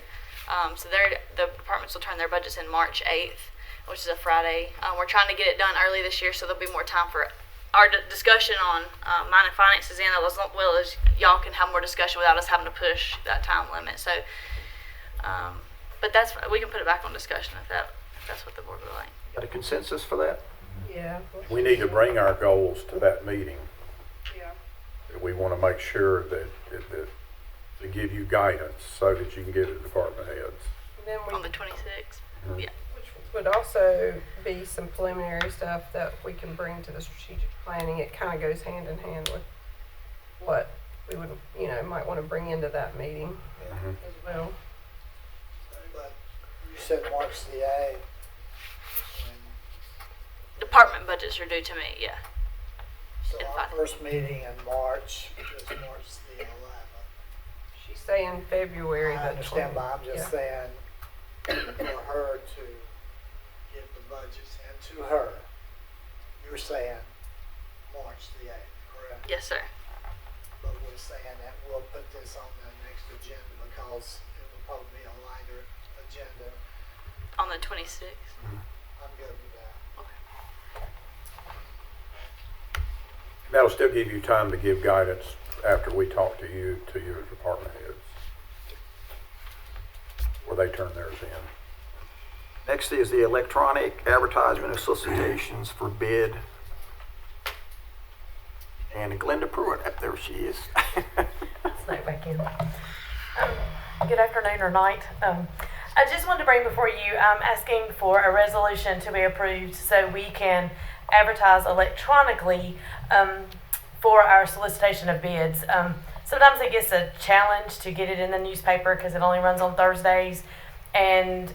So the departments will turn their budgets in March 8th, which is a Friday. We're trying to get it done early this year so there'll be more time for our discussion on mine and finances in, as well as y'all can have more discussion without us having to push that time limit. So, but we can put it back on discussion if that's what the board would like. Got a consensus for that? Yeah. We need to bring our goals to that meeting. Yeah. We want to make sure that to give you guidance so that you can get the department heads. And then On the 26th? Mhm. Yeah. which would also be some preliminary stuff that we can bring to the strategic planning. It kind of goes hand in hand with what we would, might want to bring into that meeting Mhm. as well. But you said March the 8th. Department budgets are due to me, yeah. So our first meeting in March is March the 11th. She's saying February I the understand, 20th. but I'm just saying for her to get the budgets into her. You're saying March the 8th, correct? Yes, sir. But we're saying that we'll put this on the next agenda because it will probably be a lighter agenda. On the 26th. I'm good with that. That'll still give you time to give guidance after we talk to your department heads, where they turn theirs in. Next is the electronic advertisement of solicitations for bid And Glenda Pruitt, up there she is. Snuck back in. Good afternoon or night. I just wanted to bring before you, asking for a resolution to be approved so we can advertise electronically for our solicitation of bids. Sometimes it gets a challenge to get it in the newspaper because it only runs on Thursdays. And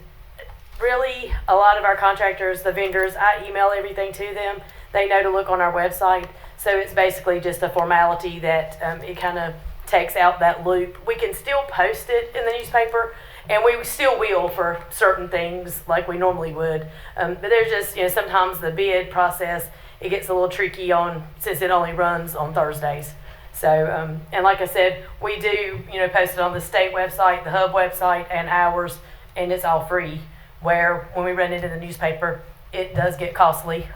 really, a lot of our contractors, the vendors, I email everything to them. They know to look on our website. So it's basically just a formality that it kind of takes out that loop. We can still post it in the newspaper, and we still will for certain things like we normally would. But there's just, sometimes the bid process, it gets a little tricky since it only runs on Thursdays. So, and like I said, we do, post it on the state website, the hub website, and ours, and it's all free. Where when we run it in the newspaper, it does get costly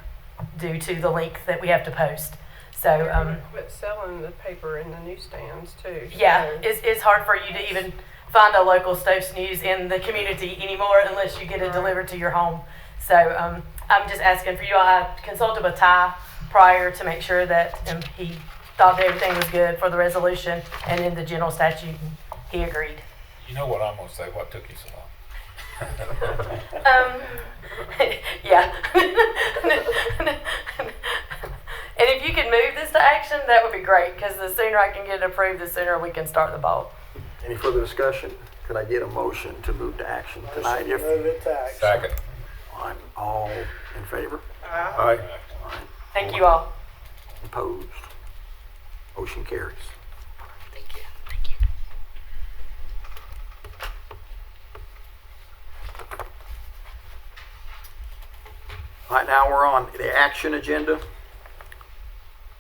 due to the length that we have to post. So, But selling the paper in the newsstands too. yeah, so- it's hard for you to even find a local Stokes News in the community anymore unless you get it delivered to your home. So I'm just asking for you. I consulted with Ty prior to make sure that he thought that everything was good for the resolution and in the general statute, and he agreed. You know what I'm gonna say, what took you so long? Yeah. And if you could move this to action, that would be great, because the sooner I can get it approved, the sooner we can start the ball. Any further discussion? Could I get a motion to move to action tonight? Motion to move it to action. Second. All in favor? Aye. Thank you all. Opposed? Motion carries. Thank you. Thank you. All right, now we're on the action agenda.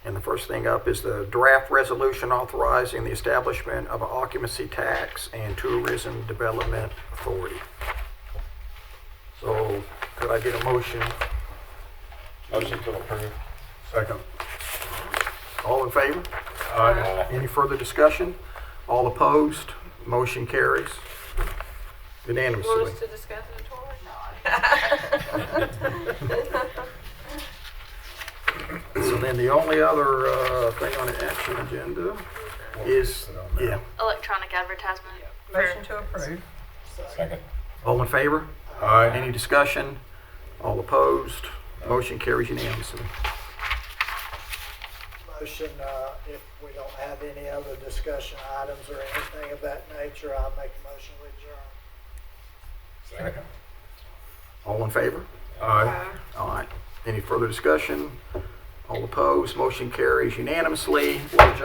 And the first thing up is the draft resolution authorizing the establishment of an occupancy tax and tourism development authority. So could I get a motion? Motion to approve. Second. All in favor? Aye. Any further discussion? All opposed? Motion carries unanimously. Want us to discuss it So then the only other thing on the action agenda is, yeah, Electronic advertisement. Motion to approve. Second. all in favor? Aye. Any discussion? All opposed? Motion carries unanimously. Motion, if we don't have any other discussion items or anything of that nature, I'll make a motion to adjourn. Second. All in favor? Aye. All right. Any further discussion? All opposed? Motion carries unanimously. We'll adjourn.